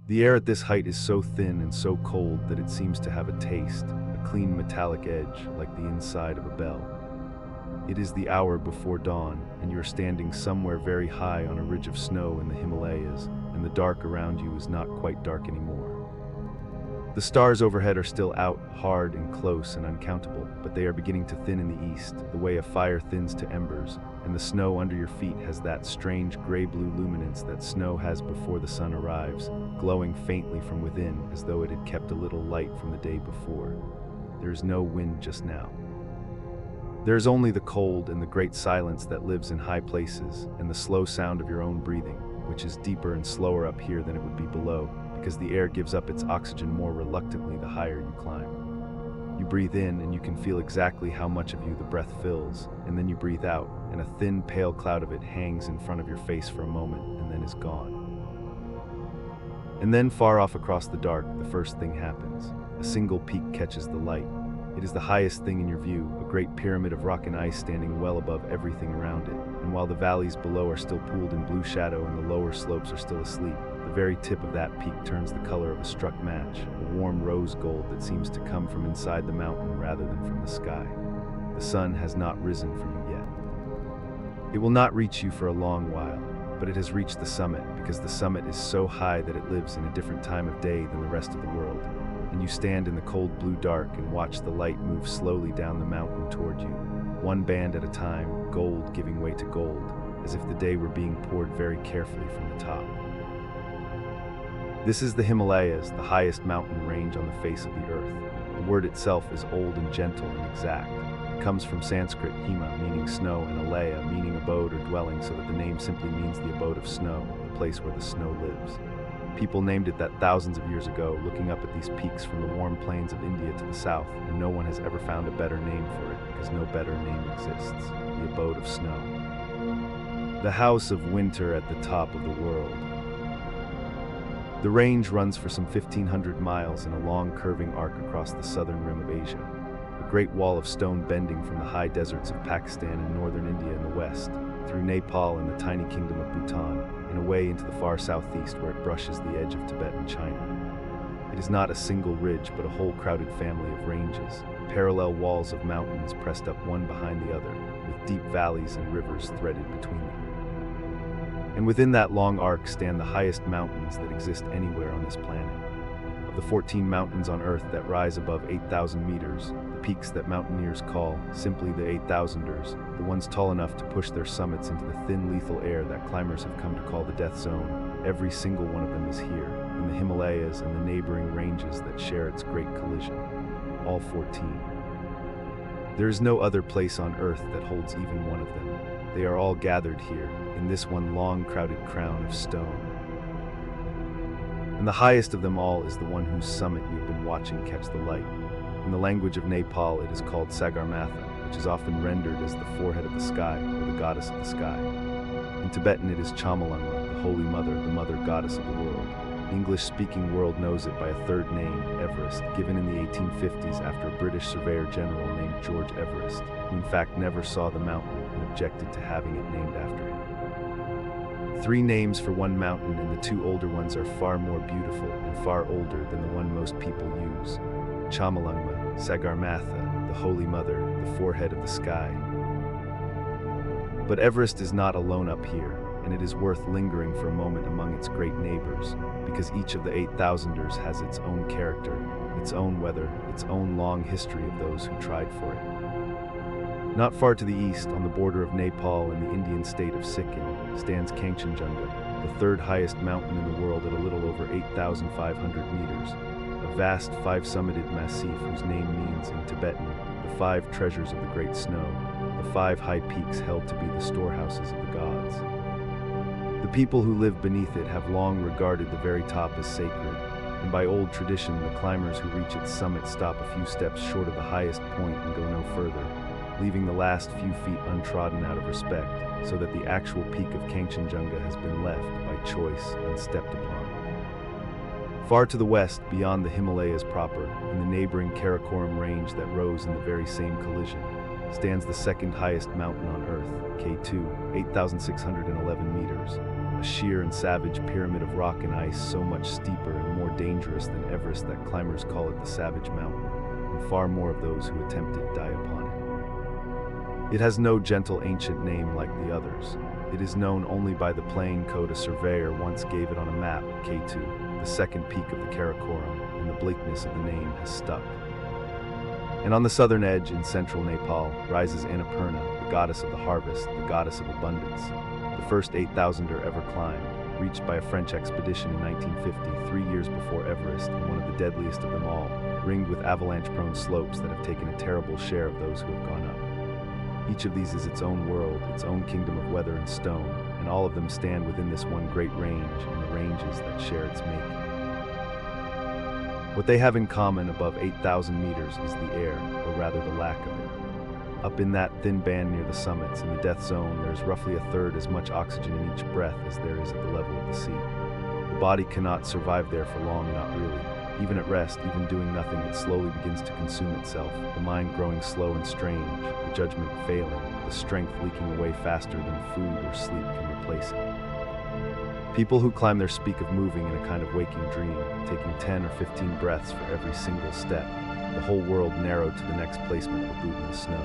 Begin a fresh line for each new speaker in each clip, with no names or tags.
The air at this height is so thin and so cold that it seems to have a taste, a clean metallic edge, like the inside of a bell. It is the hour before dawn, and you are standing somewhere very high on a ridge of snow in the Himalayas, and the dark around you is not quite dark anymore. The stars overhead are still out, hard and close and uncountable, but they are beginning to thin in the east, the way a fire thins to embers, and the snow under your feet has that strange gray-blue luminance that snow has before the sun arrives, glowing faintly from within as though it had kept a little light from the day before. There is no wind just now. There is only the cold and the great silence that lives in high places, and the slow sound of your own breathing, which is deeper and slower up here than it would be below, because the air gives up its oxygen more reluctantly the higher you climb. You breathe in and you can feel exactly how much of you the breath fills, and then you breathe out, and a thin, pale cloud of it hangs in front of your face for a moment and then is gone. And then far off across the dark, the first thing happens. A single peak catches the light. It is the highest thing in your view, a great pyramid of rock and ice standing well above everything around it, and while the valleys below are still pooled in blue shadow and the lower slopes are still asleep, the very tip of that peak turns the color of a struck match, a warm rose gold that seems to come from inside the mountain rather than from the sky. The sun has not risen for you yet. It will not reach you for a long while, but it has reached the summit because the summit is so high that it lives in a different time of day than the rest of the world, and you stand in the cold blue dark and watch the light move slowly down the mountain toward you, one band at a time, gold giving way to gold, as if the day were being poured very carefully from the top. This is the Himalayas, the highest mountain range on the face of the earth. The word itself is old and gentle and exact. It comes from Sanskrit Hima, meaning snow, and Alaya, meaning abode or dwelling, so that the name simply means the abode of snow, the place where the snow lives. People named it that thousands of years ago, looking up at these peaks from the warm plains of India to the south, and no one has ever found a better name for it, because no better name exists, the abode of snow. The house of winter at the top of the world. The range runs for some 1,500 miles in a long curving arc across the southern rim of Asia, a great wall of stone bending from the high deserts of Pakistan and northern India in the west, through Nepal and the tiny kingdom of Bhutan, and away into the far southeast where it brushes the edge of Tibet and China. It is not a single ridge, but a whole crowded family of ranges, parallel walls of mountains pressed up one behind the other, with deep valleys and rivers threaded between them. And within that long arc stand the highest mountains that exist anywhere on this planet. Of the 14 mountains on Earth that rise above 8,000 meters, the peaks that mountaineers call simply the 8,000ers, the ones tall enough to push their summits into the thin, lethal air that climbers have come to call the death zone, every single one of them is here, in the Himalayas and the neighboring ranges that share its great collision. All 14. There is no other place on Earth that holds even one of them. They are all gathered here, in this one long, crowded crown of stone. And the highest of them all is the one whose summit you have been watching catch the light. In the language of Nepal, it is called Sagarmatha, which is often rendered as the forehead of the sky, or the goddess of the sky. In Tibetan, it is Chamalungma, the Holy Mother, the mother goddess of the world. The English-speaking world knows it by a third name, Everest, given in the 1850s after a British surveyor general named George Everest, who in fact never saw the mountain and objected to having it named after him. 3 names for one mountain, and the 2 older ones are far more beautiful and far older than the one most people use. Chamalungma, Sagarmatha, the Holy Mother, the forehead of the sky. But Everest is not alone up here, and it is worth lingering for a moment among its great neighbors, because each of the 8,000ers has its own character, its own weather, its own long history of those who tried for it. Not far to the east, on the border of Nepal and the Indian state of Sikkim, stands Kangchenjunga, the 3rd highest mountain in the world at a little over 8,500 meters, a vast 5-summited massif whose name means, in Tibetan, the 5 treasures of the great snow, the 5 high peaks held to be the storehouses of the gods. The people who live beneath it have long regarded the very top as sacred, and by old tradition, the climbers who reach its summit stop a few steps short of the highest point and go no further, leaving the last few feet untrodden out of respect, so that the actual peak of Kangchenjunga has been left, by choice, unstepped upon. Far to the west, beyond the Himalayas proper, in the neighboring Karakoram range that rose in the very same collision, stands the 2nd highest mountain on Earth, K2, 8,611 meters, a sheer and savage pyramid of rock and ice, so much steeper and more dangerous than Everest that climbers call it the Savage Mountain, and far more of those who attempt it die upon it. It has no gentle ancient name like the others. It is known only by the plain code a surveyor once gave it on a map, K2, the second peak of the Karakoram, and the bleakness of the name has stuck. And on the southern edge, in central Nepal, rises Annapurna, the goddess of the harvest, the goddess of abundance. The first 8,000er ever climbed, reached by a French expedition in 1950, 3 years before Everest, and one of the deadliest of them all, ringed with avalanche-prone slopes that have taken a terrible share of those who have gone up. Each of these is its own world, its own kingdom of weather and stone, and all of them stand within this one great range and the ranges that share its making. What they have in common above 8,000 meters is the air, or rather the lack of it. Up in that thin band near the summits, in the death zone, there is roughly a third as much oxygen in each breath as there is at the level of the sea. The body cannot survive there for long, not really. Even at rest, even doing nothing, it slowly begins to consume itself, the mind growing slow and strange, the judgment failing, the strength leaking away faster than food or sleep can replace it. People who climb there speak of moving in a kind of waking dream, taking 10 or 15 breaths for every single step, the whole world narrowed to the next placement of a boot in the snow.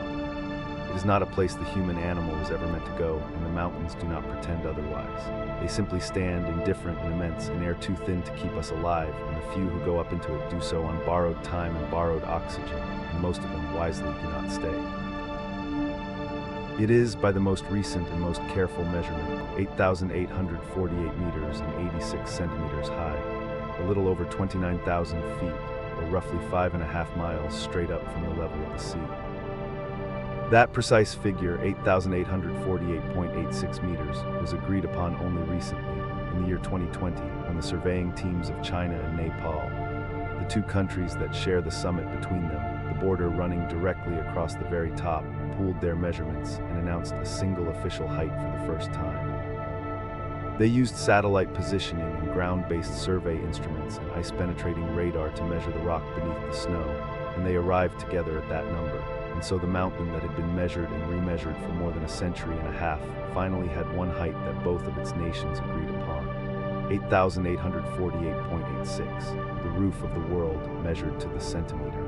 It is not a place the human animal was ever meant to go, and the mountains do not pretend otherwise. They simply stand indifferent and immense, in air too thin to keep us alive, and the few who go up into it do so on borrowed time and borrowed oxygen, and most of them wisely do not stay. It is, by the most recent and most careful measurement, 8,848 meters and 86 centimeters high, a little over 29,000 feet, or roughly 5.5 miles straight up from the level of the sea. That precise figure, 8,848.86 meters, was agreed upon only recently, in the year 2020, when the surveying teams of China and Nepal, the two countries that share the summit between them, the border running directly across the very top, pooled their measurements and announced a single official height for the first time. They used satellite positioning and ground-based survey instruments and ice-penetrating radar to measure the rock beneath the snow, and they arrived together at that number. And so the mountain that had been measured and remeasured for more than a century and a half finally had one height that both of its nations agreed upon, 8,848.86, the roof of the world measured to the centimeter.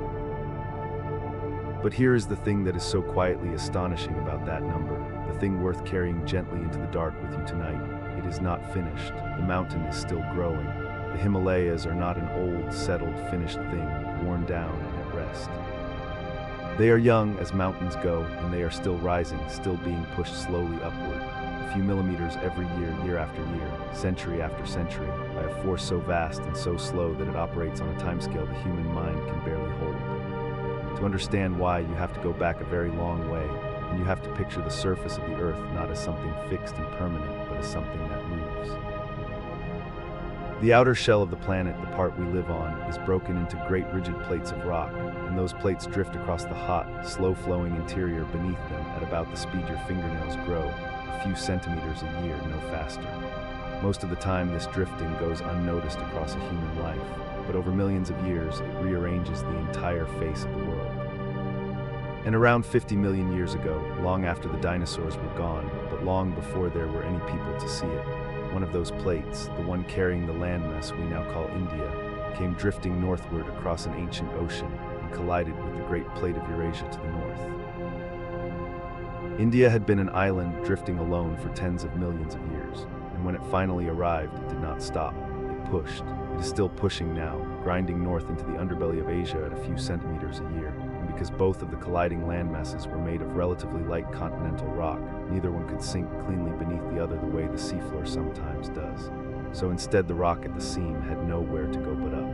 But here is the thing that is so quietly astonishing about that number, the thing worth carrying gently into the dark with you tonight. It is not finished. The mountain is still growing. The Himalayas are not an old, settled, finished thing, worn down and at rest. They are young as mountains go, and they are still rising, still being pushed slowly upward, a few millimeters every year, year after year, century after century, by a force so vast and so slow that it operates on a timescale the human mind can barely hold. To understand why, you have to go back a very long way, and you have to picture the surface of the earth not as something fixed and permanent, but as something that moves. The outer shell of the planet, the part we live on, is broken into great rigid plates of rock, and those plates drift across the hot, slow-flowing interior beneath them at about the speed your fingernails grow, a few centimeters a year, no faster. Most of the time, this drifting goes unnoticed across a human life, but over millions of years, it rearranges the entire face of the world. And around 50 million years ago, long after the dinosaurs were gone, but long before there were any people to see it, one of those plates, the one carrying the landmass we now call India, came drifting northward across an ancient ocean and collided with the Great Plate of Eurasia to the north. India had been an island drifting alone for tens of millions of years, and when it finally arrived, it did not stop. It pushed. It is still pushing now, grinding north into the underbelly of Asia at a few centimeters a year. And because both of the colliding landmasses were made of relatively light continental rock, neither one could sink cleanly beneath the other the way the seafloor sometimes does. So instead, the rock at the seam had nowhere to go but up.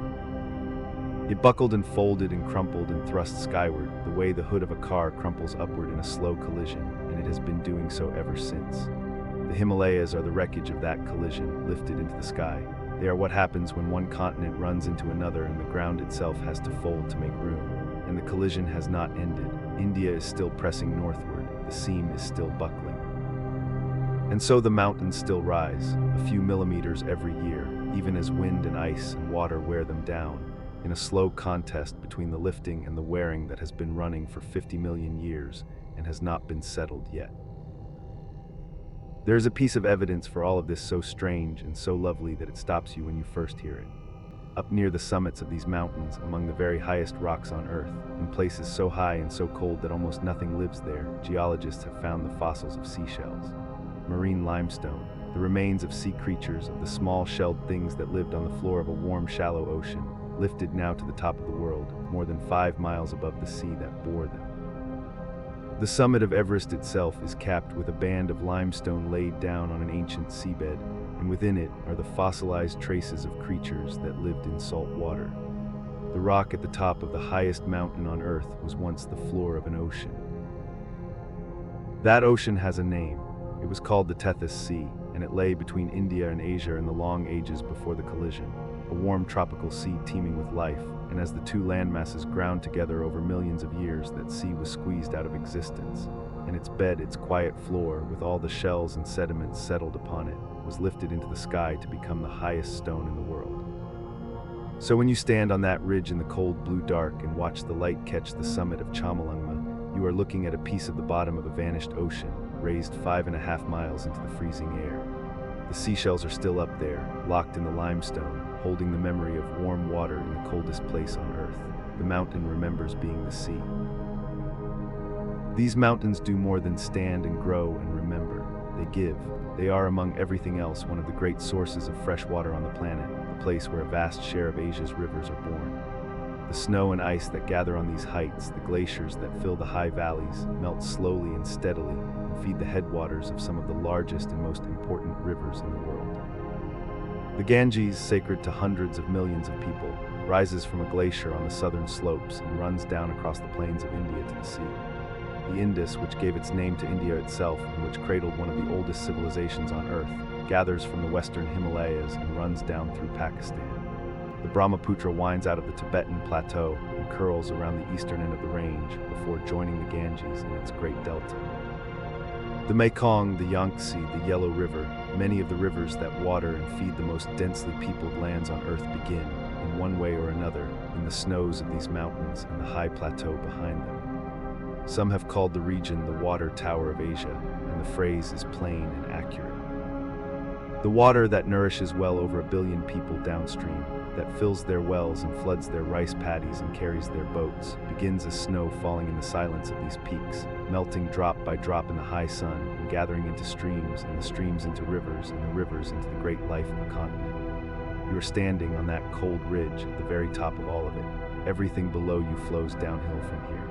It buckled and folded and crumpled and thrust skyward, the way the hood of a car crumples upward in a slow collision, and it has been doing so ever since. The Himalayas are the wreckage of that collision, lifted into the sky. They are what happens when one continent runs into another and the ground itself has to fold to make room. And the collision has not ended. India is still pressing northward. The seam is still buckling. And so the mountains still rise, a few millimeters every year, even as wind and ice and water wear them down, in a slow contest between the lifting and the wearing that has been running for 50 million years and has not been settled yet. There is a piece of evidence for all of this so strange and so lovely that it stops you when you first hear it. Up near the summits of these mountains, among the very highest rocks on Earth, in places so high and so cold that almost nothing lives there, geologists have found the fossils of seashells, marine limestone, the remains of sea creatures, of the small shelled things that lived on the floor of a warm, shallow ocean, lifted now to the top of the world, more than 5 miles above the sea that bore them. The summit of Everest itself is capped with a band of limestone laid down on an ancient seabed, and within it are the fossilized traces of creatures that lived in salt water. The rock at the top of the highest mountain on Earth was once the floor of an ocean. That ocean has a name. It was called the Tethys Sea, and it lay between India and Asia in the long ages before the collision, a warm tropical sea teeming with life, and as the two landmasses ground together over millions of years, that sea was squeezed out of existence, and its bed, its quiet floor, with all the shells and sediments settled upon it, was lifted into the sky to become the highest stone in the world. So when you stand on that ridge in the cold blue dark and watch the light catch the summit of Chomolungma, you are looking at a piece of the bottom of a vanished ocean, raised 5.5 miles into the freezing air. The seashells are still up there, locked in the limestone, holding the memory of warm water in the coldest place on Earth. The mountain remembers being the sea. These mountains do more than stand and grow and remember. They give. They are, among everything else, one of the great sources of fresh water on the planet, the place where a vast share of Asia's rivers are born. The snow and ice that gather on these heights, the glaciers that fill the high valleys, melt slowly and steadily, and feed the headwaters of some of the largest and most important rivers in the world. The Ganges, sacred to hundreds of millions of people, rises from a glacier on the southern slopes and runs down across the plains of India to the sea. The Indus, which gave its name to India itself and which cradled one of the oldest civilizations on Earth, gathers from the western Himalayas and runs down through Pakistan. The Brahmaputra winds out of the Tibetan plateau and curls around the eastern end of the range before joining the Ganges in its great delta. The Mekong, the Yangtze, the Yellow River, many of the rivers that water and feed the most densely peopled lands on Earth begin, in one way or another, in the snows of these mountains and the high plateau behind them. Some have called the region the Water Tower of Asia, and the phrase is plain and accurate. The water that nourishes well over 1 billion people downstream, that fills their wells and floods their rice paddies and carries their boats, begins as snow falling in the silence of these peaks, melting drop by drop in the high sun, and gathering into streams, and the streams into rivers, and the rivers into the great life of the continent. You are standing on that cold ridge at the very top of all of it. Everything below you flows downhill from here.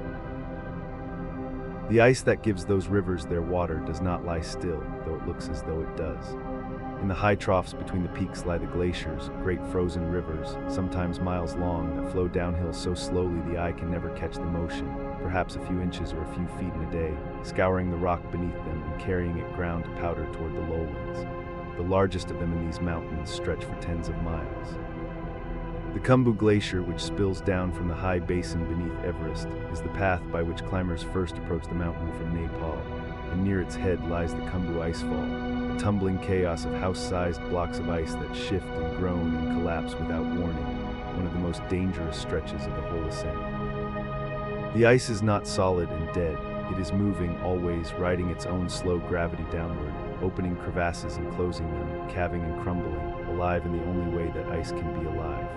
The ice that gives those rivers their water does not lie still, though it looks as though it does. In the high troughs between the peaks lie the glaciers, great frozen rivers, sometimes miles long, that flow downhill so slowly the eye can never catch the motion, perhaps a few inches or a few feet in a day, scouring the rock beneath them and carrying it ground to powder toward the lowlands. The largest of them in these mountains stretch for tens of miles. The Khumbu Glacier, which spills down from the high basin beneath Everest, is the path by which climbers first approach the mountain from Nepal, and near its head lies the Khumbu Icefall, a tumbling chaos of house-sized blocks of ice that shift and groan and collapse without warning, one of the most dangerous stretches of the whole ascent. The ice is not solid and dead. It is moving, always, riding its own slow gravity downward, opening crevasses and closing them, calving and crumbling, alive in the only way that ice can be alive.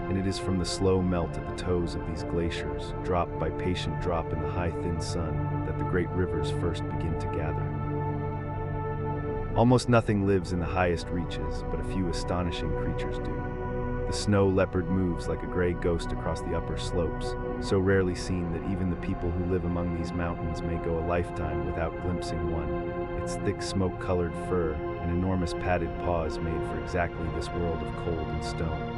And it is from the slow melt at the toes of these glaciers, drop by patient drop in the high thin sun, that the great rivers first begin to gather. Almost nothing lives in the highest reaches, but a few astonishing creatures do. The snow leopard moves like a gray ghost across the upper slopes, so rarely seen that even the people who live among these mountains may go a lifetime without glimpsing one. Its thick smoke-colored fur and enormous padded paws made for exactly this world of cold and stone.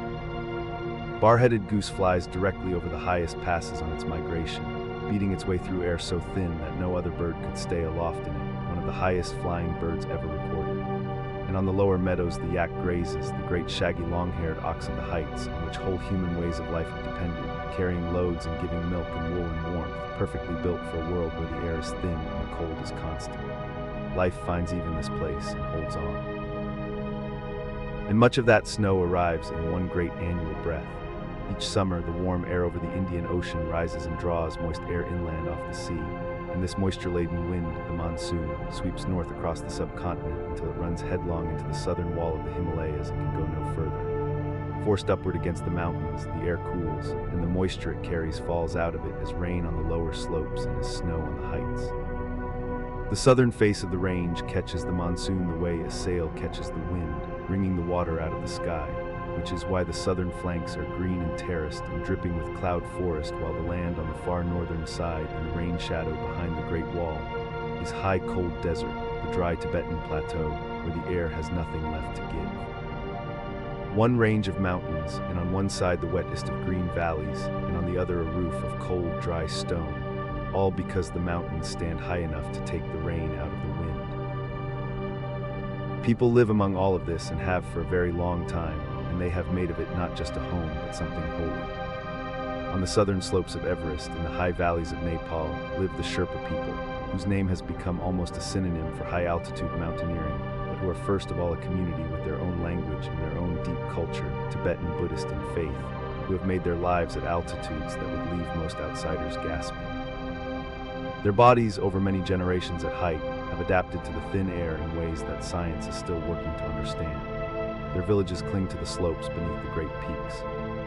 Bar-headed goose flies directly over the highest passes on its migration, beating its way through air so thin that no other bird could stay aloft in it, one of the highest flying birds ever recorded. And on the lower meadows the yak grazes, the great shaggy long-haired ox of the heights, on which whole human ways of life have depended, carrying loads and giving milk and wool and warmth, perfectly built for a world where the air is thin and the cold is constant. Life finds even this place and holds on. And much of that snow arrives in one great annual breath. Each summer, the warm air over the Indian Ocean rises and draws moist air inland off the sea, and this moisture-laden wind, the monsoon, sweeps north across the subcontinent until it runs headlong into the southern wall of the Himalayas and can go no further. Forced upward against the mountains, the air cools, and the moisture it carries falls out of it as rain on the lower slopes and as snow on the heights. The southern face of the range catches the monsoon the way a sail catches the wind, wringing the water out of the sky, which is why the southern flanks are green and terraced and dripping with cloud forest, while the land on the far northern side and the rain shadow behind the Great Wall is high cold desert, the dry Tibetan plateau, where the air has nothing left to give. One range of mountains, and on one side the wettest of green valleys, and on the other a roof of cold, dry stone, all because the mountains stand high enough to take the rain out of the wind. People live among all of this and have for a very long time, and they have made of it not just a home, but something holy. On the southern slopes of Everest, in the high valleys of Nepal, live the Sherpa people, whose name has become almost a synonym for high-altitude mountaineering, but who are first of all a community with their own language and their own deep culture, Tibetan, Buddhist, and faith, who have made their lives at altitudes that would leave most outsiders gasping. Their bodies, over many generations at height, have adapted to the thin air in ways that science is still working to understand. Their villages cling to the slopes beneath the great peaks.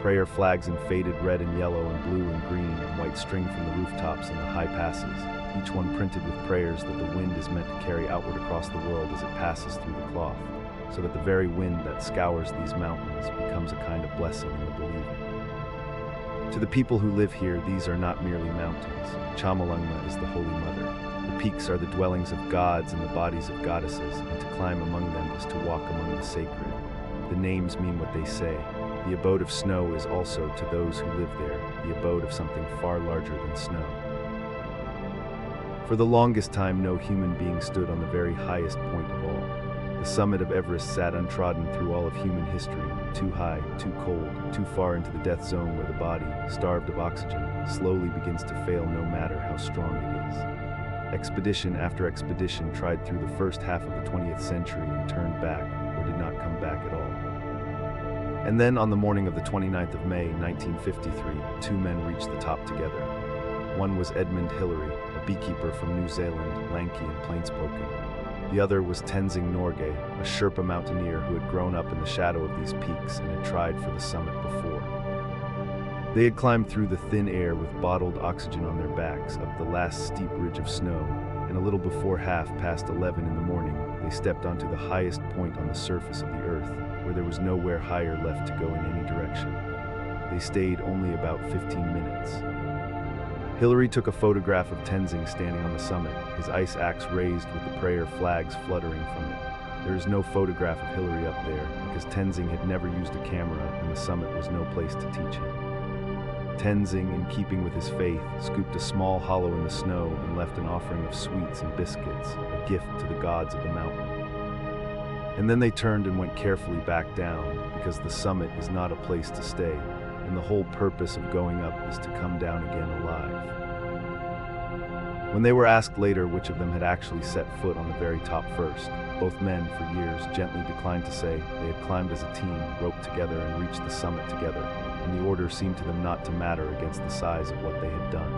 Prayer flags in faded red and yellow and blue and green and white string from the rooftops and the high passes, each one printed with prayers that the wind is meant to carry outward across the world as it passes through the cloth, so that the very wind that scours these mountains becomes a kind of blessing in the believing. To the people who live here, these are not merely mountains. Chamalungma is the Holy Mother. The peaks are the dwellings of gods and the bodies of goddesses, and to climb among them is to walk among the sacred. The names mean what they say. The abode of snow is also, to those who live there, the abode of something far larger than snow. For the longest time, no human being stood on the very highest point of all. The summit of Everest sat untrodden through all of human history, too high, too cold, too far into the death zone where the body, starved of oxygen, slowly begins to fail no matter how strong it is. Expedition after expedition tried through the first half of the 20th century and turned back, or did not come back at all. And then on the morning of the 29th of May, 1953, two men reached the top together. One was Edmund Hillary, a beekeeper from New Zealand, lanky and plain-spoken. The other was Tenzing Norgay, a Sherpa mountaineer who had grown up in the shadow of these peaks and had tried for the summit before. They had climbed through the thin air with bottled oxygen on their backs up the last steep ridge of snow, and a little before 11:30 in the morning, they stepped onto the highest point on the surface of the earth, where there was nowhere higher left to go in any direction. They stayed only about 15 minutes. Hillary took a photograph of Tenzing standing on the summit, his ice axe raised with the prayer flags fluttering from it. There is no photograph of Hillary up there, because Tenzing had never used a camera and the summit was no place to teach him. Tenzing, in keeping with his faith, scooped a small hollow in the snow and left an offering of sweets and biscuits, a gift to the gods of the mountain. And then they turned and went carefully back down, because the summit is not a place to stay, and the whole purpose of going up is to come down again alive. When they were asked later which of them had actually set foot on the very top first, both men, for years, gently declined to say. They had climbed as a team, roped together, and reached the summit together, and the order seemed to them not to matter against the size of what they had done.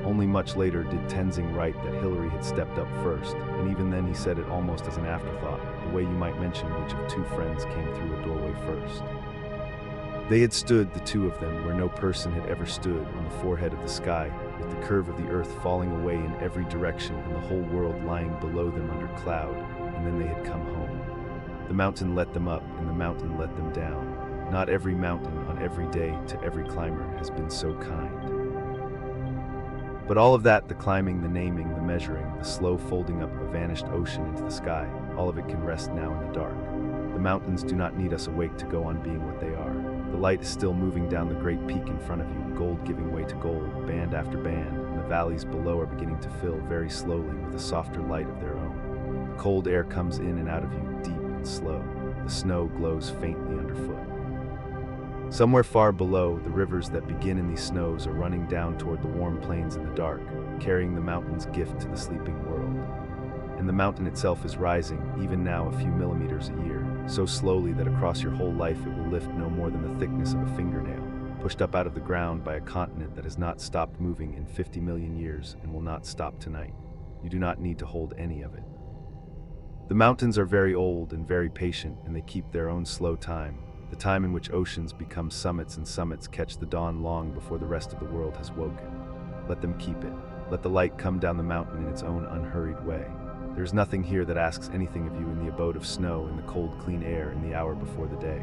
Only much later did Tenzing write that Hillary had stepped up first, and even then he said it almost as an afterthought, the way you might mention which of two friends came through a doorway first. They had stood, the two of them, where no person had ever stood, on the forehead of the sky, with the curve of the earth falling away in every direction and the whole world lying below them under cloud, and then they had come home. The mountain let them up, and the mountain let them down. Not every mountain on every day to every climber has been so kind. But all of that, the climbing, the naming, the measuring, the slow folding up of a vanished ocean into the sky, all of it can rest now in the dark. The mountains do not need us awake to go on being what they are. The light is still moving down the great peak in front of you, gold giving way to gold, band after band, and the valleys below are beginning to fill very slowly with a softer light of their own. The cold air comes in and out of you, deep and slow. The snow glows faintly underfoot. Somewhere far below, the rivers that begin in these snows are running down toward the warm plains in the dark, carrying the mountain's gift to the sleeping world. And the mountain itself is rising, even now a few millimeters a year, so slowly that across your whole life it will lift no more than the thickness of a fingernail. pushed up out of the ground by a continent that has not stopped moving in 50 million years and will not stop tonight. You do not need to hold any of it. The mountains are very old and very patient, and they keep their own slow time, the time in which oceans become summits and summits catch the dawn long before the rest of the world has woken. Let them keep it. Let the light come down the mountain in its own unhurried way. There is nothing here that asks anything of you in the abode of snow, in the cold, clean air, in the hour before the day.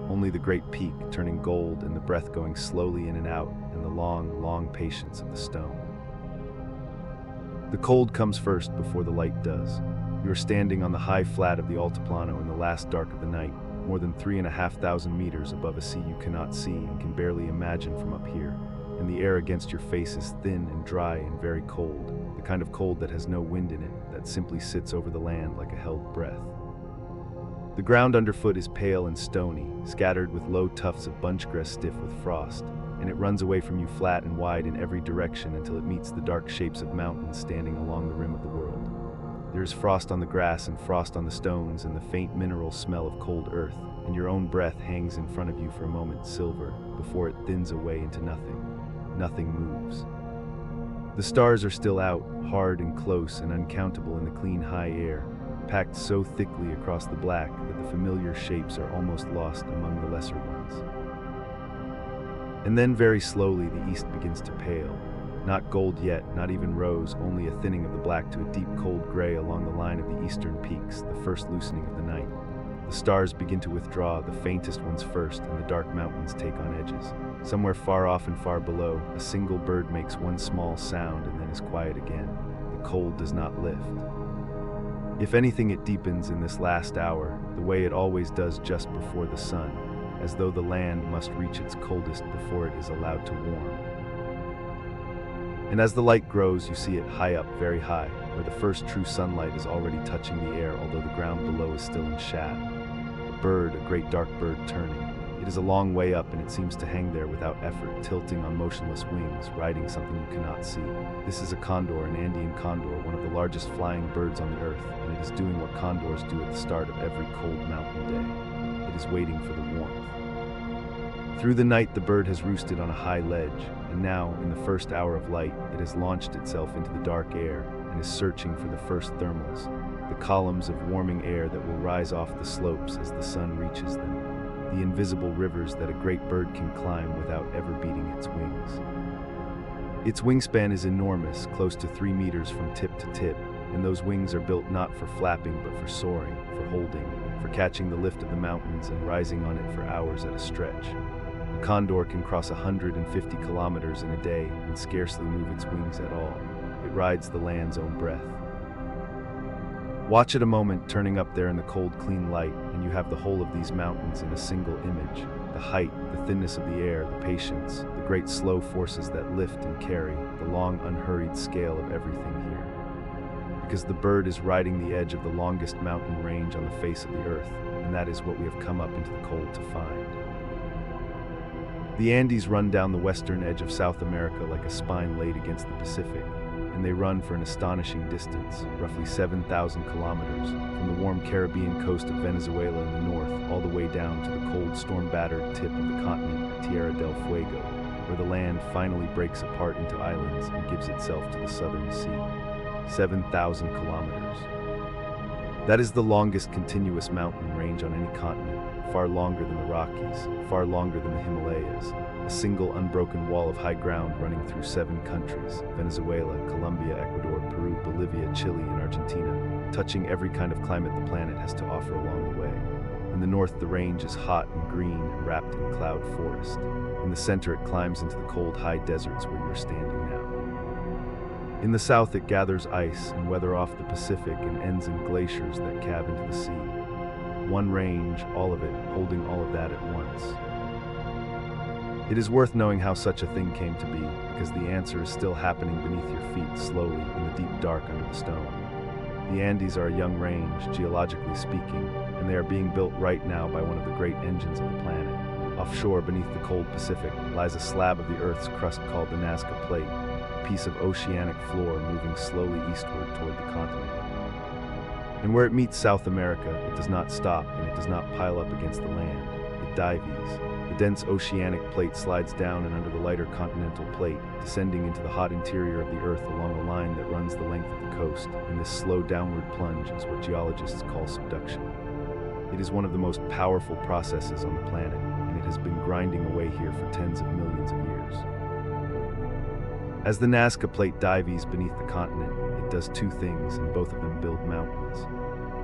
Only the great peak turning gold and the breath going slowly in and out, and the long, long patience of the stone. The cold comes first before the light does. You are standing on the high flat of the Altiplano in the last dark of the night, more than 3,500 meters above a sea you cannot see and can barely imagine from up here, and the air against your face is thin and dry and very cold, the kind of cold that has no wind in it, that simply sits over the land like a held breath. The ground underfoot is pale and stony, scattered with low tufts of bunchgrass stiff with frost, and it runs away from you flat and wide in every direction until it meets the dark shapes of mountains standing along the rim of the world. There is frost on the grass and frost on the stones and the faint mineral smell of cold earth, and your own breath hangs in front of you for a moment silver, before it thins away into nothing. Nothing moves. The stars are still out, hard and close and uncountable in the clean high air, packed so thickly across the black that the familiar shapes are almost lost among the lesser ones. And then very slowly the east begins to pale. Not gold yet, not even rose, only a thinning of the black to a deep cold gray along the line of the eastern peaks, the first loosening of the night. The stars begin to withdraw, the faintest ones first, and the dark mountains take on edges. Somewhere far off and far below, a single bird makes one small sound and then is quiet again. The cold does not lift. If anything, it deepens in this last hour, the way it always does just before the sun, as though the land must reach its coldest before it is allowed to warm. And as the light grows, you see it high up, very high, where the first true sunlight is already touching the air, although the ground below is still in shad. A bird, a great dark bird turning. It is a long way up, and it seems to hang there without effort, tilting on motionless wings, riding something you cannot see. This is a condor, an Andean condor, one of the largest flying birds on the earth, and it is doing what condors do at the start of every cold mountain day. It is waiting for the warmth. Through the night, the bird has roosted on a high ledge, and now, in the first hour of light, it has launched itself into the dark air and is searching for the first thermals, the columns of warming air that will rise off the slopes as the sun reaches them, the invisible rivers that a great bird can climb without ever beating its wings. Its wingspan is enormous, close to 3 meters from tip to tip, and those wings are built not for flapping but for soaring, for holding, for catching the lift of the mountains and rising on it for hours at a stretch. A condor can cross 150 kilometers in a day and scarcely move its wings at all. It rides the land's own breath. Watch it a moment turning up there in the cold, clean light, and you have the whole of these mountains in a single image. The height, the thinness of the air, the patience, the great slow forces that lift and carry, the long, unhurried scale of everything here. Because the bird is riding the edge of the longest mountain range on the face of the earth, and that is what we have come up into the cold to find. The Andes run down the western edge of South America like a spine laid against the Pacific, and they run for an astonishing distance, roughly 7,000 kilometers, from the warm Caribbean coast of Venezuela in the north all the way down to the cold, storm-battered tip of the continent at Tierra del Fuego, where the land finally breaks apart into islands and gives itself to the southern sea. 7,000 kilometers. That is the longest continuous mountain range on any continent, far longer than the Rockies, far longer than the Himalayas, a single unbroken wall of high ground running through 7 countries, Venezuela, Colombia, Ecuador, Peru, Bolivia, Chile, and Argentina, touching every kind of climate the planet has to offer along the way. In the north, the range is hot and green and wrapped in cloud forest. In the center, it climbs into the cold, high deserts where you're standing now. In the south, it gathers ice and weather off the Pacific and ends in glaciers that calve into the sea. One range, all of it, holding all of that at once. It is worth knowing how such a thing came to be, because the answer is still happening beneath your feet slowly in the deep dark under the stone. The Andes are a young range, geologically speaking, and they are being built right now by one of the great engines of the planet. Offshore, beneath the cold Pacific, lies a slab of the Earth's crust called the Nazca Plate, a piece of oceanic floor moving slowly eastward toward the continent. And where it meets South America, it does not stop and it does not pile up against the land. It dives. The dense oceanic plate slides down and under the lighter continental plate, descending into the hot interior of the Earth along a line that runs the length of the coast, and this slow downward plunge is what geologists call subduction. It is one of the most powerful processes on the planet, and it has been grinding away here for tens of millions of years. As the Nazca Plate dives beneath the continent, it does two things, and both of them build mountains.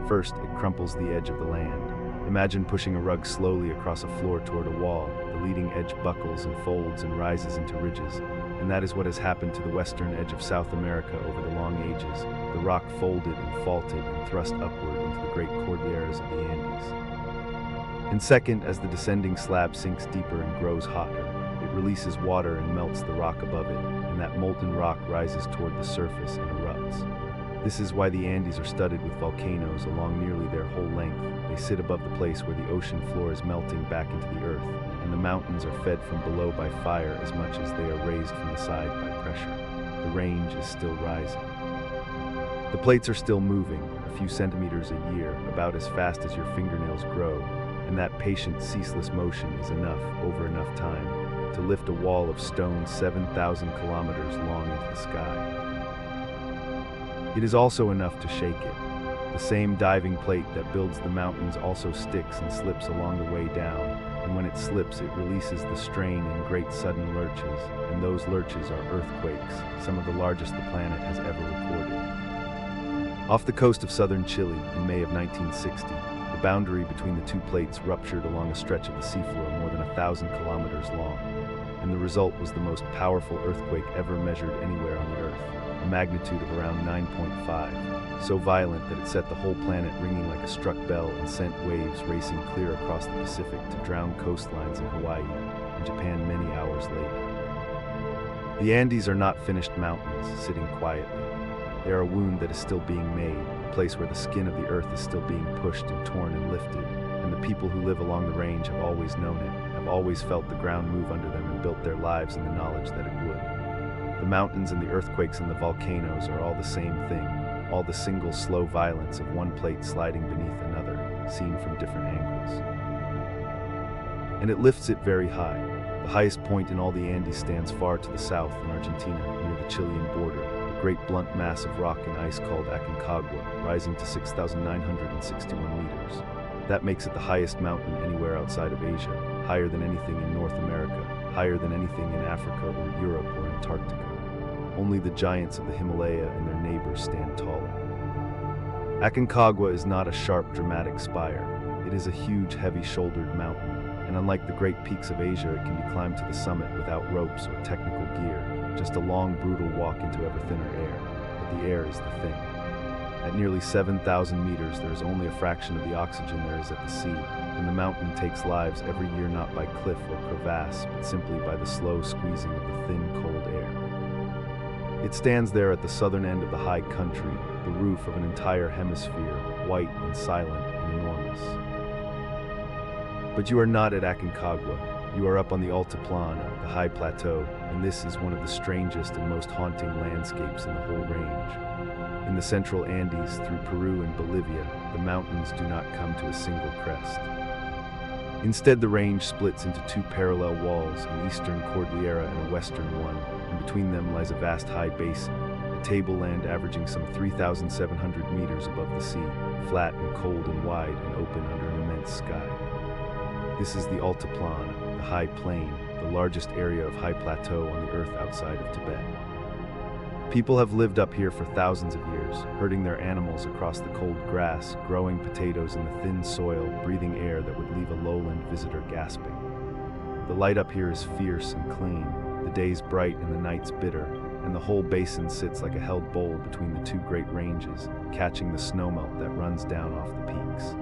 First, it crumples the edge of the land. Imagine pushing a rug slowly across a floor toward a wall. The leading edge buckles and folds and rises into ridges, and that is what has happened to the western edge of South America over the long ages. The rock folded and faulted and thrust upward into the great Cordilleras of the Andes. And second, as the descending slab sinks deeper and grows hotter, it releases water and melts the rock above it, and that molten rock rises toward the surface and erupts. This is why the Andes are studded with volcanoes along nearly their whole length. They sit above the place where the ocean floor is melting back into the earth, and the mountains are fed from below by fire as much as they are raised from the side by pressure. The range is still rising. The plates are still moving, a few centimeters a year, about as fast as your fingernails grow, and that patient, ceaseless motion is enough, over enough time, to lift a wall of stone 7,000 kilometers long into the sky. It is also enough to shake it. The same diving plate that builds the mountains also sticks and slips along the way down, and when it slips, it releases the strain in great sudden lurches, and those lurches are earthquakes, some of the largest the planet has ever recorded. Off the coast of southern Chile, in May of 1960, the boundary between the two plates ruptured along a stretch of the seafloor more than 1,000 kilometers long, and the result was the most powerful earthquake ever measured anywhere on the Earth, a magnitude of around 9.5, so violent that it set the whole planet ringing like a struck bell and sent waves racing clear across the Pacific to drown coastlines in Hawaii and Japan many hours later. The Andes are not finished mountains sitting quietly. They are a wound that is still being made, a place where the skin of the earth is still being pushed and torn and lifted, and the people who live along the range have always known it, have always felt the ground move under them and built their lives in the knowledge that it would. The mountains and the earthquakes and the volcanoes are all the same thing, all the single slow violence of one plate sliding beneath another, seen from different angles. And it lifts it very high. The highest point in all the Andes stands far to the south in Argentina, near the Chilean border, a great blunt mass of rock and ice called Aconcagua, rising to 6,961 meters. That makes it the highest mountain anywhere outside of Asia, higher than anything in North America, higher than anything in Africa or Europe or Antarctica. Only the giants of the Himalaya and their neighbors stand taller. Aconcagua is not a sharp, dramatic spire. It is a huge, heavy-shouldered mountain, and unlike the great peaks of Asia, it can be climbed to the summit without ropes or technical gear, just a long, brutal walk into ever thinner air. But the air is the thing. At nearly 7,000 meters, there is only a fraction of the oxygen there is at the sea, and the mountain takes lives every year not by cliff or crevasse, but simply by the slow squeezing of the thin, cold air. It stands there at the southern end of the high country, the roof of an entire hemisphere, white and silent and enormous. But you are not at Aconcagua. You are up on the Altiplano, the high plateau, and this is one of the strangest and most haunting landscapes in the whole range. In the central Andes, through Peru and Bolivia, the mountains do not come to a single crest. Instead, the range splits into two parallel walls, an eastern cordillera and a western one, and between them lies a vast high basin, a tableland averaging some 3,700 meters above the sea, flat and cold and wide and open under an immense sky. This is the Altiplano, the high plain, the largest area of high plateau on the earth outside of Tibet. People have lived up here for thousands of years, herding their animals across the cold grass, growing potatoes in the thin soil, breathing air that would leave a lowland visitor gasping. The light up here is fierce and clean, the days bright and the nights bitter, and the whole basin sits like a held bowl between the two great ranges, catching the snowmelt that runs down off the peaks.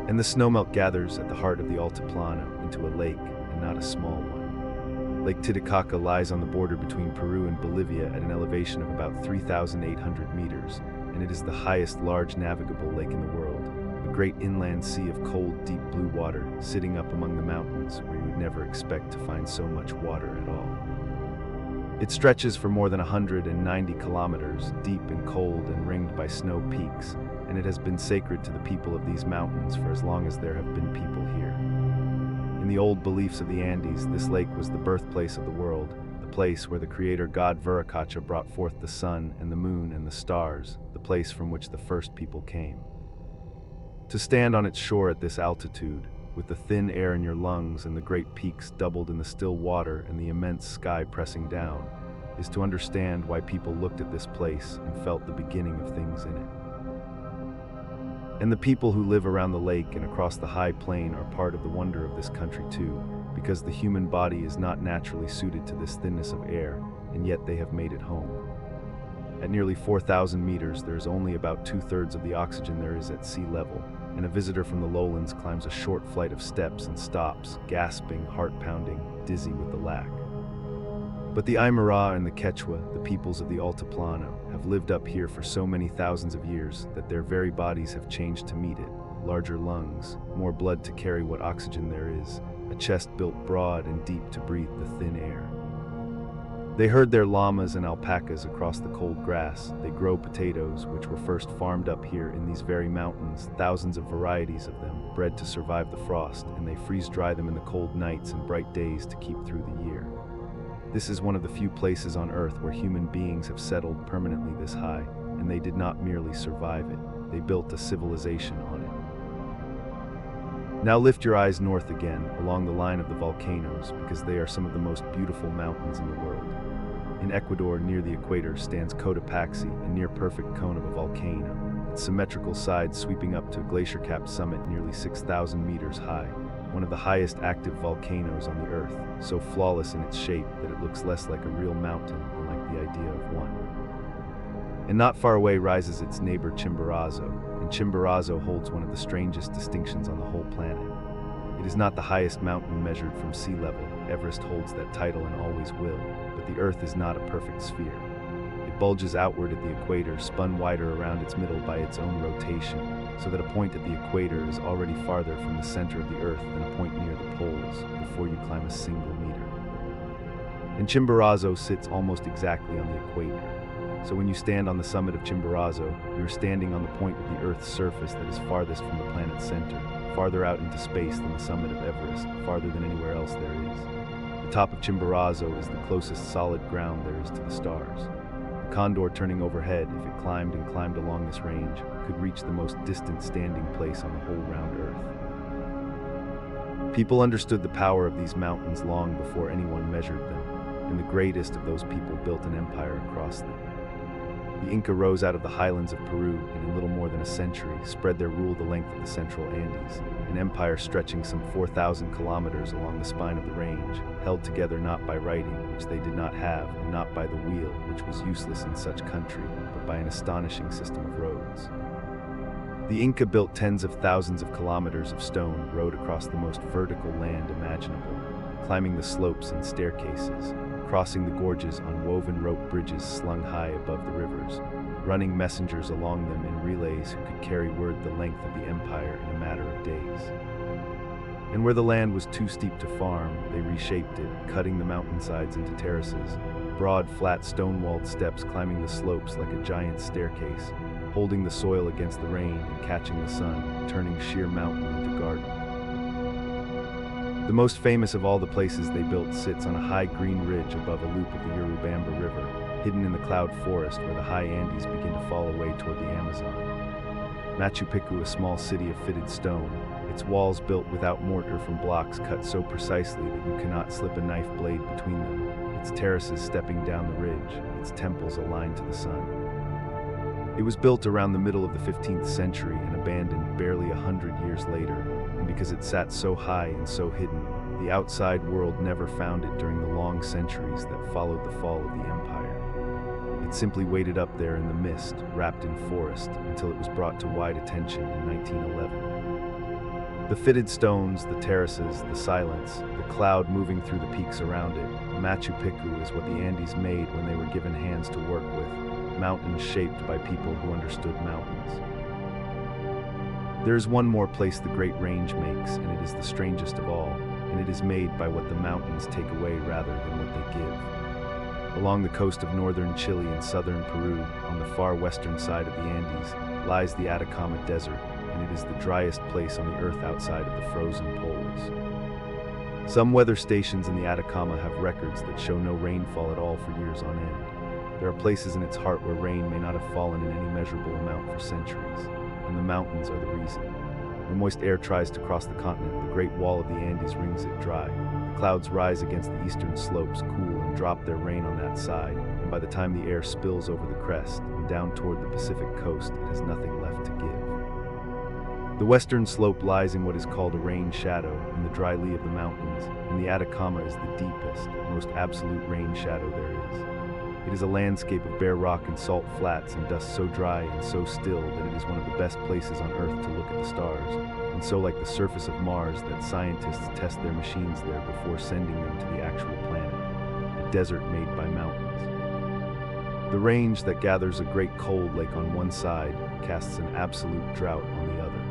And the snowmelt gathers at the heart of the Altiplano into a lake, and not a small one. Lake Titicaca lies on the border between Peru and Bolivia at an elevation of about 3,800 meters, and it is the highest large navigable lake in the world, a great inland sea of cold, deep blue water sitting up among the mountains where you would never expect to find so much water at all. It stretches for more than 190 kilometers, deep and cold and ringed by snow peaks, and it has been sacred to the people of these mountains for as long as there have been people here. In the old beliefs of the Andes, this lake was the birthplace of the world, the place where the creator god Viracocha brought forth the sun and the moon and the stars, the place from which the first people came. To stand on its shore at this altitude, with the thin air in your lungs and the great peaks doubled in the still water and the immense sky pressing down, is to understand why people looked at this place and felt the beginning of things in it. And the people who live around the lake and across the high plain are part of the wonder of this country too, because the human body is not naturally suited to this thinness of air, and yet they have made it home. At nearly 4,000 meters, there is only about 2/3 of the oxygen there is at sea level, and a visitor from the lowlands climbs a short flight of steps and stops, gasping, heart-pounding, dizzy with the lack. But the Aymara and the Quechua, the peoples of the Altiplano, have lived up here for so many thousands of years that their very bodies have changed to meet it. Larger lungs, more blood to carry what oxygen there is, a chest built broad and deep to breathe the thin air. They herd their llamas and alpacas across the cold grass. They grow potatoes, which were first farmed up here in these very mountains, thousands of varieties of them, bred to survive the frost, and they freeze-dry them in the cold nights and bright days to keep through the year. This is one of the few places on Earth where human beings have settled permanently this high, and they did not merely survive it, they built a civilization on it. Now lift your eyes north again, along the line of the volcanoes, because they are some of the most beautiful mountains in the world. In Ecuador, near the equator, stands Cotopaxi, a near-perfect cone of a volcano, its symmetrical sides sweeping up to a glacier-capped summit nearly 6,000 meters high, one of the highest active volcanoes on the Earth, so flawless in its shape that it looks less like a real mountain than like the idea of one. And not far away rises its neighbor Chimborazo, and Chimborazo holds one of the strangest distinctions on the whole planet. It is not the highest mountain measured from sea level. Everest holds that title and always will, but the Earth is not a perfect sphere. It bulges outward at the equator, spun wider around its middle by its own rotation, so that a point at the equator is already farther from the center of the Earth than a point near the poles before you climb a single meter. And Chimborazo sits almost exactly on the equator. So when you stand on the summit of Chimborazo, you are standing on the point of the Earth's surface that is farthest from the planet's center, farther out into space than the summit of Everest, farther than anywhere else there is. The top of Chimborazo is the closest solid ground there is to the stars. The condor turning overhead, if it climbed and climbed along this range, could reach the most distant standing place on the whole round Earth. People understood the power of these mountains long before anyone measured them, and the greatest of those people built an empire across them. The Inca rose out of the highlands of Peru and in little more than a century spread their rule the length of the central Andes, an empire stretching some 4,000 kilometers along the spine of the range, held together not by writing, which they did not have, and not by the wheel, which was useless in such country, but by an astonishing system of roads. The Inca built tens of thousands of kilometers of stone rode across the most vertical land imaginable, climbing the slopes and staircases, crossing the gorges on woven rope bridges slung high above the rivers, running messengers along them in relays who could carry word the length of the empire in a matter of days. And where the land was too steep to farm, they reshaped it, cutting the mountainsides into terraces, broad, flat, stone-walled steps climbing the slopes like a giant staircase, holding the soil against the rain and catching the sun, turning sheer mountain into garden. The most famous of all the places they built sits on a high green ridge above a loop of the Urubamba River, hidden in the cloud forest where the high Andes begin to fall away toward the Amazon. Machu Picchu, a small city of fitted stone, its walls built without mortar from blocks cut so precisely that you cannot slip a knife blade between them, its terraces stepping down the ridge, its temples aligned to the sun. It was built around the middle of the 15th century and abandoned barely 100 years later, and because it sat so high and so hidden, the outside world never found it during the long centuries that followed the fall of the empire. It simply waited up there in the mist, wrapped in forest, until it was brought to wide attention in 1911. The fitted stones, the terraces, the silence, the cloud moving through the peaks around it, Machu Picchu is what the Andes made when they were given hands to work with, mountains shaped by people who understood mountains. There is one more place the Great Range makes, and it is the strangest of all, and it is made by what the mountains take away rather than what they give. Along the coast of northern Chile and southern Peru, on the far western side of the Andes, lies the Atacama Desert, and it is the driest place on the earth outside of the frozen poles. Some weather stations in the Atacama have records that show no rainfall at all for years on end. There are places in its heart where rain may not have fallen in any measurable amount for centuries, and the mountains are the reason. When moist air tries to cross the continent, the Great Wall of the Andes wrings it dry. The clouds rise against the eastern slopes, cool, and drop their rain on that side, and by the time the air spills over the crest and down toward the Pacific coast, it has nothing left to give. The western slope lies in what is called a rain shadow, in the dry lee of the mountains, and the Atacama is the deepest, most absolute rain shadow there is. It is a landscape of bare rock and salt flats and dust so dry and so still that it is one of the best places on Earth to look at the stars, and so like the surface of Mars that scientists test their machines there before sending them to the actual planet, a desert made by mountains. The range that gathers a great cold lake on one side casts an absolute drought on the other.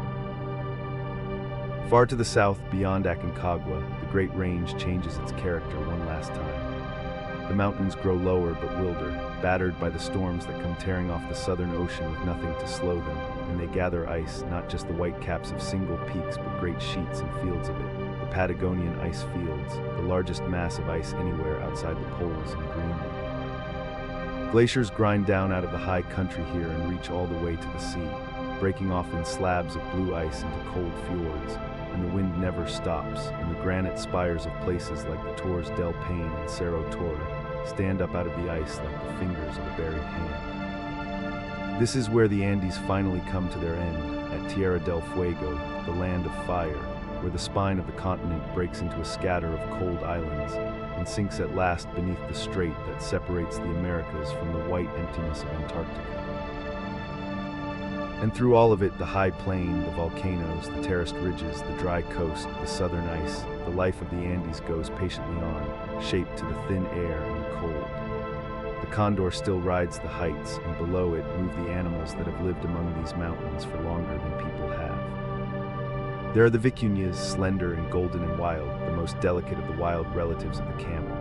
Far to the south, beyond Aconcagua, the Great Range changes its character one last time. The mountains grow lower but wilder, battered by the storms that come tearing off the southern ocean with nothing to slow them, and they gather ice, not just the white caps of single peaks but great sheets and fields of it, the Patagonian ice fields, the largest mass of ice anywhere outside the poles in Greenland. Glaciers grind down out of the high country here and reach all the way to the sea, breaking off in slabs of blue ice into cold fjords, and the wind never stops, and the granite spires of places like the Torres del Paine and Cerro Torre stand up out of the ice like the fingers of a buried hand. This is where the Andes finally come to their end, at Tierra del Fuego, the land of fire, where the spine of the continent breaks into a scatter of cold islands and sinks at last beneath the strait that separates the Americas from the white emptiness of Antarctica. And through all of it, the high plain, the volcanoes, the terraced ridges, the dry coast, the southern ice, the life of the Andes goes patiently on, shaped to the thin air and the cold. The condor still rides the heights, and below it move the animals that have lived among these mountains for longer than people have. There are the vicuñas, slender and golden and wild, the most delicate of the wild relatives of the camel,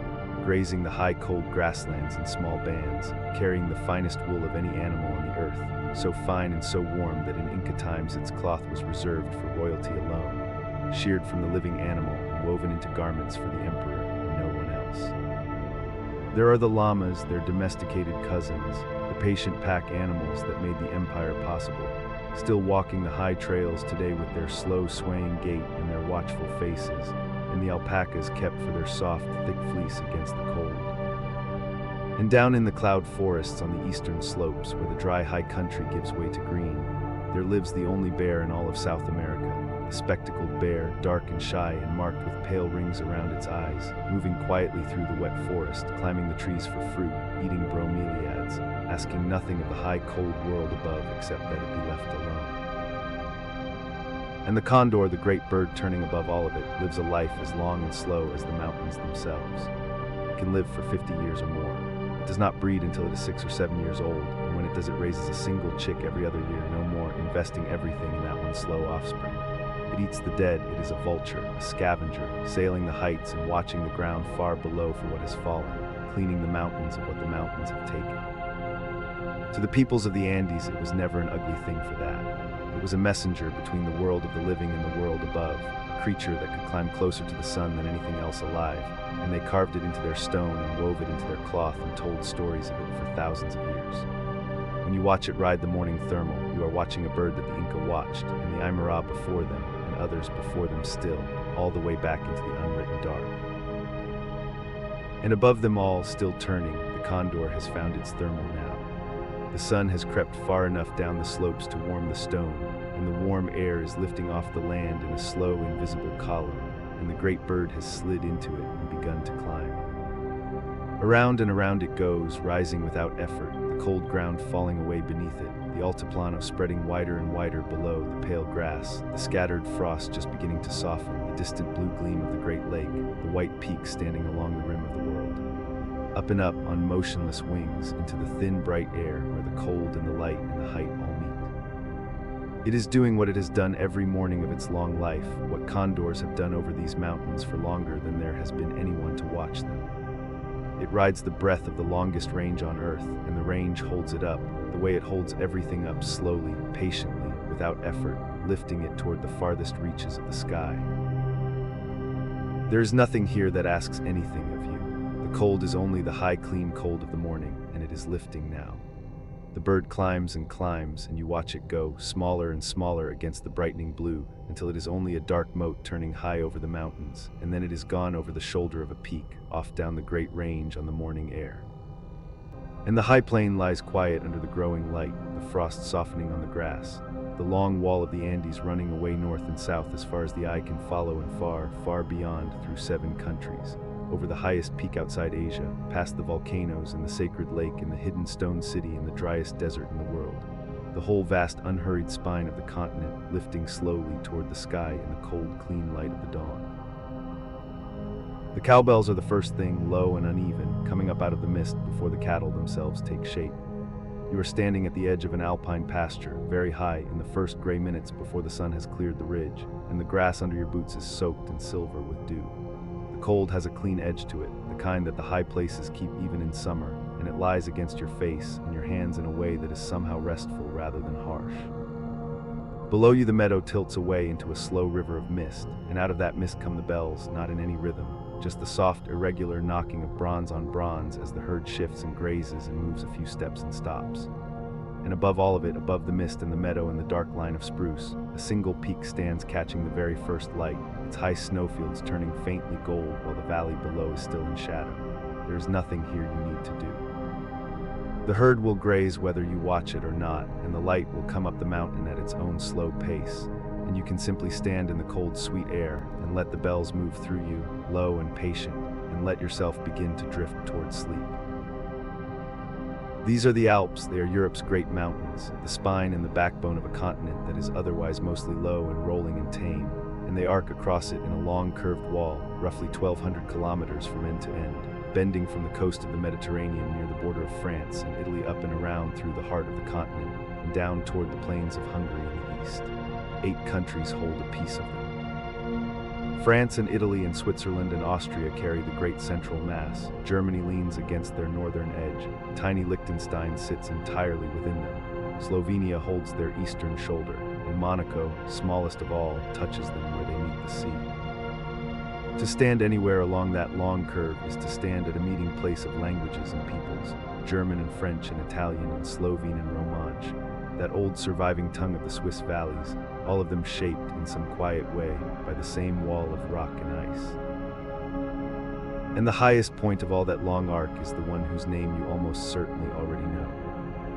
grazing the high cold grasslands in small bands, carrying the finest wool of any animal on the earth, so fine and so warm that in Inca times its cloth was reserved for royalty alone, sheared from the living animal and woven into garments for the emperor and no one else. There are the llamas, their domesticated cousins, the patient pack animals that made the empire possible, still walking the high trails today with their slow swaying gait and their watchful faces, and the alpacas kept for their soft, thick fleece against the cold. And down in the cloud forests on the eastern slopes, where the dry high country gives way to green, there lives the only bear in all of South America, the spectacled bear, dark and shy and marked with pale rings around its eyes, moving quietly through the wet forest, climbing the trees for fruit, eating bromeliads, asking nothing of the high cold world above except that it be left alone. And the condor, the great bird turning above all of it, lives a life as long and slow as the mountains themselves. It can live for 50 years or more. It does not breed until it is 6 or 7 years old, and when it does, it raises a single chick every other year, no more, investing everything in that one slow offspring. It eats the dead. It is a vulture, a scavenger, sailing the heights and watching the ground far below for what has fallen, cleaning the mountains of what the mountains have taken. To the peoples of the Andes, it was never an ugly thing for that. It was a messenger between the world of the living and the world above, a creature that could climb closer to the sun than anything else alive, and they carved it into their stone and wove it into their cloth and told stories of it for thousands of years. When you watch it ride the morning thermal, you are watching a bird that the Inca watched, and the Aymara before them, and others before them still, all the way back into the unwritten dark. And above them all, still turning, the condor has found its thermal now. The sun has crept far enough down the slopes to warm the stone, and the warm air is lifting off the land in a slow, invisible column, and the great bird has slid into it and begun to climb. Around and around it goes, rising without effort, the cold ground falling away beneath it, the altiplano spreading wider and wider below, the pale grass, the scattered frost just beginning to soften, the distant blue gleam of the great lake, the white peaks standing along the rim of the world. Up and up on motionless wings into the thin, bright air where the cold and the light and the height all meet. It is doing what it has done every morning of its long life, what condors have done over these mountains for longer than there has been anyone to watch them. It rides the breath of the longest range on Earth, and the range holds it up, the way it holds everything up slowly, patiently, without effort, lifting it toward the farthest reaches of the sky. There is nothing here that asks anything of you. The cold is only the high, clean cold of the morning, and it is lifting now. The bird climbs and climbs, and you watch it go, smaller and smaller against the brightening blue, until it is only a dark mote turning high over the mountains, and then it is gone over the shoulder of a peak, off down the great range on the morning air. And the high plain lies quiet under the growing light, the frost softening on the grass, the long wall of the Andes running away north and south as far as the eye can follow and far, far beyond through 7 countries. Over the highest peak outside Asia, past the volcanoes and the sacred lake and the hidden stone city in the driest desert in the world. The whole vast unhurried spine of the continent lifting slowly toward the sky in the cold, clean light of the dawn. The cowbells are the first thing, low and uneven, coming up out of the mist before the cattle themselves take shape. You are standing at the edge of an alpine pasture, very high in the first gray minutes before the sun has cleared the ridge, and the grass under your boots is soaked in silver with dew. The cold has a clean edge to it, the kind that the high places keep even in summer, and it lies against your face and your hands in a way that is somehow restful rather than harsh. Below you the meadow tilts away into a slow river of mist, and out of that mist come the bells, not in any rhythm, just the soft, irregular knocking of bronze on bronze as the herd shifts and grazes and moves a few steps and stops. And above all of it, above the mist and the meadow and the dark line of spruce, a single peak stands catching the very first light, its high snowfields turning faintly gold while the valley below is still in shadow. There is nothing here you need to do. The herd will graze whether you watch it or not, and the light will come up the mountain at its own slow pace, and you can simply stand in the cold, sweet air and let the bells move through you, low and patient, and let yourself begin to drift towards sleep. These are the Alps. They are Europe's great mountains, the spine and the backbone of a continent that is otherwise mostly low and rolling and tame, and they arc across it in a long curved wall, roughly 1,200 kilometers from end to end, bending from the coast of the Mediterranean near the border of France and Italy up and around through the heart of the continent, and down toward the plains of Hungary in the east. 8 countries hold a piece of them. France and Italy and Switzerland and Austria carry the great central mass. Germany leans against their northern edge. Tiny Liechtenstein sits entirely within them. Slovenia holds their eastern shoulder, and Monaco, smallest of all, touches them where they meet the sea. To stand anywhere along that long curve is to stand at a meeting place of languages and peoples, German and French and Italian and Slovene and Romansh, that old surviving tongue of the Swiss valleys, all of them shaped in some quiet way by the same wall of rock and ice. And the highest point of all that long arc is the one whose name you almost certainly already know.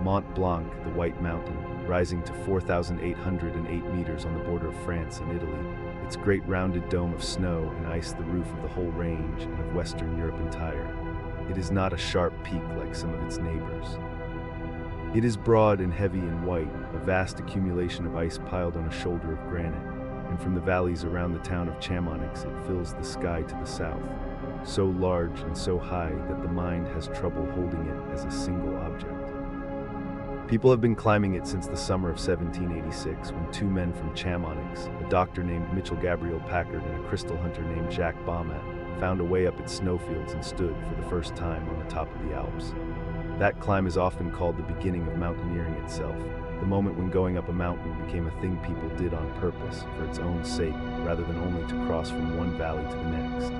Mont Blanc, the White Mountain, rising to 4,808 meters on the border of France and Italy, its great rounded dome of snow and ice the roof of the whole range and of Western Europe entire. It is not a sharp peak like some of its neighbors. It is broad and heavy and white, a vast accumulation of ice piled on a shoulder of granite, and from the valleys around the town of Chamonix it fills the sky to the south, so large and so high that the mind has trouble holding it as a single object. People have been climbing it since the summer of 1786, when 2 men from Chamonix, a doctor named Mitchell Gabriel Packard and a crystal hunter named Jacques Baumat, found a way up its snowfields and stood for the first time on the top of the Alps. That climb is often called the beginning of mountaineering itself, the moment when going up a mountain became a thing people did on purpose, for its own sake, rather than only to cross from one valley to the next.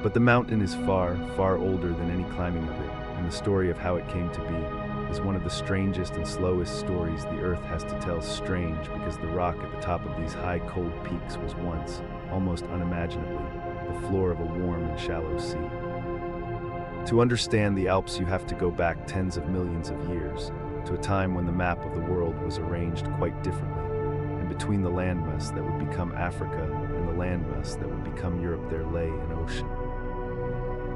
But the mountain is far, far older than any climbing of it, and the story of how it came to be is one of the strangest and slowest stories the earth has to tell. Strange because the rock at the top of these high, cold peaks was once, almost unimaginably, the floor of a warm and shallow sea. To understand the Alps, you have to go back tens of millions of years, to a time when the map of the world was arranged quite differently, and between the landmass that would become Africa and the landmass that would become Europe there lay an ocean.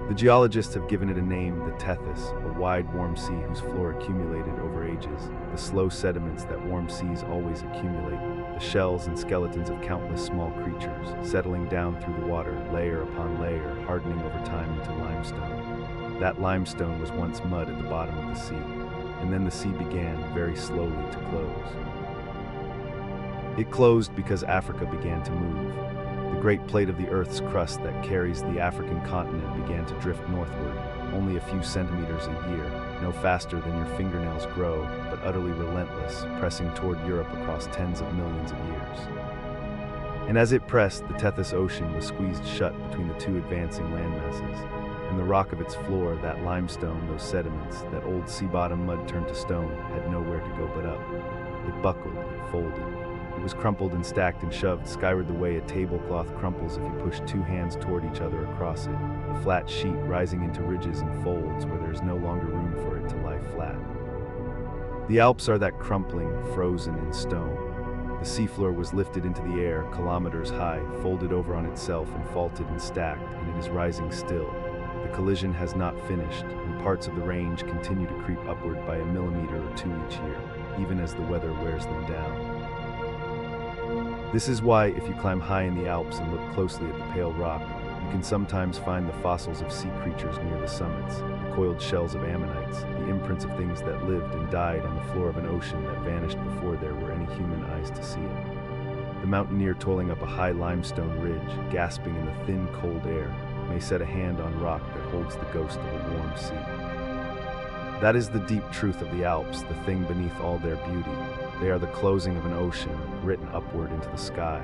The geologists have given it a name, the Tethys, a wide, warm sea whose floor accumulated over ages, the slow sediments that warm seas always accumulate, the shells and skeletons of countless small creatures, settling down through the water, layer upon layer, hardening over time into limestone. That limestone was once mud at the bottom of the sea, and then the sea began, very slowly, to close. It closed because Africa began to move. The great plate of the Earth's crust that carries the African continent began to drift northward, only a few centimeters a year, no faster than your fingernails grow, but utterly relentless, pressing toward Europe across tens of millions of years. And as it pressed, the Tethys Ocean was squeezed shut between the two advancing landmasses, and the rock of its floor, that limestone, those sediments, that old sea-bottom mud turned to stone, had nowhere to go but up. It buckled, it folded. It was crumpled and stacked and shoved skyward the way a tablecloth crumples if you push two hands toward each other across it, a flat sheet rising into ridges and folds where there is no longer room for it to lie flat. The Alps are that crumpling, frozen in stone. The seafloor was lifted into the air, kilometers high, folded over on itself and faulted and stacked, and it is rising still. The collision has not finished, and parts of the range continue to creep upward by a millimeter or two each year, even as the weather wears them down. This is why, if you climb high in the Alps and look closely at the pale rock, you can sometimes find the fossils of sea creatures near the summits, the coiled shells of ammonites, the imprints of things that lived and died on the floor of an ocean that vanished before there were any human eyes to see it. The mountaineer toiling up a high limestone ridge, gasping in the thin, cold air, may set a hand on rock that holds the ghost of a warm sea. That is the deep truth of the Alps, the thing beneath all their beauty. They are the closing of an ocean, written upward into the sky.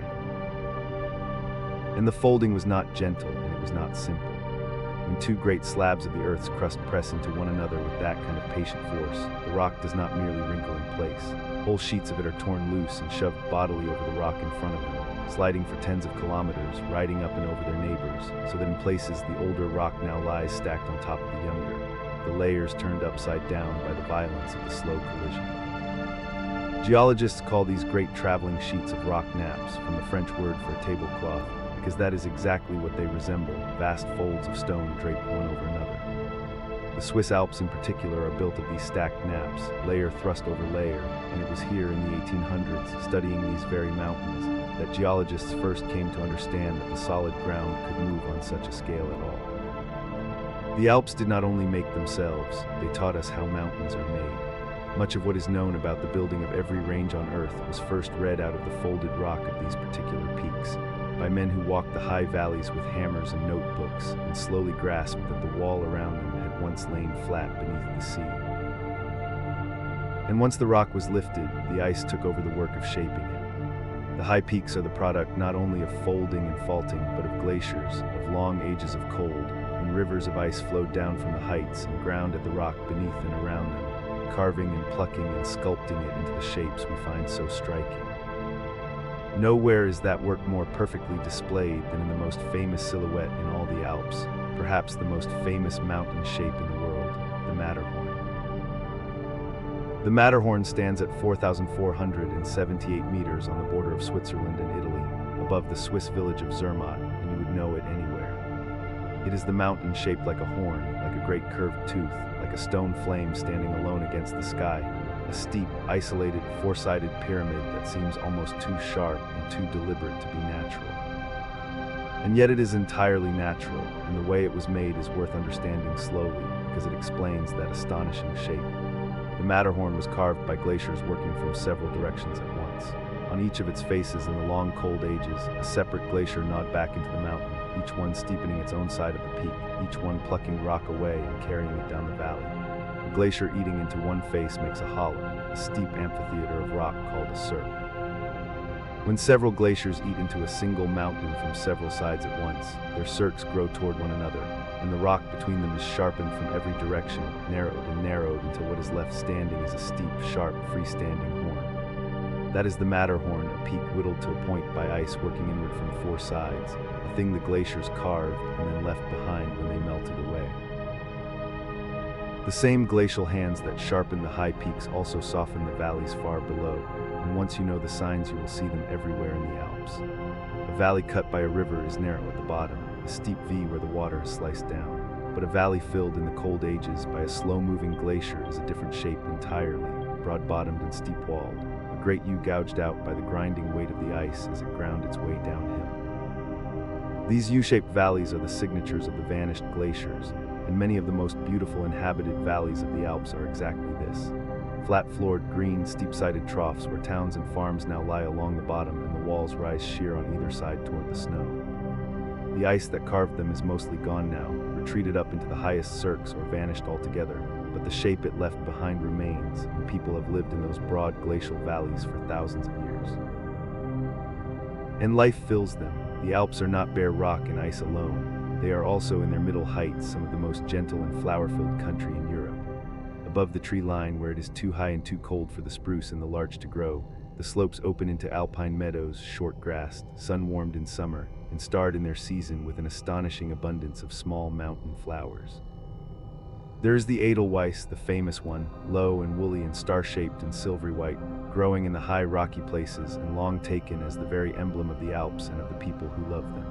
And the folding was not gentle, and it was not simple. When two great slabs of the Earth's crust press into one another with that kind of patient force, the rock does not merely wrinkle in place. Whole sheets of it are torn loose and shoved bodily over the rock in front of them, sliding for tens of kilometers, riding up and over their neighbors, so that in places the older rock now lies stacked on top of the younger, the layers turned upside down by the violence of the slow collision. Geologists call these great traveling sheets of rock nappes, from the French word for a tablecloth, because that is exactly what they resemble, vast folds of stone draped one over another. The Swiss Alps in particular are built of these stacked nappes, layer thrust over layer, and it was here in the 1800s, studying these very mountains, that geologists first came to understand that the solid ground could move on such a scale at all. The Alps did not only make themselves, they taught us how mountains are made. Much of what is known about the building of every range on Earth was first read out of the folded rock of these particular peaks, by men who walked the high valleys with hammers and notebooks, and slowly grasped that the wall around them had once lain flat beneath the sea. And once the rock was lifted, the ice took over the work of shaping it. The high peaks are the product not only of folding and faulting, but of glaciers, of long ages of cold, when rivers of ice flowed down from the heights and ground at the rock beneath and around them, carving and plucking and sculpting it into the shapes we find so striking. Nowhere is that work more perfectly displayed than in the most famous silhouette in all the Alps, perhaps the most famous mountain shape in the world, the Matterhorn. The Matterhorn stands at 4,478 meters on the border of Switzerland and Italy, above the Swiss village of Zermatt, and you would know it anywhere. It is the mountain shaped like a horn, like a great curved tooth, like a stone flame standing alone against the sky, a steep, isolated, four-sided pyramid that seems almost too sharp and too deliberate to be natural. And yet it is entirely natural, and the way it was made is worth understanding slowly, because it explains that astonishing shape. The Matterhorn was carved by glaciers working from several directions at once. On each of its faces in the long cold ages, a separate glacier gnawed back into the mountain, each one steepening its own side of the peak, each one plucking rock away and carrying it down the valley. The glacier eating into one face makes a hollow, a steep amphitheater of rock called a cirque. When several glaciers eat into a single mountain from several sides at once, their cirques grow toward one another, and the rock between them is sharpened from every direction, narrowed and narrowed until what is left standing is a steep, sharp, freestanding horn. That is the Matterhorn, a peak whittled to a point by ice working inward from four sides, a thing the glaciers carved and then left behind when they melted away. The same glacial hands that sharpen the high peaks also soften the valleys far below, and once you know the signs you will see them everywhere in the Alps. A valley cut by a river is narrow at the bottom, a steep V where the water is sliced down, but a valley filled in the cold ages by a slow-moving glacier is a different shape entirely, broad-bottomed and steep-walled, a great U gouged out by the grinding weight of the ice as it ground its way downhill. These U-shaped valleys are the signatures of the vanished glaciers, and many of the most beautiful inhabited valleys of the Alps are exactly this. Flat-floored, green, steep-sided troughs where towns and farms now lie along the bottom and the walls rise sheer on either side toward the snow. The ice that carved them is mostly gone now, retreated up into the highest cirques or vanished altogether, but the shape it left behind remains, and people have lived in those broad glacial valleys for thousands of years. And life fills them. The Alps are not bare rock and ice alone. They are also, in their middle heights, some of the most gentle and flower-filled country in Europe. Above the tree line, where it is too high and too cold for the spruce and the larch to grow, the slopes open into alpine meadows, short-grassed, sun-warmed in summer, and starred in their season with an astonishing abundance of small mountain flowers. There is the Edelweiss, the famous one, low and woolly and star-shaped and silvery white, growing in the high rocky places and long taken as the very emblem of the Alps and of the people who love them.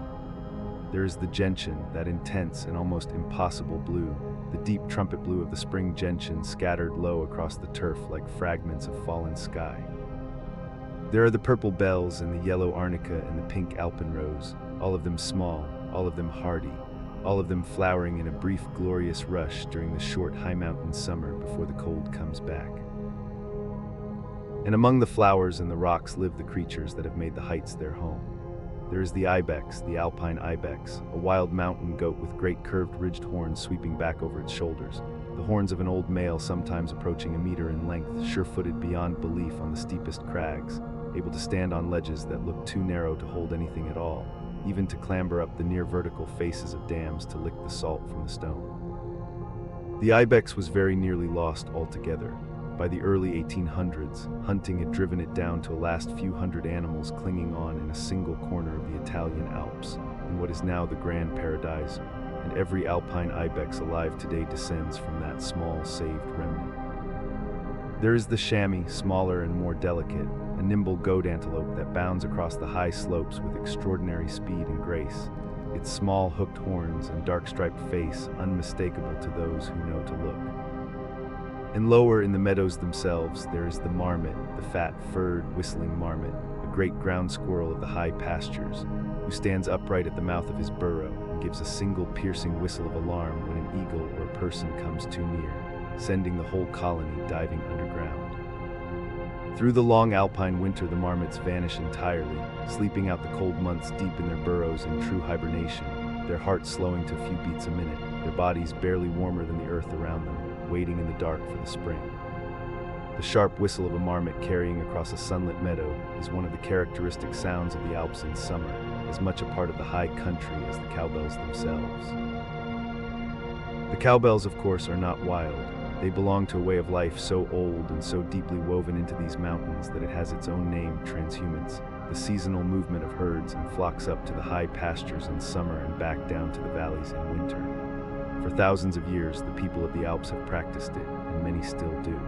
There is the gentian, that intense and almost impossible blue, the deep trumpet blue of the spring gentian scattered low across the turf like fragments of fallen sky. There are the purple bells and the yellow arnica and the pink alpenrose, all of them small, all of them hardy, all of them flowering in a brief glorious rush during the short high mountain summer before the cold comes back. And among the flowers and the rocks live the creatures that have made the heights their home. There is the ibex, the alpine ibex, a wild mountain goat with great curved ridged horns sweeping back over its shoulders, the horns of an old male sometimes approaching a meter in length, sure-footed beyond belief on the steepest crags, able to stand on ledges that look too narrow to hold anything at all, even to clamber up the near-vertical faces of dams to lick the salt from the stone. The ibex was very nearly lost altogether. By the early 1800s, hunting had driven it down to a last few hundred animals clinging on in a single corner of the Italian Alps, in what is now the Grand Paradise, and every alpine ibex alive today descends from that small, saved remnant. There is the chamois, smaller and more delicate, a nimble goat antelope that bounds across the high slopes with extraordinary speed and grace, its small hooked horns and dark striped face unmistakable to those who know to look. And lower in the meadows themselves, there is the marmot, the fat, furred, whistling marmot, a great ground squirrel of the high pastures, who stands upright at the mouth of his burrow and gives a single piercing whistle of alarm when an eagle or a person comes too near, sending the whole colony diving underground. Through the long alpine winter, the marmots vanish entirely, sleeping out the cold months deep in their burrows in true hibernation, their hearts slowing to a few beats a minute, their bodies barely warmer than the earth around them, waiting in the dark for the spring. The sharp whistle of a marmot carrying across a sunlit meadow is one of the characteristic sounds of the Alps in summer, as much a part of the high country as the cowbells themselves. The cowbells, of course, are not wild. They belong to a way of life so old and so deeply woven into these mountains that it has its own name, transhumance, the seasonal movement of herds and flocks up to the high pastures in summer and back down to the valleys in winter. For thousands of years, the people of the Alps have practiced it, and many still do.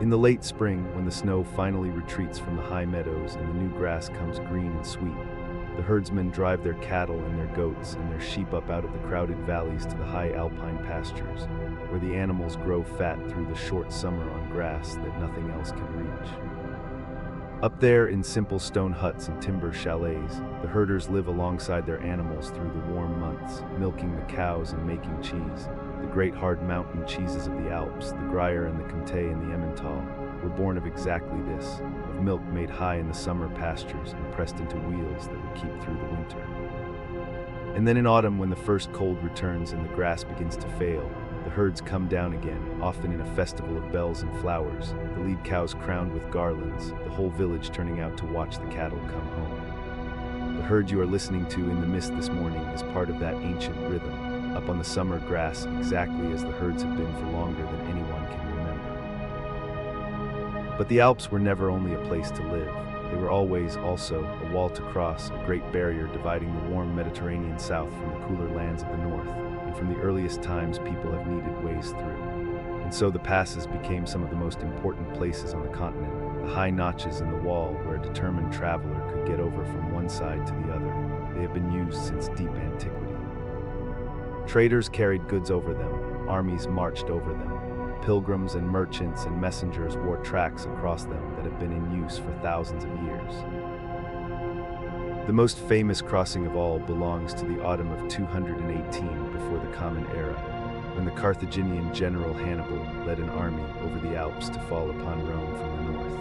In the late spring, when the snow finally retreats from the high meadows and the new grass comes green and sweet, the herdsmen drive their cattle and their goats and their sheep up out of the crowded valleys to the high alpine pastures, where the animals grow fat through the short summer on grass that nothing else can reach. Up there, in simple stone huts and timber chalets, the herders live alongside their animals through the warm months, milking the cows and making cheese. The great hard mountain cheeses of the Alps, the Gruyere and the Comté and the Emmental, were born of exactly this, of milk made high in the summer pastures and pressed into wheels that would keep through the winter. And then in autumn, when the first cold returns and the grass begins to fail, the herds come down again, often in a festival of bells and flowers, the lead cows crowned with garlands, the whole village turning out to watch the cattle come home. The herd you are listening to in the mist this morning is part of that ancient rhythm, up on the summer grass exactly as the herds have been for longer than anyone can remember. But the Alps were never only a place to live. They were always also a wall to cross, a great barrier dividing the warm Mediterranean south from the cooler lands of the north. From the earliest times, people have needed ways through. And so the passes became some of the most important places on the continent, the high notches in the wall where a determined traveler could get over from one side to the other. They have been used since deep antiquity. Traders carried goods over them, armies marched over them. Pilgrims and merchants and messengers wore tracks across them that have been in use for thousands of years. The most famous crossing of all belongs to the autumn of 218 before the Common Era, when the Carthaginian general Hannibal led an army over the Alps to fall upon Rome from the north.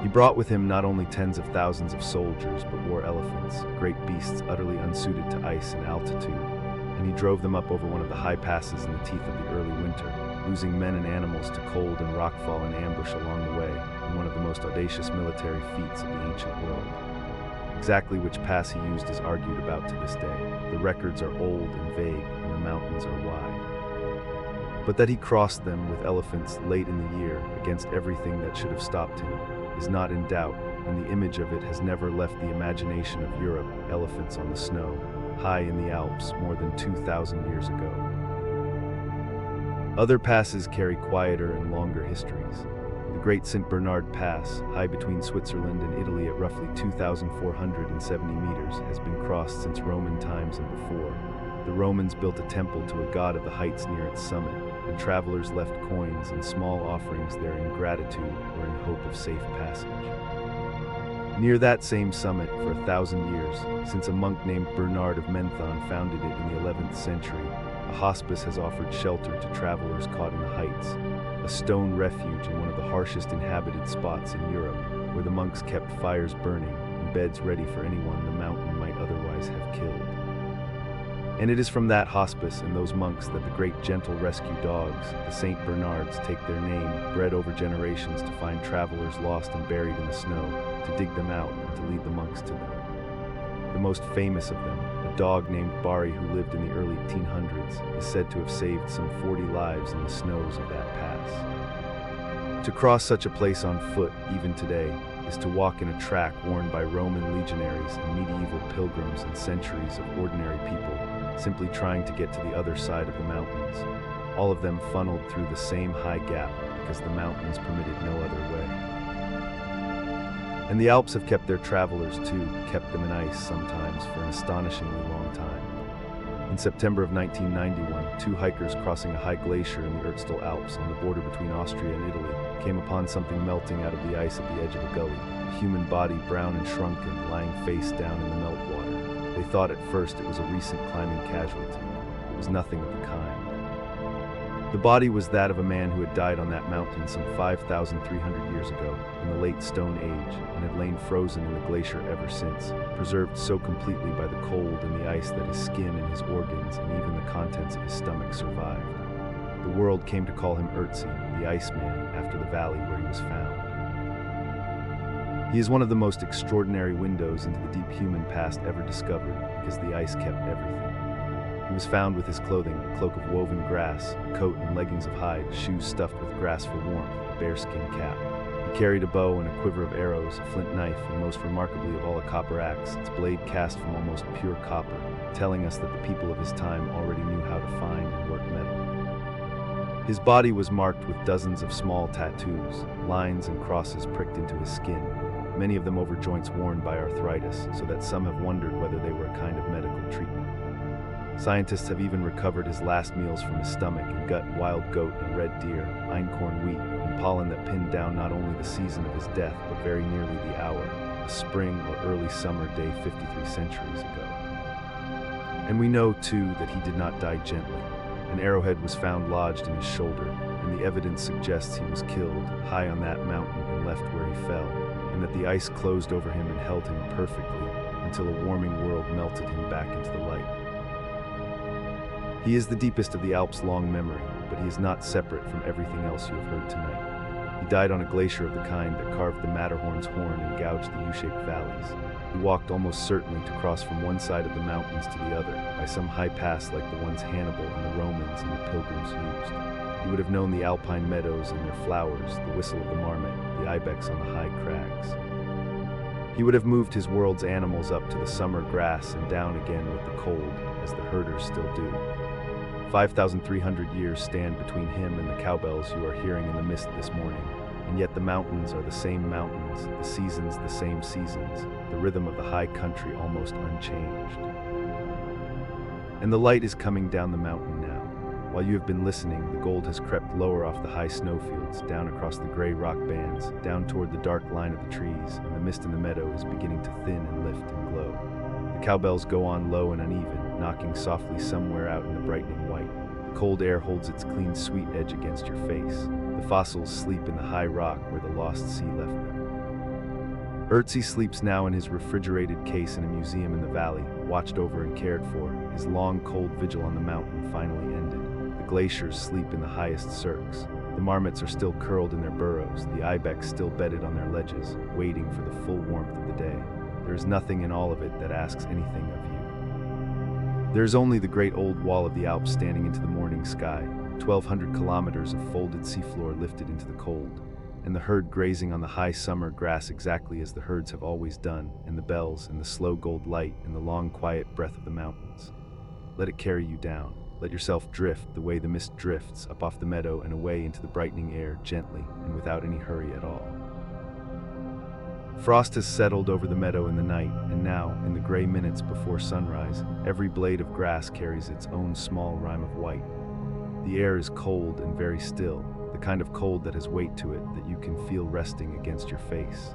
He brought with him not only tens of thousands of soldiers, but war elephants, great beasts utterly unsuited to ice and altitude, and he drove them up over one of the high passes in the teeth of the early winter, losing men and animals to cold and rockfall and ambush along the way, in one of the most audacious military feats of the ancient world. Exactly which pass he used is argued about to this day. The records are old and vague, and the mountains are wide. But that he crossed them with elephants late in the year, against everything that should have stopped him, is not in doubt, and the image of it has never left the imagination of Europe. Elephants on the snow, high in the Alps, more than 2,000 years ago. Other passes carry quieter and longer histories. The Great St. Bernard Pass, high between Switzerland and Italy at roughly 2,470 meters, has been crossed since Roman times and before. The Romans built a temple to a god of the heights near its summit, and travelers left coins and small offerings there in gratitude or in hope of safe passage. Near that same summit, for 1,000 years, since a monk named Bernard of Menthon founded it in the 11th century, a hospice has offered shelter to travelers caught in the heights, a stone refuge in one of the harshest inhabited spots in Europe, where the monks kept fires burning and beds ready for anyone the mountain might otherwise have killed. And it is from that hospice and those monks that the great gentle rescue dogs, the St. Bernards, take their name, bred over generations to find travelers lost and buried in the snow, to dig them out and to lead the monks to them. The most famous of them, a dog named Bari who lived in the early 1800s, is said to have saved some 40 lives in the snows of that pass. To cross such a place on foot, even today, is to walk in a track worn by Roman legionaries and medieval pilgrims and centuries of ordinary people, simply trying to get to the other side of the mountains, all of them funneled through the same high gap because the mountains permitted no other way. And the Alps have kept their travelers too, kept them in ice sometimes for an astonishingly long time. In September of 1991, two hikers crossing a high glacier in the Alps on the border between Austria and Italy came upon something melting out of the ice at the edge of a gully, a human body brown and shrunken, lying face down in the meltwater. They thought at first it was a recent climbing casualty. It was nothing of the kind. The body was that of a man who had died on that mountain some 5,300 years ago, in the late Stone Age, and had lain frozen in the glacier ever since, preserved so completely by the cold and the ice that his skin and his organs and even the contents of his stomach survived. The world came to call him Ötzi, the Iceman, after the valley where he was found. He is one of the most extraordinary windows into the deep human past ever discovered, because the ice kept everything. He was found with his clothing, a cloak of woven grass, a coat and leggings of hide, shoes stuffed with grass for warmth, a bearskin cap. He carried a bow and a quiver of arrows, a flint knife, and most remarkably of all, a copper axe, its blade cast from almost pure copper, telling us that the people of his time already knew how to find and work metal. His body was marked with dozens of small tattoos, lines and crosses pricked into his skin, many of them over joints worn by arthritis, so that some have wondered whether they were a kind of medical treatment. Scientists have even recovered his last meals from his stomach and gut, wild goat and red deer, einkorn wheat, and pollen that pinned down not only the season of his death, but very nearly the hour, a spring or early summer day 53 centuries ago. And we know, too, that he did not die gently. An arrowhead was found lodged in his shoulder, and the evidence suggests he was killed high on that mountain and left where he fell, and that the ice closed over him and held him perfectly until a warming world melted him back into the light. He is the deepest of the Alps' long memory, but he is not separate from everything else you have heard tonight. He died on a glacier of the kind that carved the Matterhorn's horn and gouged the U-shaped valleys. He walked almost certainly to cross from one side of the mountains to the other, by some high pass like the ones Hannibal and the Romans and the pilgrims used. He would have known the alpine meadows and their flowers, the whistle of the marmot, the ibex on the high crags. He would have moved his world's animals up to the summer grass and down again with the cold, as the herders still do. 5,300 years stand between him and the cowbells you are hearing in the mist this morning, and yet the mountains are the same mountains, the seasons the same seasons, the rhythm of the high country almost unchanged. And the light is coming down the mountain now. While you have been listening, the gold has crept lower off the high snowfields, down across the gray rock bands, down toward the dark line of the trees, and the mist in the meadow is beginning to thin and lift and glow. The cowbells go on low and uneven, knocking softly somewhere out in the brightening white. The cold air holds its clean, sweet edge against your face. The fossils sleep in the high rock where the lost sea left them. Ötzi sleeps now in his refrigerated case in a museum in the valley, watched over and cared for. His long, cold vigil on the mountain finally ended. The glaciers sleep in the highest cirques. The marmots are still curled in their burrows, the ibex still bedded on their ledges, waiting for the full warmth of the day. There is nothing in all of it that asks anything of you. There is only the great old wall of the Alps standing into the morning sky, 1,200 kilometers of folded seafloor lifted into the cold, and the herd grazing on the high summer grass exactly as the herds have always done, and the bells, and the slow gold light, and the long quiet breath of the mountains. Let it carry you down. Let yourself drift the way the mist drifts up off the meadow and away into the brightening air gently and without any hurry at all. Frost has settled over the meadow in the night, and now, in the gray minutes before sunrise, every blade of grass carries its own small rime of white. The air is cold and very still, the kind of cold that has weight to it that you can feel resting against your face.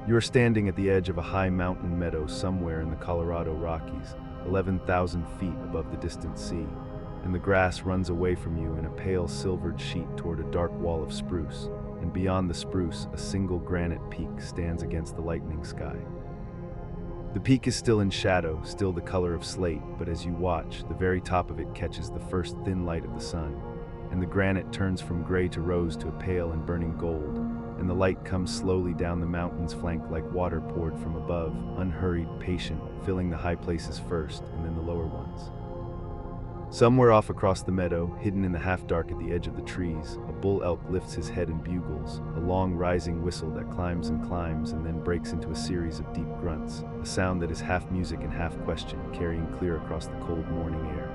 You are standing at the edge of a high mountain meadow somewhere in the Colorado Rockies, 11,000 feet above the distant sea, and the grass runs away from you in a pale silvered sheet toward a dark wall of spruce, and beyond the spruce a single granite peak stands against the lightening sky. The peak is still in shadow, still the color of slate, but as you watch, the very top of it catches the first thin light of the sun, and the granite turns from gray to rose to a pale and burning gold, and the light comes slowly down the mountain's flank like water poured from above, unhurried, patient, filling the high places first and then the lower ones. Somewhere off across the meadow, hidden in the half-dark at the edge of the trees, a bull elk lifts his head and bugles, a long rising whistle that climbs and then breaks into a series of deep grunts, a sound that is half music and half question, carrying clear across the cold morning air.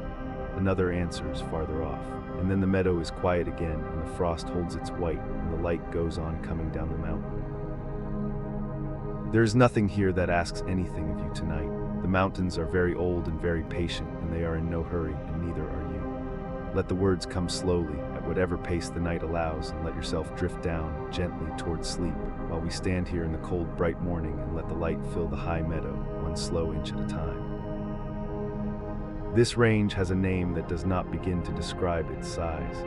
Another answers farther off, and then the meadow is quiet again, and the frost holds its white, and the light goes on coming down the mountain. There is nothing here that asks anything of you tonight. The mountains are very old and very patient, and they are in no hurry, and neither are you. Let the words come slowly, at whatever pace the night allows, and let yourself drift down, gently, towards sleep, while we stand here in the cold, bright morning and let the light fill the high meadow, one slow inch at a time. This range has a name that does not begin to describe its size.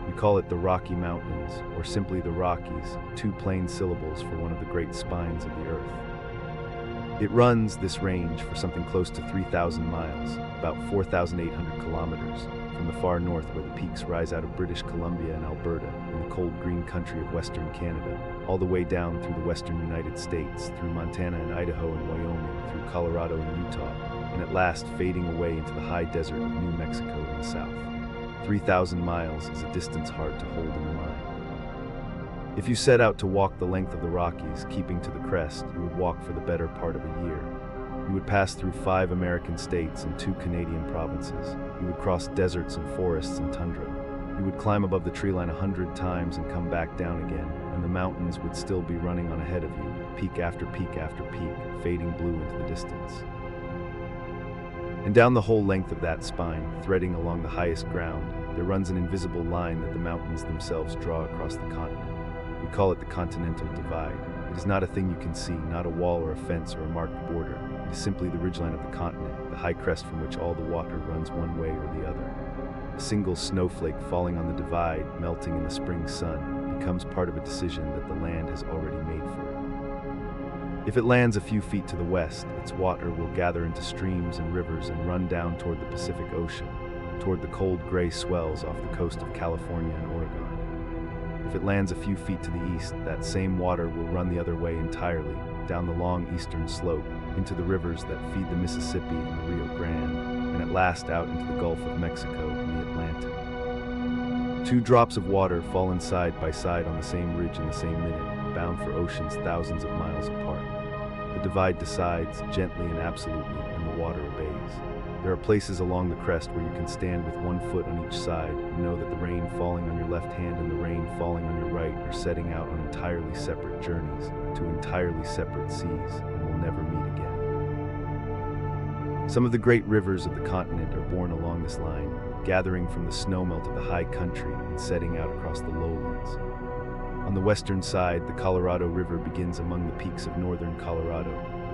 We call it the Rocky Mountains, or simply the Rockies, two plain syllables for one of the great spines of the earth. It runs, this range, for something close to 3,000 miles, about 4,800 kilometers, from the far north where the peaks rise out of British Columbia and Alberta, in the cold green country of western Canada, all the way down through the western United States, through Montana and Idaho and Wyoming, through Colorado and Utah, and at last fading away into the high desert of New Mexico in the south. 3,000 miles is a distance hard to hold in the mind. If you set out to walk the length of the Rockies, keeping to the crest, you would walk for the better part of a year. You would pass through 5 American states and 2 Canadian provinces. You would cross deserts and forests and tundra. You would climb above the tree line 100 times and come back down again, and the mountains would still be running on ahead of you, peak after peak after peak, fading blue into the distance. And down the whole length of that spine, threading along the highest ground, there runs an invisible line that the mountains themselves draw across the continent. We call it the Continental Divide. It is not a thing you can see, not a wall or a fence or a marked border. It is simply the ridgeline of the continent, the high crest from which all the water runs one way or the other. A single snowflake falling on the divide, melting in the spring sun, becomes part of a decision that the land has already made for it. If it lands a few feet to the west, its water will gather into streams and rivers and run down toward the Pacific Ocean, toward the cold gray swells off the coast of California and Oregon. If it lands a few feet to the east, that same water will run the other way entirely, down the long eastern slope, into the rivers that feed the Mississippi and the Rio Grande, and at last out into the Gulf of Mexico and the Atlantic. 2 drops of water fallen side by side on the same ridge in the same minute, bound for oceans thousands of miles apart. The divide decides, gently and absolutely, and the water obeys. There are places along the crest where you can stand with 1 foot on each side and know that the rain falling on your left hand and the rain falling on your right are setting out on entirely separate journeys to entirely separate seas and will never meet again. Some of the great rivers of the continent are born along this line, gathering from the snowmelt of the high country and setting out across the lowlands. On the western side, the Colorado River begins among the peaks of northern Colorado,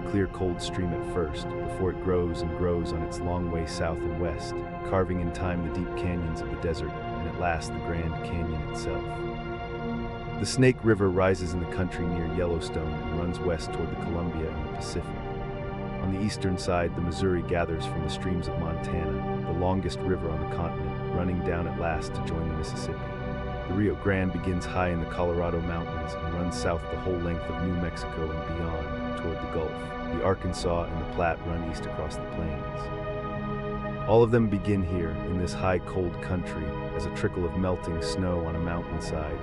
a clear cold stream at first, before it grows and grows on its long way south and west, carving in time the deep canyons of the desert, and at last the Grand Canyon itself. The Snake River rises in the country near Yellowstone and runs west toward the Columbia and the Pacific. On the eastern side, the Missouri gathers from the streams of Montana, the longest river on the continent, running down at last to join the Mississippi. The Rio Grande begins high in the Colorado Mountains and runs south the whole length of New Mexico and beyond, toward the Gulf. The Arkansas and the Platte run east across the plains. All of them begin here, in this high, cold country, as a trickle of melting snow on a mountainside,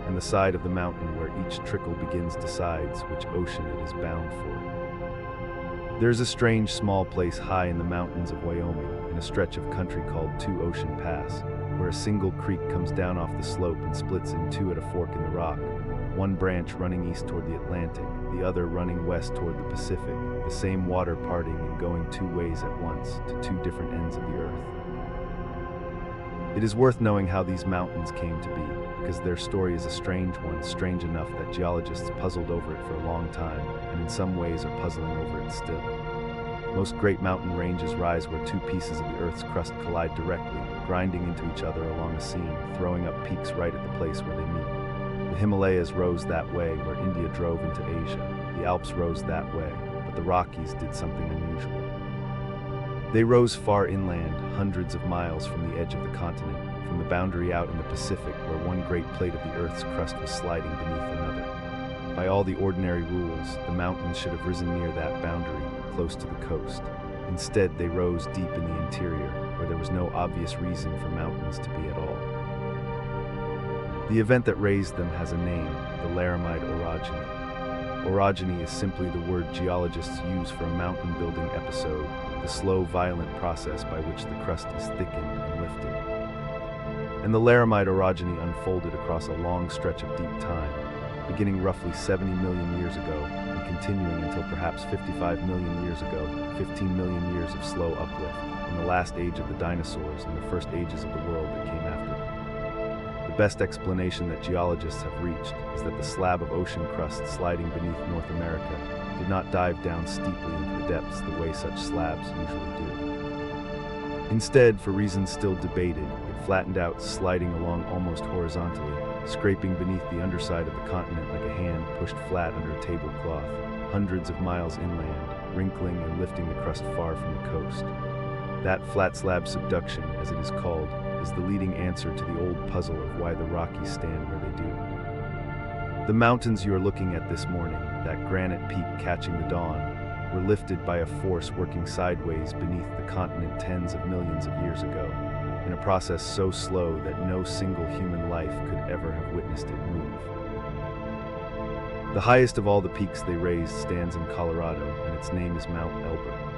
and the side of the mountain where each trickle begins decides which ocean it is bound for. There is a strange small place high in the mountains of Wyoming, in a stretch of country called Two Ocean Pass, where a single creek comes down off the slope and splits in two at a fork in the rock, one branch running east toward the Atlantic, the other running west toward the Pacific, the same water parting and going two ways at once to two different ends of the earth. It is worth knowing how these mountains came to be, because their story is a strange one, strange enough that geologists puzzled over it for a long time, and in some ways are puzzling over it still. Most great mountain ranges rise where two pieces of the Earth's crust collide directly, grinding into each other along a seam, throwing up peaks right at the place where they meet. The Himalayas rose that way, where India drove into Asia. The Alps rose that way, but the Rockies did something unusual. They rose far inland, hundreds of miles from the edge of the continent, from the boundary out in the Pacific, where one great plate of the Earth's crust was sliding beneath another. By all the ordinary rules, the mountains should have risen near that boundary, close to the coast. Instead, they rose deep in the interior, where there was no obvious reason for mountains to be at all. The event that raised them has a name, the Laramide orogeny. Orogeny is simply the word geologists use for a mountain-building episode, the slow, violent process by which the crust is thickened and lifted. And the Laramide orogeny unfolded across a long stretch of deep time, beginning roughly 70 million years ago and continuing until perhaps 55 million years ago, 15 million years of slow uplift, in the last age of the dinosaurs and the first ages of the world that came after them. The best explanation that geologists have reached is that the slab of ocean crust sliding beneath North America did not dive down steeply into the depths the way such slabs usually do. Instead, for reasons still debated, it flattened out, sliding along almost horizontally, scraping beneath the underside of the continent like a hand pushed flat under a tablecloth, hundreds of miles inland, wrinkling and lifting the crust far from the coast. That flat slab subduction, as it is called, is the leading answer to the old puzzle of why the Rockies stand where they do. The mountains you are looking at this morning, that granite peak catching the dawn, were lifted by a force working sideways beneath the continent tens of millions of years ago, in a process so slow that no single human life could ever have witnessed it move. The highest of all the peaks they raised stands in Colorado, and its name is Mount Elbert.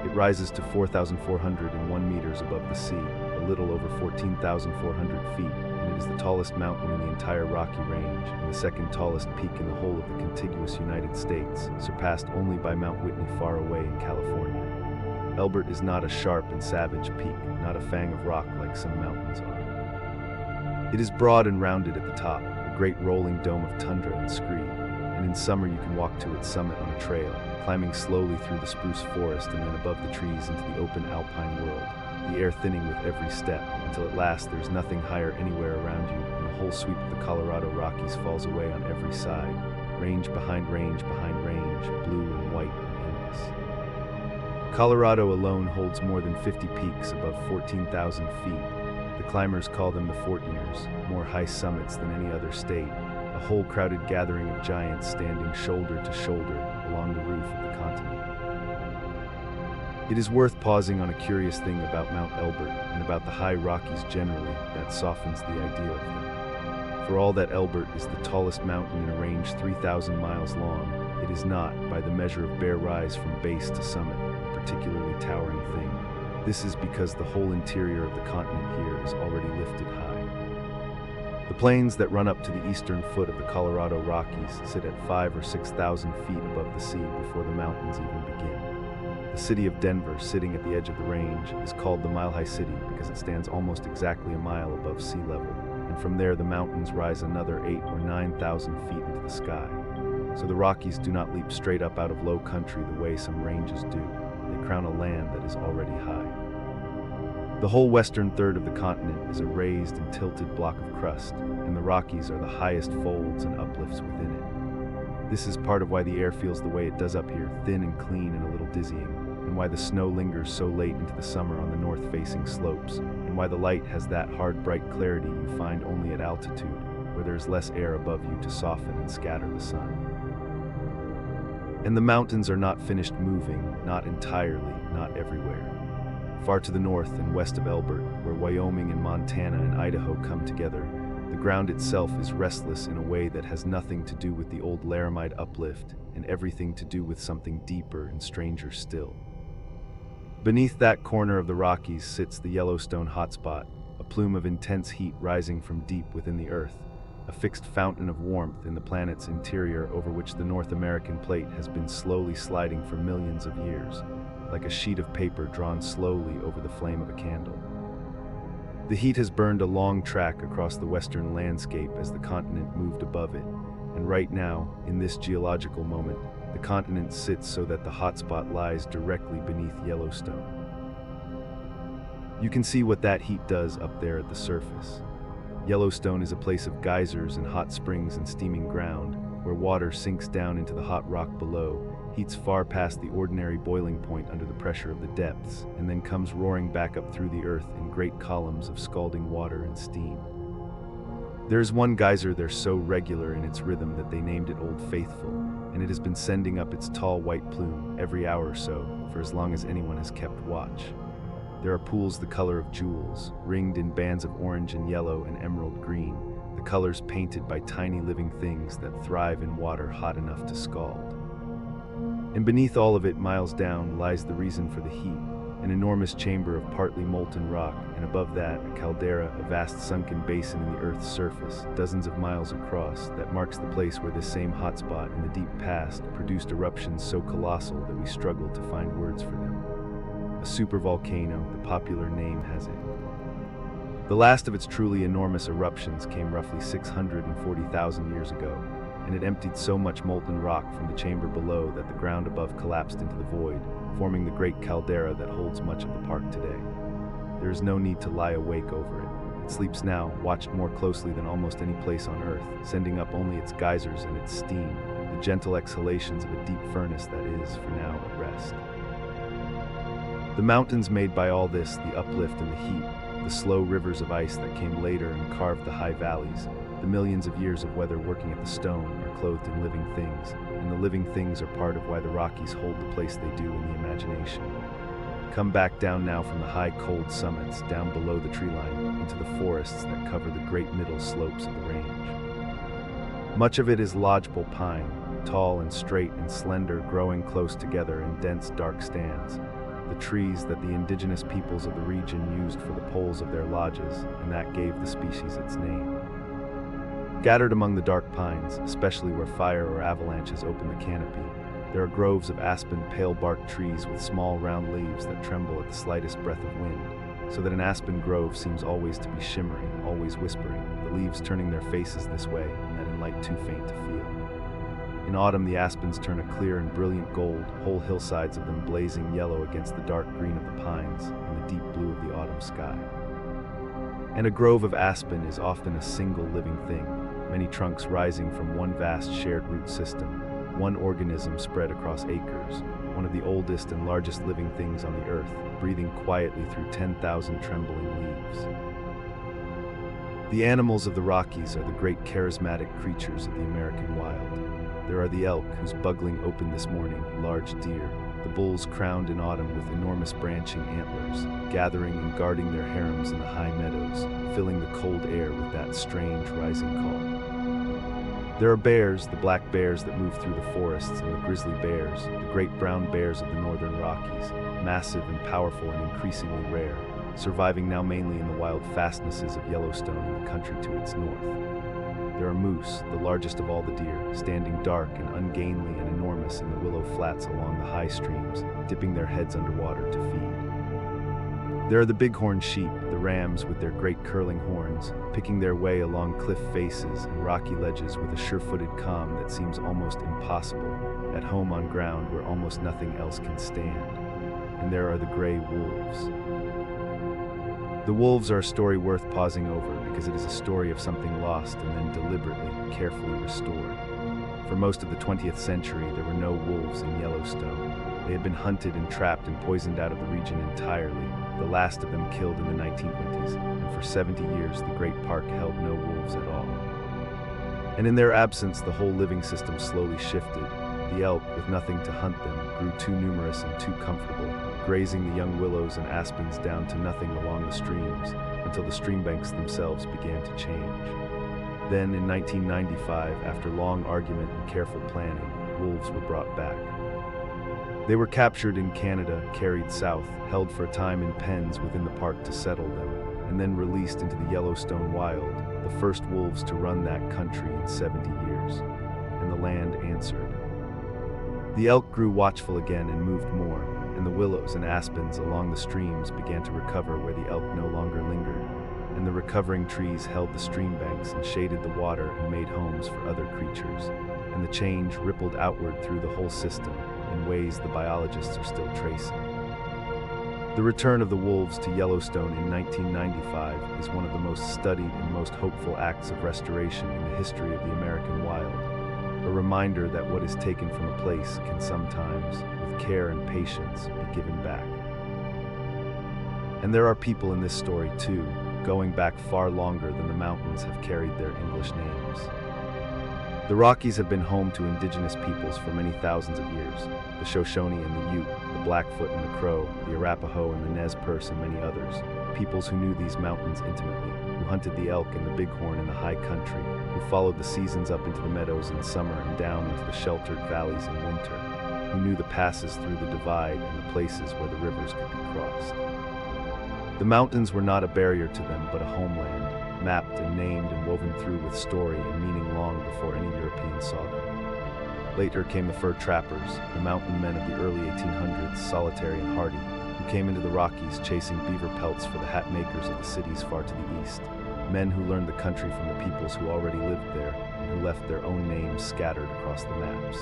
It rises to 4,401 meters above the sea, a little over 14,400 feet, and it is the tallest mountain in the entire Rocky Range, and the second tallest peak in the whole of the contiguous United States, surpassed only by Mount Whitney far away in California. Elbert is not a sharp and savage peak, not a fang of rock like some mountains are. It is broad and rounded at the top, a great rolling dome of tundra and scree, and in summer you can walk to its summit on a trail, climbing slowly through the spruce forest and then above the trees into the open alpine world, the air thinning with every step, until at last there is nothing higher anywhere around you, and the whole sweep of the Colorado Rockies falls away on every side, range behind range behind range, blue and white and endless. Colorado alone holds more than 50 peaks above 14,000 feet. The climbers call them the Fortiners, more high summits than any other state, a whole crowded gathering of giants standing shoulder to shoulder along the roof of the continent. It is worth pausing on a curious thing about Mount Elbert and about the high Rockies generally that softens the idea of them. For all that Elbert is the tallest mountain in a range 3,000 miles long, it is not, by the measure of bare rise from base to summit, a particularly towering thing. This is because the whole interior of the continent here is already lifted high. The plains that run up to the eastern foot of the Colorado Rockies sit at 5,000 or 6,000 feet above the sea before the mountains even begin. The city of Denver, sitting at the edge of the range, is called the Mile High City because it stands almost exactly a mile above sea level, and from there the mountains rise another 8,000 or 9,000 feet into the sky. So the Rockies do not leap straight up out of low country the way some ranges do. They crown a land that is already high. The whole western third of the continent is a raised and tilted block of crust, and the Rockies are the highest folds and uplifts within it. This is part of why the air feels the way it does up here, thin and clean and a little dizzying, and why the snow lingers so late into the summer on the north-facing slopes, and why the light has that hard, bright clarity you find only at altitude, where there is less air above you to soften and scatter the sun. And the mountains are not finished moving, not entirely, not everywhere. Far to the north and west of Elbert, where Wyoming and Montana and Idaho come together, the ground itself is restless in a way that has nothing to do with the old Laramide uplift and everything to do with something deeper and stranger still. Beneath that corner of the Rockies sits the Yellowstone hotspot, a plume of intense heat rising from deep within the earth, a fixed fountain of warmth in the planet's interior over which the North American plate has been slowly sliding for millions of years, like a sheet of paper drawn slowly over the flame of a candle. The heat has burned a long track across the western landscape as the continent moved above it, and right now, in this geological moment, the continent sits so that the hotspot lies directly beneath Yellowstone. You can see what that heat does up there at the surface. Yellowstone is a place of geysers and hot springs and steaming ground, where water sinks down into the hot rock below, heats far past the ordinary boiling point under the pressure of the depths, and then comes roaring back up through the earth in great columns of scalding water and steam. There is one geyser there so regular in its rhythm that they named it Old Faithful, and it has been sending up its tall white plume every hour or so for as long as anyone has kept watch. There are pools the color of jewels, ringed in bands of orange and yellow and emerald green, the colors painted by tiny living things that thrive in water hot enough to scald. And beneath all of it, miles down, lies the reason for the heat, an enormous chamber of partly molten rock, and above that, a caldera, a vast sunken basin in the Earth's surface, dozens of miles across, that marks the place where this same hotspot in the deep past produced eruptions so colossal that we struggle to find words for them. A supervolcano, the popular name has it. The last of its truly enormous eruptions came roughly 640,000 years ago, and it emptied so much molten rock from the chamber below that the ground above collapsed into the void, forming the great caldera that holds much of the park today. There is no need to lie awake over it. It sleeps now, watched more closely than almost any place on Earth, sending up only its geysers and its steam, the gentle exhalations of a deep furnace that is, for now, at rest. The mountains made by all this, the uplift and the heat, the slow rivers of ice that came later and carved the high valleys, the millions of years of weather working at the stone are clothed in living things, and the living things are part of why the Rockies hold the place they do in the imagination. Come back down now from the high, cold summits, down below the tree line, into the forests that cover the great middle slopes of the range. Much of it is lodgepole pine, tall and straight and slender, growing close together in dense, dark stands, the trees that the indigenous peoples of the region used for the poles of their lodges, and that gave the species its name. Scattered among the dark pines, especially where fire or avalanches open the canopy, there are groves of aspen pale-barked trees with small round leaves that tremble at the slightest breath of wind, so that an aspen grove seems always to be shimmering, always whispering, the leaves turning their faces this way, and that in light too faint to feel. In autumn, the aspens turn a clear and brilliant gold, whole hillsides of them blazing yellow against the dark green of the pines and the deep blue of the autumn sky. And a grove of aspen is often a single living thing, many trunks rising from one vast shared root system, one organism spread across acres, one of the oldest and largest living things on the earth, breathing quietly through 10,000 trembling leaves. The animals of the Rockies are the great charismatic creatures of the American wild. There are the elk, whose bugling opened this morning, large deer, the bulls crowned in autumn with enormous branching antlers, gathering and guarding their harems in the high meadows, filling the cold air with that strange rising call. There are bears, the black bears that move through the forests, and the grizzly bears, the great brown bears of the northern Rockies, massive and powerful and increasingly rare, surviving now mainly in the wild fastnesses of Yellowstone and the country to its north. There are moose, the largest of all the deer, standing dark and ungainly and enormous in the willow flats along the high streams, dipping their heads underwater to feed. There are the bighorn sheep, the rams with their great curling horns, picking their way along cliff faces and rocky ledges with a sure-footed calm that seems almost impossible, at home on ground where almost nothing else can stand. And there are the gray wolves. The wolves are a story worth pausing over because it is a story of something lost and then deliberately, carefully restored. For most of the 20th century, there were no wolves in Yellowstone. They had been hunted and trapped and poisoned out of the region entirely, the last of them killed in the 1920s, and for 70 years the Great Park held no wolves at all. And in their absence, the whole living system slowly shifted. The elk, with nothing to hunt them, grew too numerous and too comfortable, grazing the young willows and aspens down to nothing along the streams, until the stream banks themselves began to change. Then, in 1995, after long argument and careful planning, wolves were brought back. They were captured in Canada, carried south, held for a time in pens within the park to settle them, and then released into the Yellowstone wild, the first wolves to run that country in 70 years. And the land answered. The elk grew watchful again and moved more, and the willows and aspens along the streams began to recover where the elk no longer lingered, and the recovering trees held the stream banks and shaded the water and made homes for other creatures, and the change rippled outward through the whole system in ways the biologists are still tracing. The return of the wolves to Yellowstone in 1995 is one of the most studied and most hopeful acts of restoration in the history of the American wild, a reminder that what is taken from a place can sometimes, with care and patience, be given back. And there are people in this story too, going back far longer than the mountains have carried their English names. The Rockies have been home to indigenous peoples for many thousands of years, the Shoshone and the Ute, the Blackfoot and the Crow, the Arapaho and the Nez Perce and many others, peoples who knew these mountains intimately, who hunted the elk and the bighorn in the high country, who followed the seasons up into the meadows in summer and down into the sheltered valleys in winter, who knew the passes through the divide and the places where the rivers could be crossed. The mountains were not a barrier to them, but a homeland, mapped and named and woven through with story and meaning long before any European saw them. Later came the fur trappers, the mountain men of the early 1800s, solitary and hardy, who came into the Rockies chasing beaver pelts for the hat makers of the cities far to the east, men who learned the country from the peoples who already lived there and who left their own names scattered across the maps.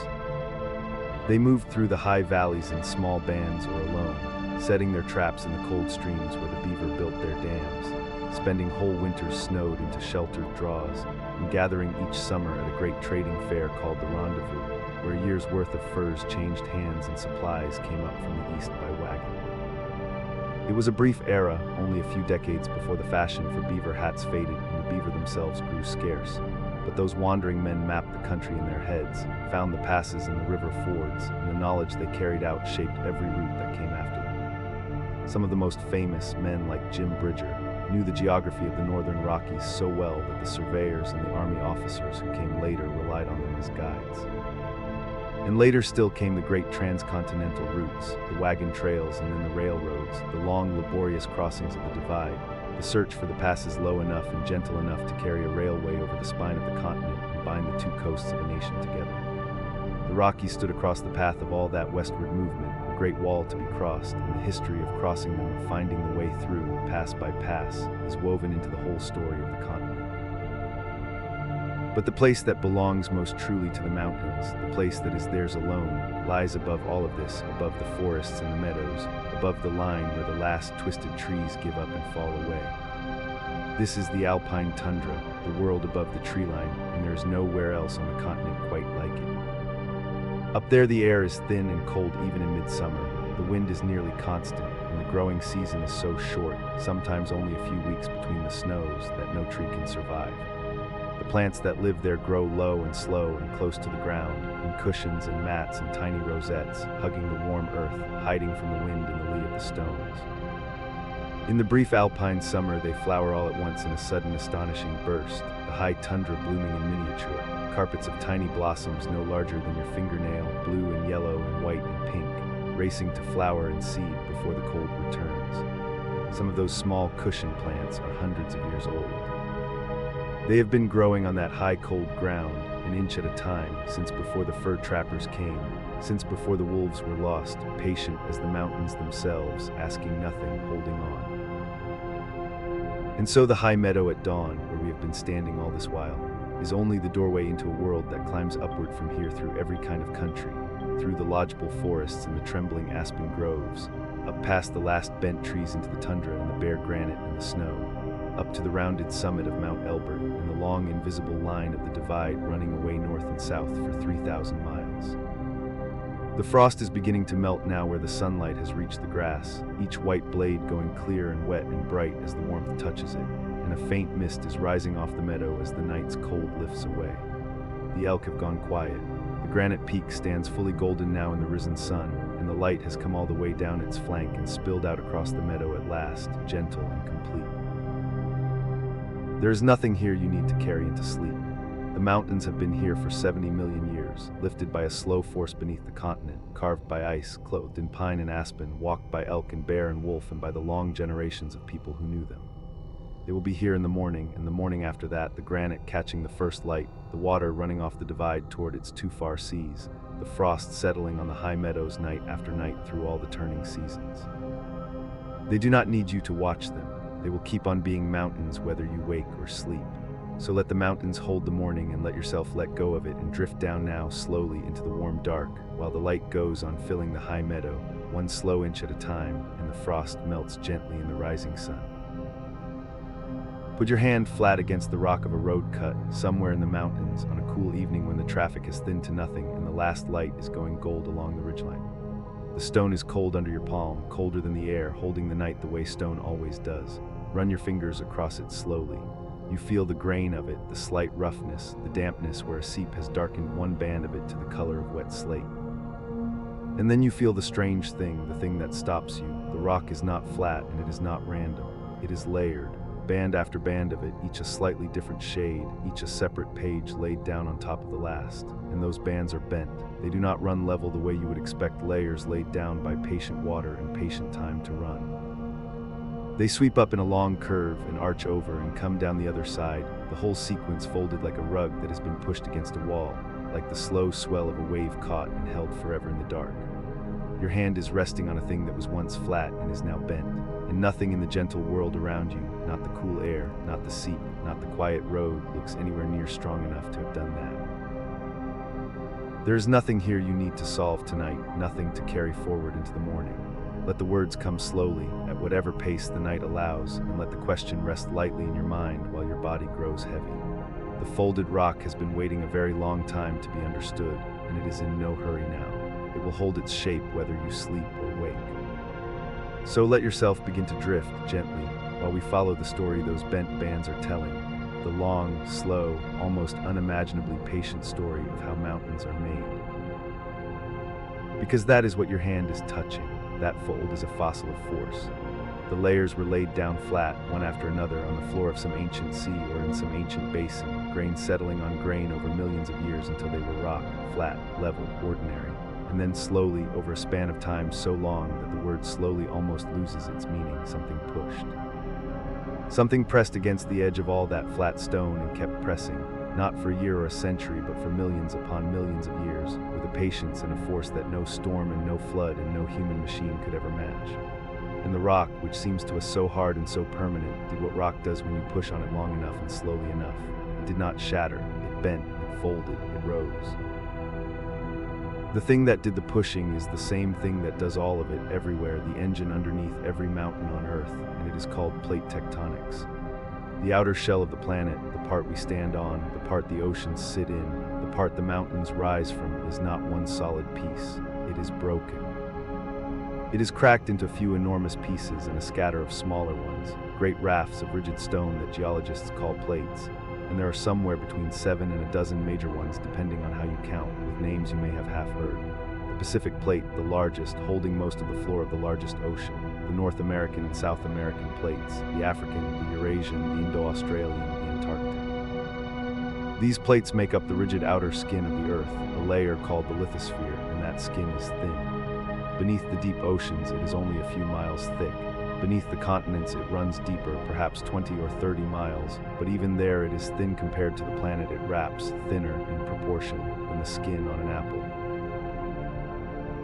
They moved through the high valleys in small bands or alone, setting their traps in the cold streams where the beaver built their dams, spending whole winters snowed into sheltered draws, and gathering each summer at a great trading fair called the Rendezvous, where a year's worth of furs changed hands and supplies came up from the east by wagon. It was a brief era, only a few decades before the fashion for beaver hats faded and the beaver themselves grew scarce. But those wandering men mapped the country in their heads, found the passes and the river fords, and the knowledge they carried out shaped every route that came after them. Some of the most famous men, like Jim Bridger, knew the geography of the northern Rockies so well that the surveyors and the army officers who came later relied on them as guides. And later still came the great transcontinental routes, the wagon trails and then the railroads, the long, laborious crossings of the divide, the search for the passes low enough and gentle enough to carry a railway over the spine of the continent and bind the two coasts of a nation together. The Rockies stood across the path of all that westward movement, a great wall to be crossed, and the history of crossing them and finding the way through, pass by pass, is woven into the whole story of the continent. But the place that belongs most truly to the mountains, the place that is theirs alone, lies above all of this, above the forests and the meadows, above the line where the last twisted trees give up and fall away. This is the alpine tundra, the world above the tree line, and there is nowhere else on the continent quite like it. Up there the air is thin and cold even in midsummer, the wind is nearly constant, and the growing season is so short, sometimes only a few weeks between the snows, that no tree can survive. The plants that live there grow low and slow and close to the ground, in cushions and mats and tiny rosettes, hugging the warm earth, hiding from the wind in the lee of the stones. In the brief alpine summer, they flower all at once in a sudden astonishing burst, the high tundra blooming in miniature, carpets of tiny blossoms no larger than your fingernail, blue and yellow and white and pink, racing to flower and seed before the cold returns. Some of those small cushion plants are hundreds of years old. They have been growing on that high cold ground, an inch at a time, since before the fur trappers came, since before the wolves were lost, patient as the mountains themselves, asking nothing, holding on. And so the high meadow at dawn, where we have been standing all this while, is only the doorway into a world that climbs upward from here through every kind of country, through the lodgepole forests and the trembling aspen groves, up past the last bent trees into the tundra and the bare granite and the snow, up to the rounded summit of Mount Elbert and the long invisible line of the divide running away north and south for 3,000 miles. The frost is beginning to melt now where the sunlight has reached the grass, each white blade going clear and wet and bright as the warmth touches it, and a faint mist is rising off the meadow as the night's cold lifts away. The elk have gone quiet. The granite peak stands fully golden now in the risen sun, and the light has come all the way down its flank and spilled out across the meadow at last, gentle and complete. There is nothing here you need to carry into sleep. The mountains have been here for 70 million years, lifted by a slow force beneath the continent, carved by ice, clothed in pine and aspen, walked by elk and bear and wolf, and by the long generations of people who knew them. They will be here in the morning, and the morning after that, the granite catching the first light, the water running off the divide toward its too far seas, the frost settling on the high meadows night after night through all the turning seasons. They do not need you to watch them. They will keep on being mountains whether you wake or sleep. So let the mountains hold the morning and let yourself let go of it and drift down now slowly into the warm dark while the light goes on filling the high meadow, one slow inch at a time, and the frost melts gently in the rising sun. Put your hand flat against the rock of a road cut somewhere in the mountains on a cool evening when the traffic has thinned to nothing and the last light is going gold along the ridgeline. The stone is cold under your palm, colder than the air, holding the night the way stone always does. Run your fingers across it slowly. You feel the grain of it, the slight roughness, the dampness where a seep has darkened one band of it to the color of wet slate. And then you feel the strange thing, the thing that stops you. The rock is not flat and it is not random. It is layered, band after band of it, each a slightly different shade, each a separate page laid down on top of the last. And those bands are bent. They do not run level the way you would expect layers laid down by patient water and patient time to run. They sweep up in a long curve and arch over and come down the other side, the whole sequence folded like a rug that has been pushed against a wall, like the slow swell of a wave caught and held forever in the dark. Your hand is resting on a thing that was once flat and is now bent, and nothing in the gentle world around you, not the cool air, not the seep, not the quiet road, looks anywhere near strong enough to have done that. There is nothing here you need to solve tonight, nothing to carry forward into the morning. Let the words come slowly, at whatever pace the night allows, and let the question rest lightly in your mind while your body grows heavy. The folded rock has been waiting a very long time to be understood, and it is in no hurry now. It will hold its shape whether you sleep or wake. So let yourself begin to drift gently while we follow the story those bent bands are telling, the long, slow, almost unimaginably patient story of how mountains are made. Because that is what your hand is touching. That fold is a fossil of force. The layers were laid down flat, one after another, on the floor of some ancient sea or in some ancient basin, grain settling on grain over millions of years until they were rock, flat, level, ordinary, and then slowly, over a span of time so long that the word slowly almost loses its meaning, something pushed. Something pressed against the edge of all that flat stone and kept pressing, not for a year or a century, but for millions upon millions of years, with a patience and a force that no storm and no flood and no human machine could ever match. And the rock, which seems to us so hard and so permanent, did what rock does when you push on it long enough and slowly enough. It did not shatter, it bent, it folded, it rose. The thing that did the pushing is the same thing that does all of it everywhere, the engine underneath every mountain on Earth, and it is called plate tectonics. The outer shell of the planet, the part we stand on, the part the oceans sit in, the part the mountains rise from, is not one solid piece. It is broken. It is cracked into a few enormous pieces and a scatter of smaller ones, great rafts of rigid stone that geologists call plates, and there are somewhere between 7 and a dozen major ones depending on how you count, with names you may have half heard. The Pacific Plate, the largest, holding most of the floor of the largest ocean, the North American and South American plates, the African, the Eurasian, the Indo-Australian, the Antarctic. These plates make up the rigid outer skin of the Earth, a layer called the lithosphere, and that skin is thin. Beneath the deep oceans, it is only a few miles thick. Beneath the continents, it runs deeper, perhaps 20 or 30 miles, but even there it is thin compared to the planet it wraps, thinner in proportion than the skin on an apple.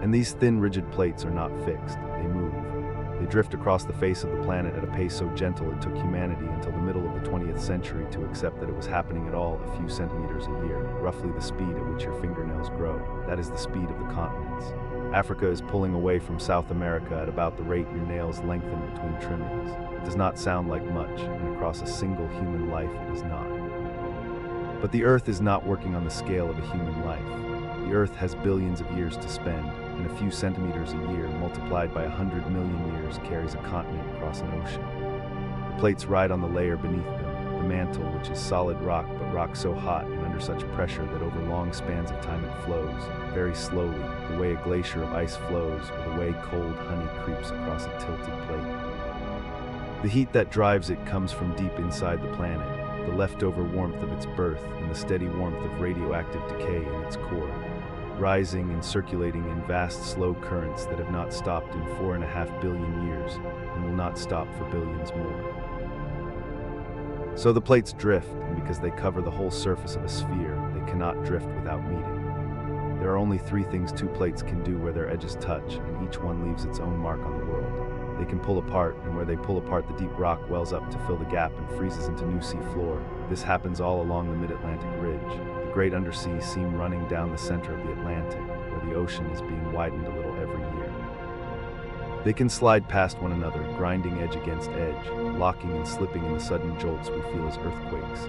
And these thin, rigid plates are not fixed. They move. They drift across the face of the planet at a pace so gentle it took humanity until the middle of the 20th century to accept that it was happening at all a few centimeters a year, roughly the speed at which your fingernails grow. That is the speed of the continents. Africa is pulling away from South America at about the rate your nails lengthen between trimmings. It does not sound like much, and across a single human life it is not. But the Earth is not working on the scale of a human life. The Earth has billions of years to spend, and a few centimeters a year multiplied by 100 million years carries a continent across an ocean. The plates ride on the layer beneath them, the mantle, which is solid rock, but rock so hot and under such pressure that over long spans of time it flows, very slowly, the way a glacier of ice flows, or the way cold honey creeps across a tilted plate. The heat that drives it comes from deep inside the planet, the leftover warmth of its birth and the steady warmth of radioactive decay in its core, rising and circulating in vast slow currents that have not stopped in 4.5 billion years and will not stop for billions more. So the plates drift, and because they cover the whole surface of a sphere, they cannot drift without meeting. There are only 3 things 2 plates can do where their edges touch, and each one leaves its own mark on the world. They can pull apart, and where they pull apart, the deep rock wells up to fill the gap and freezes into new sea floor. This happens all along the mid-Atlantic ridge, the great undersea seam running down the center of the Atlantic, where the ocean is being widened a little every year. They can slide past one another, grinding edge against edge, locking and slipping in the sudden jolts we feel as earthquakes.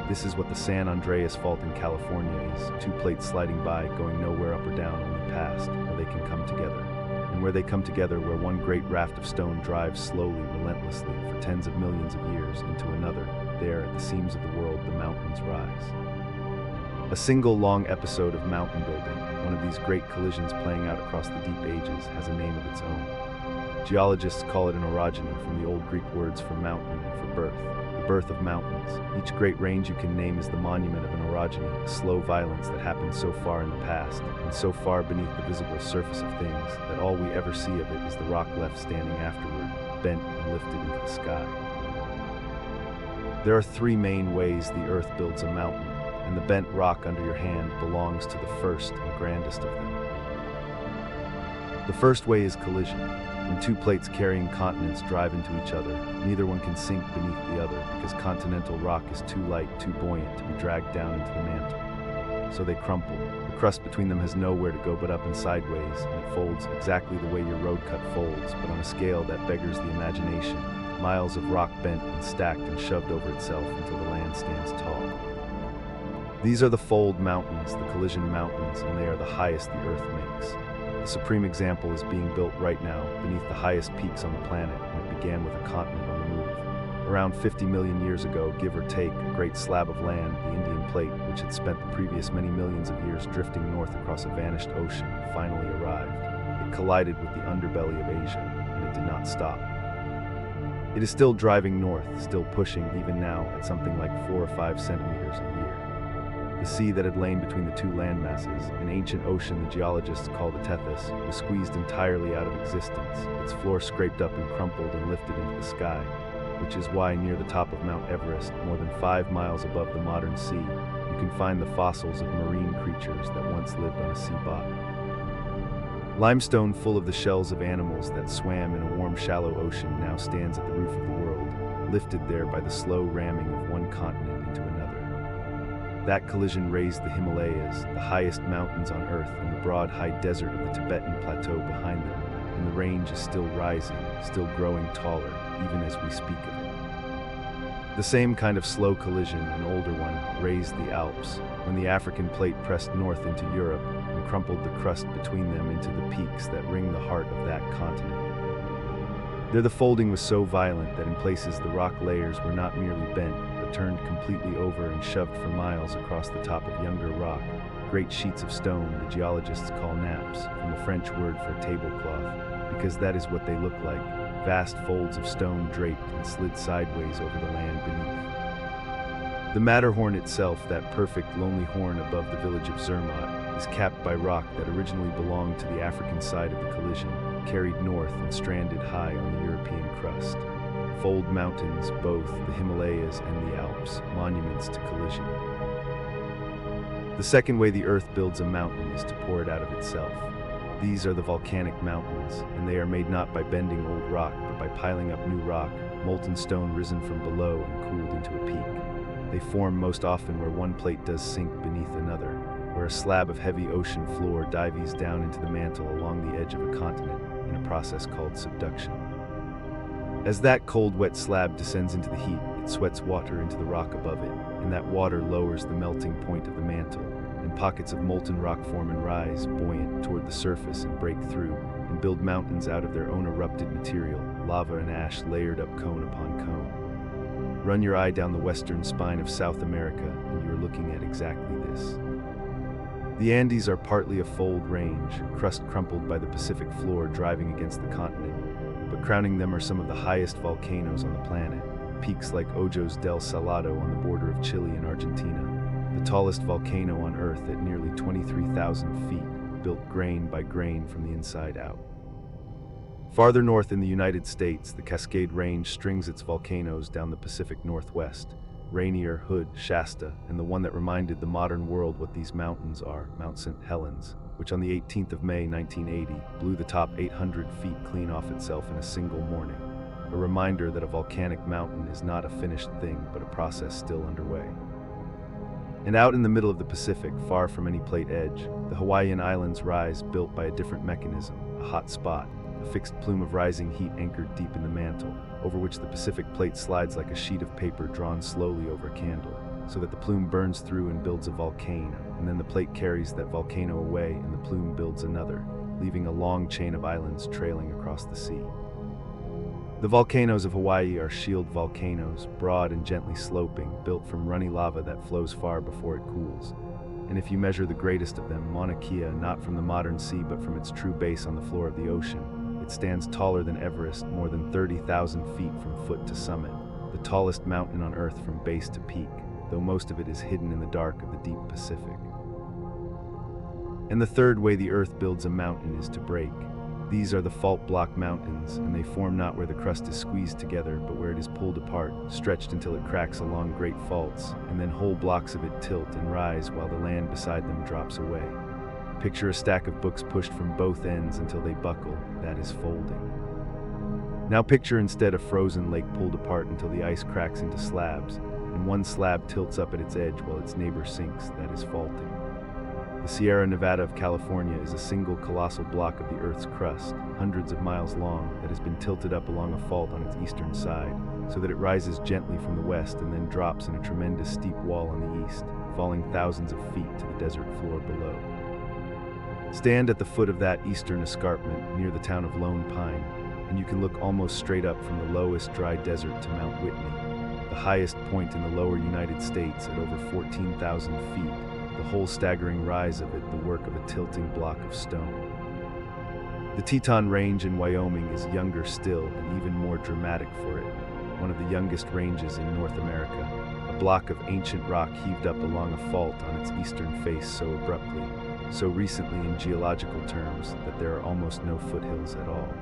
This is what the San Andreas Fault in California is, 2 plates sliding by, going nowhere up or down, only past, where they can come together. And where they come together, where one great raft of stone drives slowly, relentlessly, for tens of millions of years, into another, there at the seams of the world the mountains rise. A single long episode of mountain building, one of these great collisions playing out across the deep ages, has a name of its own. Geologists call it an orogeny, from the old Greek words for mountain and for birth, the birth of mountains. Each great range you can name is the monument of an orogeny, a slow violence that happened so far in the past, and so far beneath the visible surface of things, that all we ever see of it is the rock left standing afterward, bent and lifted into the sky. There are 3 main ways the Earth builds a mountain, and the bent rock under your hand belongs to the first and grandest of them. The first way is collision. When 2 plates carrying continents drive into each other, neither one can sink beneath the other because continental rock is too light, too buoyant to be dragged down into the mantle. So they crumple. The crust between them has nowhere to go but up and sideways, and it folds exactly the way your road cut folds, but on a scale that beggars the imagination. Miles of rock bent and stacked and shoved over itself until the land stands tall. These are the fold mountains, the collision mountains, and they are the highest the Earth makes. The supreme example is being built right now beneath the highest peaks on the planet, and it began with a continent on the move. Around 50 million years ago, give or take, a great slab of land, the Indian Plate, which had spent the previous many millions of years drifting north across a vanished ocean, finally arrived. It collided with the underbelly of Asia, and it did not stop. It is still driving north, still pushing even now at something like 4 or 5 centimeters a year. The sea that had lain between the 2 landmasses, an ancient ocean the geologists call the Tethys, was squeezed entirely out of existence, its floor scraped up and crumpled and lifted into the sky, which is why near the top of Mount Everest, more than 5 miles above the modern sea, you can find the fossils of marine creatures that once lived on a sea bottom. Limestone full of the shells of animals that swam in a warm, shallow ocean now stands at the roof of the world, lifted there by the slow ramming of one continent into another. That collision raised the Himalayas, the highest mountains on Earth, and the broad, high desert of the Tibetan Plateau behind them, and the range is still rising, still growing taller, even as we speak of it. The same kind of slow collision, an older one, raised the Alps, when the African plate pressed north into Europe and crumpled the crust between them into the peaks that ring the heart of that continent. There the folding was so violent that in places the rock layers were not merely bent, but turned completely over and shoved for miles across the top of younger rock, great sheets of stone the geologists call nappes, from the French word for tablecloth, because that is what they look like, vast folds of stone draped and slid sideways over the land beneath. The Matterhorn itself, that perfect lonely horn above the village of Zermatt, is capped by rock that originally belonged to the African side of the collision, carried north and stranded high on the European crust. Fold mountains, both the Himalayas and the Alps, monuments to collision. The second way the Earth builds a mountain is to pour it out of itself. These are the volcanic mountains, and they are made not by bending old rock, but by piling up new rock, molten stone risen from below and cooled into a peak. They form most often where one plate does sink beneath another, where a slab of heavy ocean floor dives down into the mantle along the edge of a continent in a process called subduction. As that cold, wet slab descends into the heat, it sweats water into the rock above it, and that water lowers the melting point of the mantle, and pockets of molten rock form and rise, buoyant, toward the surface and break through, and build mountains out of their own erupted material, lava and ash layered up cone upon cone. Run your eye down the western spine of South America, and you are looking at exactly this. The Andes are partly a fold range, crust crumpled by the Pacific floor driving against the continent, but crowning them are some of the highest volcanoes on the planet, peaks like Ojos del Salado on the border of Chile and Argentina, the tallest volcano on Earth at nearly 23,000 feet, built grain by grain from the inside out. Farther north in the United States, the Cascade Range strings its volcanoes down the Pacific Northwest, Rainier, Hood, Shasta, and the one that reminded the modern world what these mountains are, Mount St. Helens, which on the 18th of May 1980 blew the top 800 feet clean off itself in a single morning, a reminder that a volcanic mountain is not a finished thing but a process still underway. And out in the middle of the Pacific, far from any plate edge, the Hawaiian Islands rise, built by a different mechanism, a hot spot, a fixed plume of rising heat anchored deep in the mantle, over which the Pacific plate slides like a sheet of paper drawn slowly over a candle, so that the plume burns through and builds a volcano, and then the plate carries that volcano away and the plume builds another, leaving a long chain of islands trailing across the sea. The volcanoes of Hawaii are shield volcanoes, broad and gently sloping, built from runny lava that flows far before it cools. And if you measure the greatest of them, Mauna Kea, not from the modern sea but from its true base on the floor of the ocean, it stands taller than Everest, more than 30,000 feet from foot to summit, the tallest mountain on Earth from base to peak, though most of it is hidden in the dark of the deep Pacific. And the third way the Earth builds a mountain is to break. These are the fault block mountains, and they form not where the crust is squeezed together, but where it is pulled apart, stretched until it cracks along great faults, and then whole blocks of it tilt and rise while the land beside them drops away. Picture a stack of books pushed from both ends until they buckle, that is folding. Now picture instead a frozen lake pulled apart until the ice cracks into slabs, and one slab tilts up at its edge while its neighbor sinks, that is faulting. The Sierra Nevada of California is a single colossal block of the Earth's crust, hundreds of miles long, that has been tilted up along a fault on its eastern side, so that it rises gently from the west and then drops in a tremendous steep wall on the east, falling thousands of feet to the desert floor below. Stand at the foot of that eastern escarpment near the town of Lone Pine, and you can look almost straight up from the lowest dry desert to Mount Whitney, the highest point in the lower United States at over 14,000 feet, the whole staggering rise of it the work of a tilting block of stone. The Teton Range in Wyoming is younger still and even more dramatic for it, one of the youngest ranges in North America, a block of ancient rock heaved up along a fault on its eastern face so abruptly, so recently in geological terms, that there are almost no foothills at all.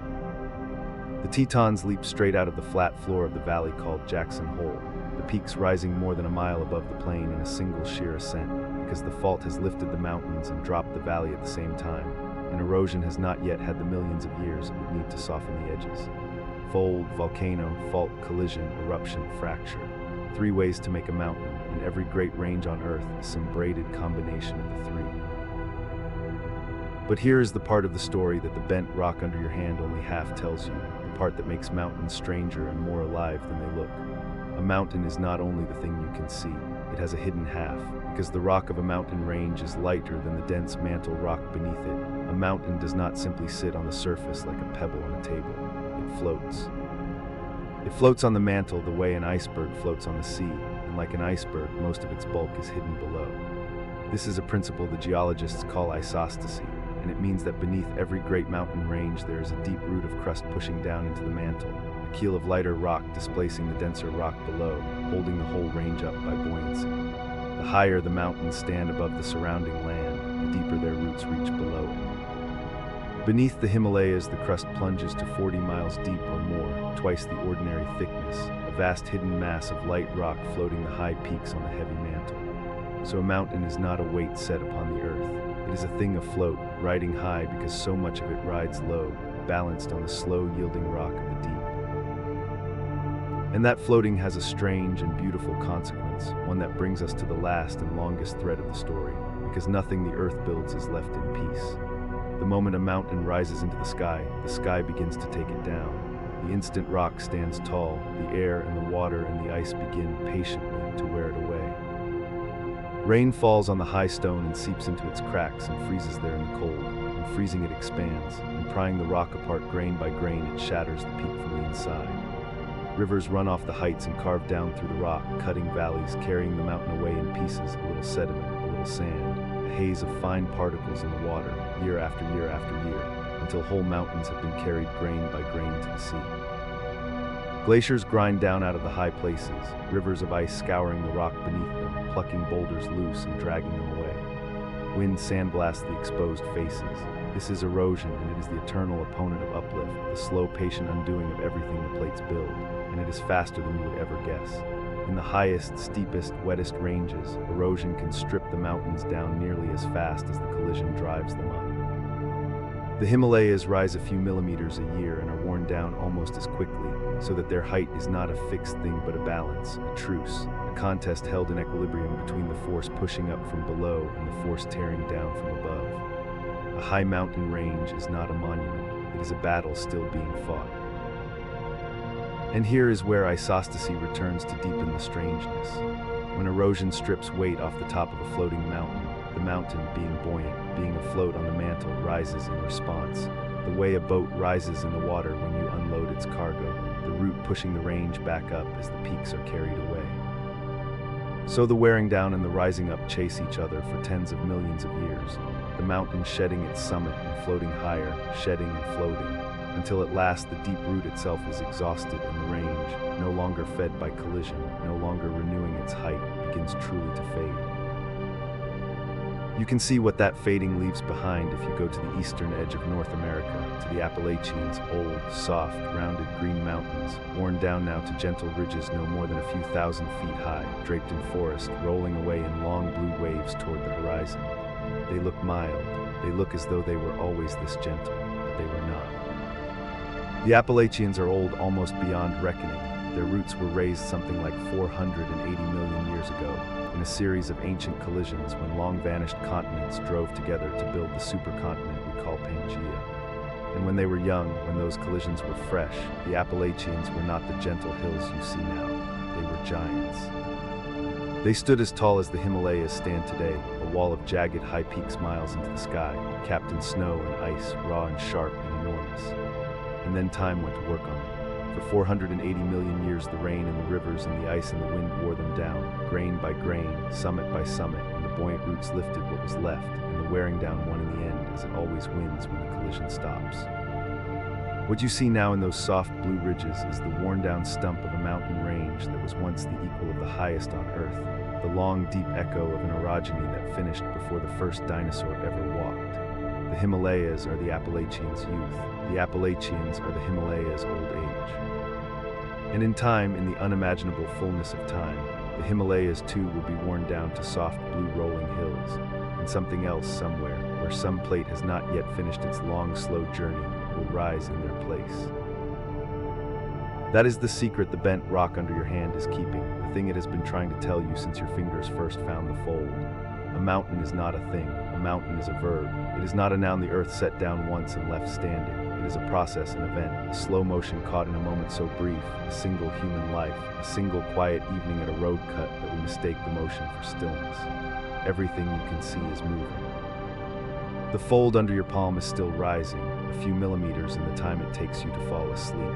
The Tetons leap straight out of the flat floor of the valley called Jackson Hole, the peaks rising more than a mile above the plain in a single sheer ascent, because the fault has lifted the mountains and dropped the valley at the same time, and erosion has not yet had the millions of years it would need to soften the edges. Fold, volcano, fault, collision, eruption, fracture. 3 ways to make a mountain, and every great range on Earth is some braided combination of the 3. But here is the part of the story that the bent rock under your hand only half tells you, the part that makes mountains stranger and more alive than they look. A mountain is not only the thing you can see, it has a hidden half, because the rock of a mountain range is lighter than the dense mantle rock beneath it. A mountain does not simply sit on the surface like a pebble on a table. It floats. It floats on the mantle the way an iceberg floats on the sea, and like an iceberg, most of its bulk is hidden below. This is a principle the geologists call isostasy, and it means that beneath every great mountain range there is a deep root of crust pushing down into the mantle, a keel of lighter rock displacing the denser rock below, holding the whole range up by buoyancy. The higher the mountains stand above the surrounding land, the deeper their roots reach below it. Beneath the Himalayas, the crust plunges to 40 miles deep or more, twice the ordinary thickness, a vast hidden mass of light rock floating the high peaks on the heavy mantle. So a mountain is not a weight set upon the earth. It is a thing afloat, riding high because so much of it rides low, balanced on the slow-yielding rock of the deep. And that floating has a strange and beautiful consequence, one that brings us to the last and longest thread of the story, because nothing the earth builds is left in peace. The moment a mountain rises into the sky begins to take it down. The instant rock stands tall, the air and the water and the ice begin patiently to wear it away. Rain falls on the high stone and seeps into its cracks and freezes there in the cold, and freezing it expands, and prying the rock apart grain by grain it shatters the peak from the inside. Rivers run off the heights and carve down through the rock, cutting valleys, carrying the mountain away in pieces, a little sediment, a little sand, a haze of fine particles in the water, year after year after year, until whole mountains have been carried grain by grain to the sea. Glaciers grind down out of the high places, rivers of ice scouring the rock beneath them, plucking boulders loose and dragging them away. Wind sandblasts the exposed faces. This is erosion, and it is the eternal opponent of uplift, the slow, patient undoing of everything the plates build, and it is faster than you would ever guess. In the highest, steepest, wettest ranges, erosion can strip the mountains down nearly as fast as the collision drives them up. The Himalayas rise a few millimeters a year and are worn down almost as quickly, so that their height is not a fixed thing but a balance, a truce, a contest held in equilibrium between the force pushing up from below and the force tearing down from above. A high mountain range is not a monument, it is a battle still being fought. And here is where isostasy returns to deepen the strangeness. When erosion strips weight off the top of a floating mountain, the mountain, being buoyant, being afloat on the mantle, rises in response. The way a boat rises in the water when you unload its cargo, the root pushing the range back up as the peaks are carried away. So the wearing down and the rising up chase each other for tens of millions of years, the mountain shedding its summit and floating higher, shedding and floating, until at last the deep root itself is exhausted and the range, no longer fed by collision, no longer renewing its height, begins truly to fade. You can see what that fading leaves behind if you go to the eastern edge of North America, to the Appalachians, old, soft, rounded green mountains, worn down now to gentle ridges no more than a few thousand feet high, draped in forest, rolling away in long blue waves toward the horizon. They look mild, they look as though they were always this gentle, but they were not. The Appalachians are old almost beyond reckoning. Their roots were raised something like 480 million years ago, in a series of ancient collisions when long-vanished continents drove together to build the supercontinent we call Pangaea. And when they were young, when those collisions were fresh, the Appalachians were not the gentle hills you see now. They were giants. They stood as tall as the Himalayas stand today, a wall of jagged high peaks miles into the sky, capped in snow and ice, raw and sharp and enormous. And then time went to work on them. For 480 million years, the rain and the rivers and the ice and the wind wore them down, grain by grain, summit by summit, and the buoyant roots lifted what was left, and the wearing down won in the end, as it always wins when the collision stops. What you see now in those soft blue ridges is the worn-down stump of a mountain range that was once the equal of the highest on Earth, the long, deep echo of an orogeny that finished before the first dinosaur ever walked. The Himalayas are the Appalachians' youth. The Appalachians are the Himalayas' old age. And in time, in the unimaginable fullness of time, the Himalayas too will be worn down to soft blue rolling hills, and something else somewhere, where some plate has not yet finished its long, slow journey, will rise in their place. That is the secret the bent rock under your hand is keeping, the thing it has been trying to tell you since your fingers first found the fold. A mountain is not a thing, a mountain is a verb. It is not a noun the earth set down once and left standing. It is a process, an event, a slow motion caught in a moment so brief, a single human life, a single quiet evening at a road cut that we mistake the motion for stillness. Everything you can see is moving. The fold under your palm is still rising, a few millimeters in the time it takes you to fall asleep.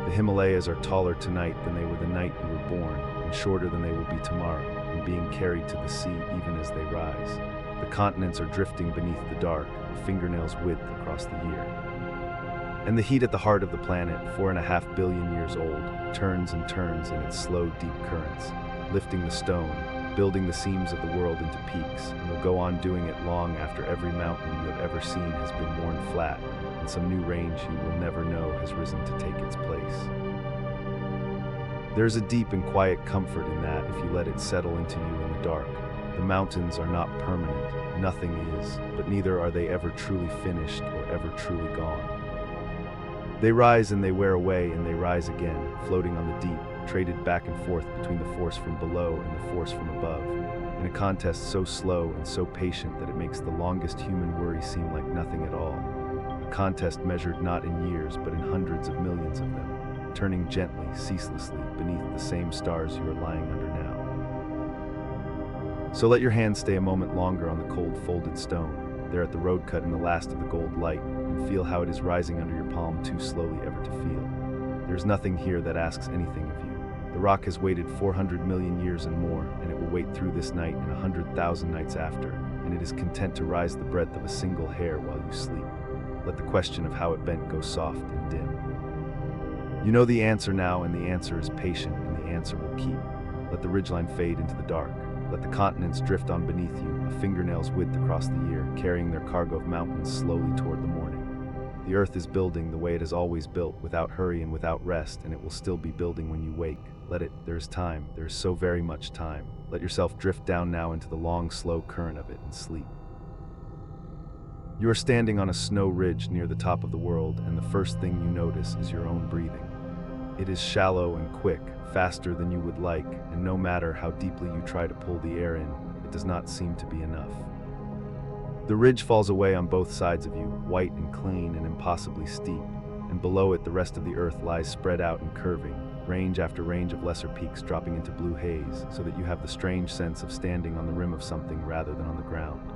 The Himalayas are taller tonight than they were the night you were born, and shorter than they will be tomorrow, and being carried to the sea even as they rise. The continents are drifting beneath the dark, a fingernail's width across the year. And the heat at the heart of the planet, 4.5 billion years old, turns and turns in its slow, deep currents, lifting the stone, building the seams of the world into peaks, and will go on doing it long after every mountain you have ever seen has been worn flat, and some new range you will never know has risen to take its place. There is a deep and quiet comfort in that if you let it settle into you in the dark. The mountains are not permanent, nothing is, but neither are they ever truly finished or ever truly gone. They rise and they wear away and they rise again, floating on the deep, traded back and forth between the force from below and the force from above. in a contest so slow and so patient that it makes the longest human worry seem like nothing at all. A contest measured not in years, but in hundreds of millions of them, turning gently, ceaselessly, beneath the same stars you are lying under now. So let your hands stay a moment longer on the cold folded stone, there at the road cut in the last of the gold light, and feel how it is rising under your palm too slowly ever to feel. There's nothing here that asks anything of you. The rock has waited 400 million years and more, and it will wait through this night and 100,000 nights after, and it is content to rise the breadth of a single hair while you sleep. Let the question of how it bent go soft and dim. You know the answer now, and the answer is patient, and the answer will keep. Let the ridgeline fade into the dark. Let the continents drift on beneath you, a fingernail's width across the year, carrying their cargo of mountains slowly toward the morning. The earth is building the way it has always built, without hurry and without rest, and it will still be building when you wake. Let it. There's time. There's so very much time. Let yourself drift down now into the long, slow current of it and sleep. You are standing on a snow ridge near the top of the world, and the first thing you notice is your own breathing. It is shallow and quick, faster than you would like, and no matter how deeply you try to pull the air in, it does not seem to be enough. The ridge falls away on both sides of you, white and clean and impossibly steep, and below it the rest of the earth lies spread out and curving, range after range of lesser peaks dropping into blue haze, so that you have the strange sense of standing on the rim of something rather than on the ground.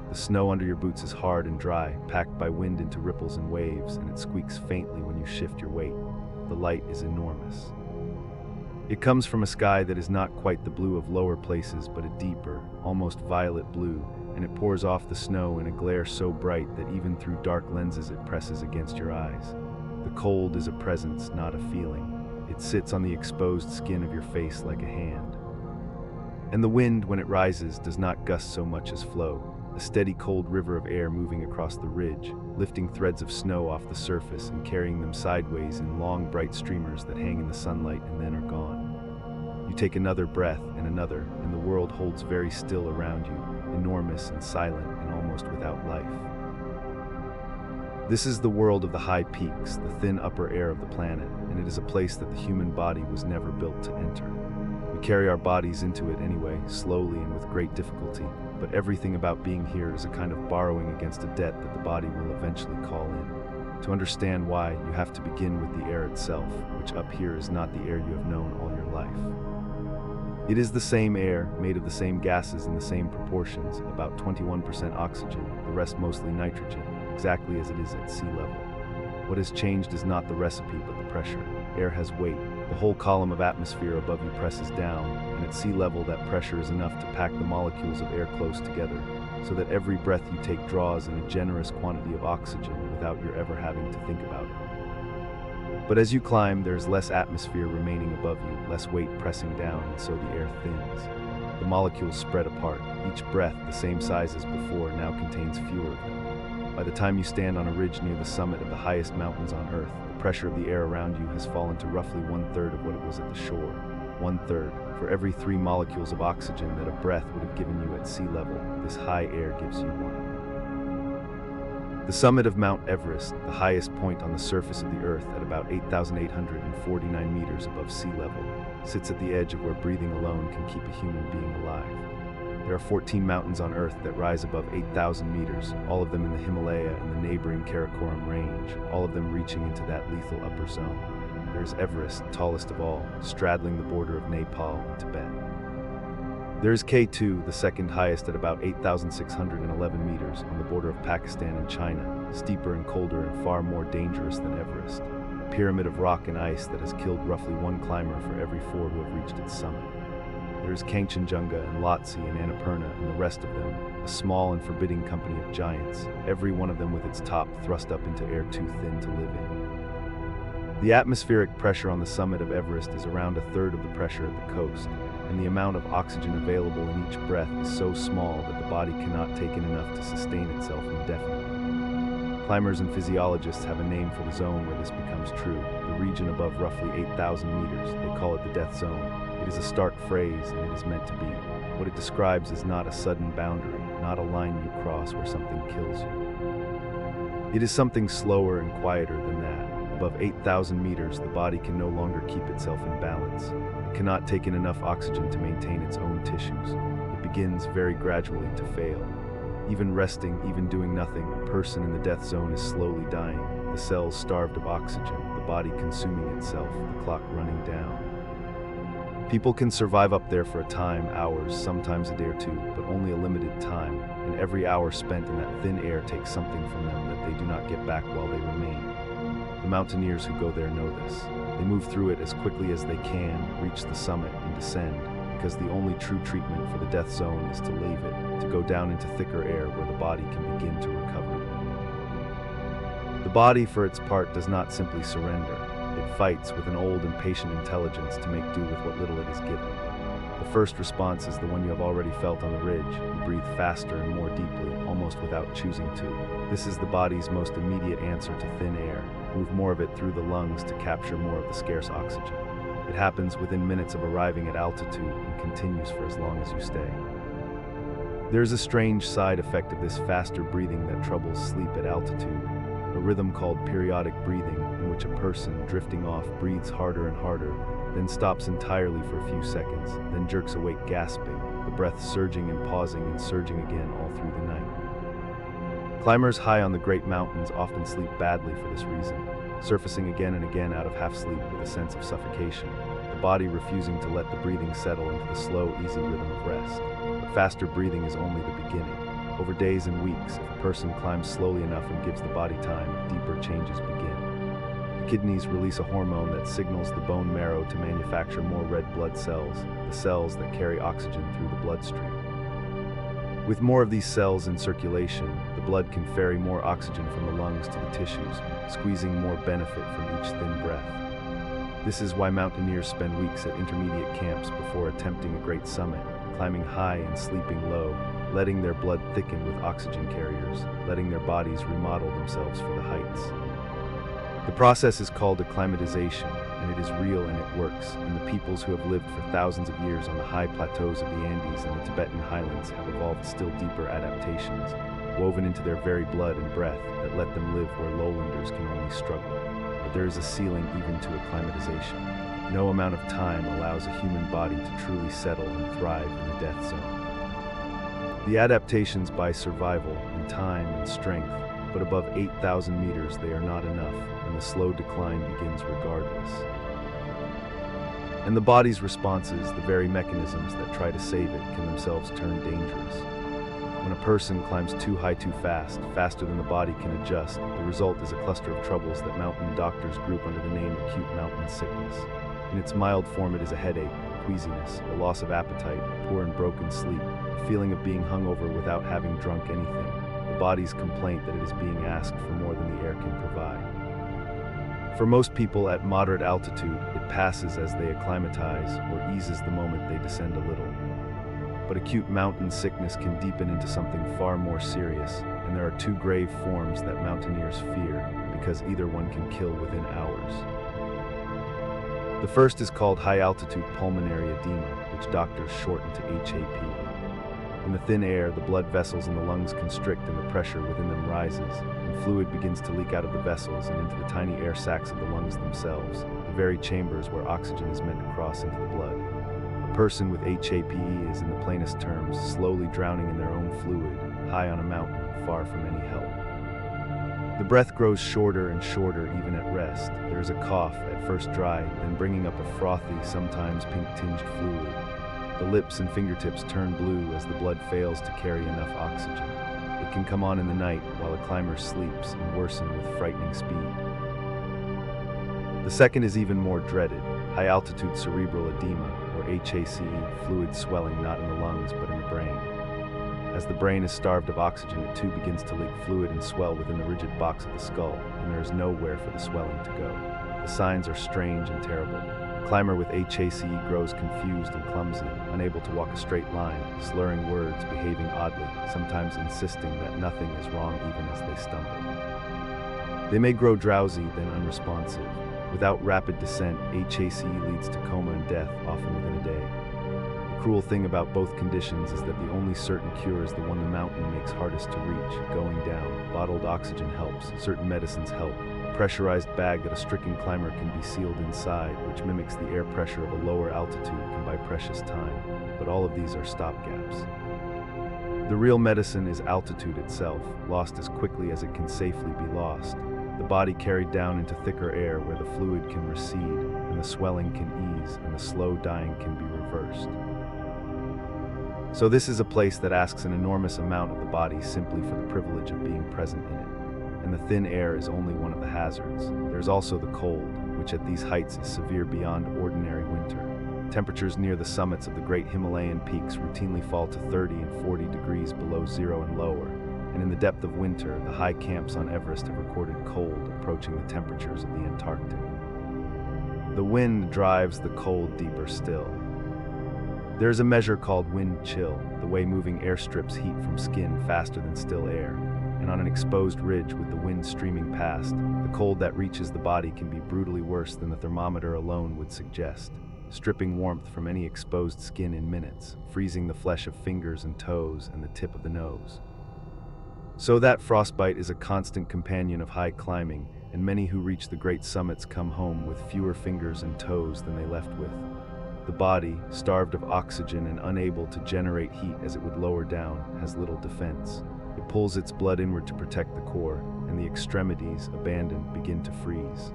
The snow under your boots is hard and dry, packed by wind into ripples and waves, and it squeaks faintly when you shift your weight. The light is enormous. It comes from a sky that is not quite the blue of lower places, but a deeper, almost violet blue, and it pours off the snow in a glare so bright that even through dark lenses it presses against your eyes. The cold is a presence, not a feeling. It sits on the exposed skin of your face like a hand. And the wind, when it rises, does not gust so much as flow, a steady cold river of air moving across the ridge, lifting threads of snow off the surface and carrying them sideways in long, bright streamers that hang in the sunlight and then are gone. You take another breath and another, and the world holds very still around you, enormous and silent and almost without life. This is the world of the high peaks, the thin upper air of the planet, and it is a place that the human body was never built to enter. We carry our bodies into it anyway, slowly and with great difficulty, but everything about being here is a kind of borrowing against a debt that the body will eventually call in. To understand why, you have to begin with the air itself, which up here is not the air you have known all your life. It is the same air, made of the same gases in the same proportions, about 21% oxygen, the rest mostly nitrogen, exactly as it is at sea level. What has changed is not the recipe but the pressure. Air has weight. The whole column of atmosphere above you presses down, and at sea level that pressure is enough to pack the molecules of air close together, so that every breath you take draws in a generous quantity of oxygen without your ever having to think about it. But as you climb, there is less atmosphere remaining above you, less weight pressing down, and so the air thins. The molecules spread apart. Each breath, the same size as before, now contains fewer of them. By the time you stand on a ridge near the summit of the highest mountains on Earth, the pressure of the air around you has fallen to roughly 1/3 of what it was at the shore. 1/3. For every 3 molecules of oxygen that a breath would have given you at sea level, this high air gives you 1. The summit of Mount Everest, the highest point on the surface of the Earth at about 8,849 meters above sea level, sits at the edge of where breathing alone can keep a human being alive. There are 14 mountains on Earth that rise above 8,000 meters, all of them in the Himalaya and the neighboring Karakoram range, all of them reaching into that lethal upper zone. There is Everest, tallest of all, straddling the border of Nepal and Tibet. There is K2, the second highest at about 8,611 meters on the border of Pakistan and China, steeper and colder and far more dangerous than Everest, a pyramid of rock and ice that has killed roughly 1 climber for every 4 who have reached its summit. There is Kangchenjunga and Lhotse and Annapurna and the rest of them, a small and forbidding company of giants, every one of them with its top thrust up into air too thin to live in. The atmospheric pressure on the summit of Everest is around 1/3 of the pressure at the coast, and the amount of oxygen available in each breath is so small that the body cannot take in enough to sustain itself indefinitely. Climbers and physiologists have a name for the zone where this becomes true, the region above roughly 8,000 meters. They call it the death zone. It is a stark phrase, and it is meant to be. What it describes is not a sudden boundary, not a line you cross where something kills you. It is something slower and quieter than that. Above 8,000 meters, the body can no longer keep itself in balance. It cannot take in enough oxygen to maintain its own tissues. It begins very gradually to fail. Even resting, even doing nothing, a person in the death zone is slowly dying, the cells starved of oxygen, the body consuming itself, the clock running down. People can survive up there for a time, hours, sometimes a day or two, but only a limited time, and every hour spent in that thin air takes something from them that they do not get back while they remain. The mountaineers who go there know this. They move through it as quickly as they can, reach the summit, and descend, because the only true treatment for the death zone is to leave it, to go down into thicker air where the body can begin to recover. The body, for its part, does not simply surrender. It fights with an old and patient intelligence to make do with what little it is given. The first response is the one you have already felt on the ridge. You breathe faster and more deeply, almost without choosing to. This is the body's most immediate answer to thin air. Move more of it through the lungs to capture more of the scarce oxygen. It happens within minutes of arriving at altitude and continues for as long as you stay. There is a strange side effect of this faster breathing that troubles sleep at altitude, a rhythm called periodic breathing, in which a person, drifting off, breathes harder and harder, then stops entirely for a few seconds, then jerks awake gasping, the breath surging and pausing and surging again all through the night. Climbers high on the great mountains often sleep badly for this reason, surfacing again and again out of half-sleep with a sense of suffocation, the body refusing to let the breathing settle into the slow, easy rhythm of rest. But faster breathing is only the beginning. Over days and weeks, if a person climbs slowly enough and gives the body time, deeper changes begin. The kidneys release a hormone that signals the bone marrow to manufacture more red blood cells, the cells that carry oxygen through the bloodstream. With more of these cells in circulation, the blood can ferry more oxygen from the lungs to the tissues, squeezing more benefit from each thin breath. This is why mountaineers spend weeks at intermediate camps before attempting a great summit, climbing high and sleeping low, letting their blood thicken with oxygen carriers, letting their bodies remodel themselves for the heights. The process is called acclimatization, and it is real and it works, and the peoples who have lived for thousands of years on the high plateaus of the Andes and the Tibetan highlands have evolved still deeper adaptations, woven into their very blood and breath, that let them live where lowlanders can only struggle. But there is a ceiling even to acclimatization. No amount of time allows a human body to truly settle and thrive in the death zone. The adaptations buy survival in time and strength, but above 8,000 meters they are not enough, and the slow decline begins regardless. And the body's responses, the very mechanisms that try to save it, can themselves turn dangerous. When a person climbs too high too fast, faster than the body can adjust, the result is a cluster of troubles that mountain doctors group under the name acute mountain sickness. In its mild form, it is a headache, queasiness, a loss of appetite, poor and broken sleep, a feeling of being hungover without having drunk anything, the body's complaint that it is being asked for more than the air can provide. For most people at moderate altitude, it passes as they acclimatize or eases the moment they descend a little. But acute mountain sickness can deepen into something far more serious, and there are two grave forms that mountaineers fear, because either one can kill within hours. The first is called high-altitude pulmonary edema, which doctors shorten to HAP. In the thin air, the blood vessels in the lungs constrict and the pressure within them rises, and fluid begins to leak out of the vessels and into the tiny air sacs of the lungs themselves, the very chambers where oxygen is meant to cross into the blood. A person with HAPE is, in the plainest terms, slowly drowning in their own fluid, high on a mountain, far from any help. The breath grows shorter and shorter even at rest. There is a cough, at first dry, then bringing up a frothy, sometimes pink-tinged fluid. The lips and fingertips turn blue as the blood fails to carry enough oxygen. It can come on in the night while a climber sleeps and worsen with frightening speed. The second is even more dreaded, high-altitude cerebral edema, or HACE, fluid swelling not in the lungs but in the brain. As the brain is starved of oxygen, it too begins to leak fluid and swell within the rigid box of the skull, and there is nowhere for the swelling to go. The signs are strange and terrible. A climber with HACE grows confused and clumsy, unable to walk a straight line, slurring words, behaving oddly, sometimes insisting that nothing is wrong even as they stumble. They may grow drowsy, then unresponsive. Without rapid descent, HACE leads to coma and death, often within a day. The cruel thing about both conditions is that the only certain cure is the one the mountain makes hardest to reach, going down. Bottled oxygen helps, certain medicines help. A pressurized bag that a stricken climber can be sealed inside, which mimics the air pressure of a lower altitude, can buy precious time. But all of these are stopgaps. The real medicine is altitude itself, lost as quickly as it can safely be lost. The body carried down into thicker air where the fluid can recede, and the swelling can ease, and the slow dying can be reversed. So this is a place that asks an enormous amount of the body simply for the privilege of being present in it. And the thin air is only one of the hazards. There's also the cold, which at these heights is severe beyond ordinary winter. Temperatures near the summits of the great Himalayan peaks routinely fall to 30 and 40 degrees below zero and lower. And in the depth of winter, the high camps on Everest have recorded cold approaching the temperatures of the Antarctic. The wind drives the cold deeper still. There is a measure called wind chill, the way moving air strips heat from skin faster than still air. And on an exposed ridge with the wind streaming past, the cold that reaches the body can be brutally worse than the thermometer alone would suggest, stripping warmth from any exposed skin in minutes, freezing the flesh of fingers and toes and the tip of the nose. So that frostbite is a constant companion of high climbing, and many who reach the great summits come home with fewer fingers and toes than they left with. The body, starved of oxygen and unable to generate heat as it would lower down, has little defense. It pulls its blood inward to protect the core, and the extremities, abandoned, begin to freeze.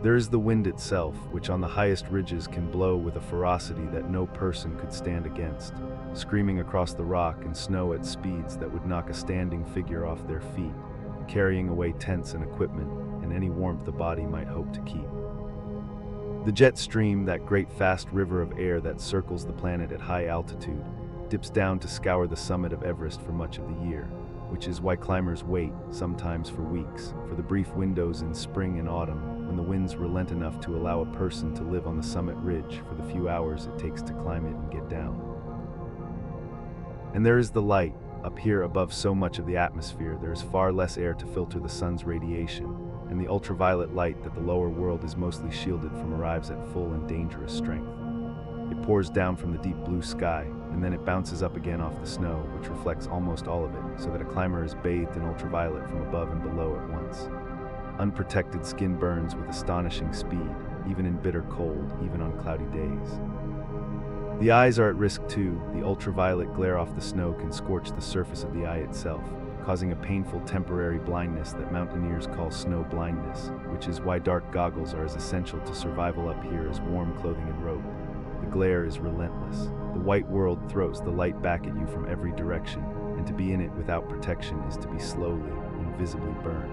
There is the wind itself, which on the highest ridges can blow with a ferocity that no person could stand against, screaming across the rock and snow at speeds that would knock a standing figure off their feet, carrying away tents and equipment and any warmth the body might hope to keep. The jet stream, that great fast river of air that circles the planet at high altitude, dips down to scour the summit of Everest for much of the year, which is why climbers wait, sometimes for weeks, for the brief windows in spring and autumn when the winds relent enough to allow a person to live on the summit ridge for the few hours it takes to climb it and get down. And there is the light. Up here above so much of the atmosphere, there is far less air to filter the sun's radiation, and the ultraviolet light that the lower world is mostly shielded from arrives at full and dangerous strength. It pours down from the deep blue sky, and then it bounces up again off the snow, which reflects almost all of it, so that a climber is bathed in ultraviolet from above and below at once. Unprotected skin burns with astonishing speed, even in bitter cold, even on cloudy days. The eyes are at risk too. The ultraviolet glare off the snow can scorch the surface of the eye itself, causing a painful temporary blindness that mountaineers call snow blindness, which is why dark goggles are as essential to survival up here as warm clothing and rope. The glare is relentless. The white world throws the light back at you from every direction, and to be in it without protection is to be slowly, invisibly burned.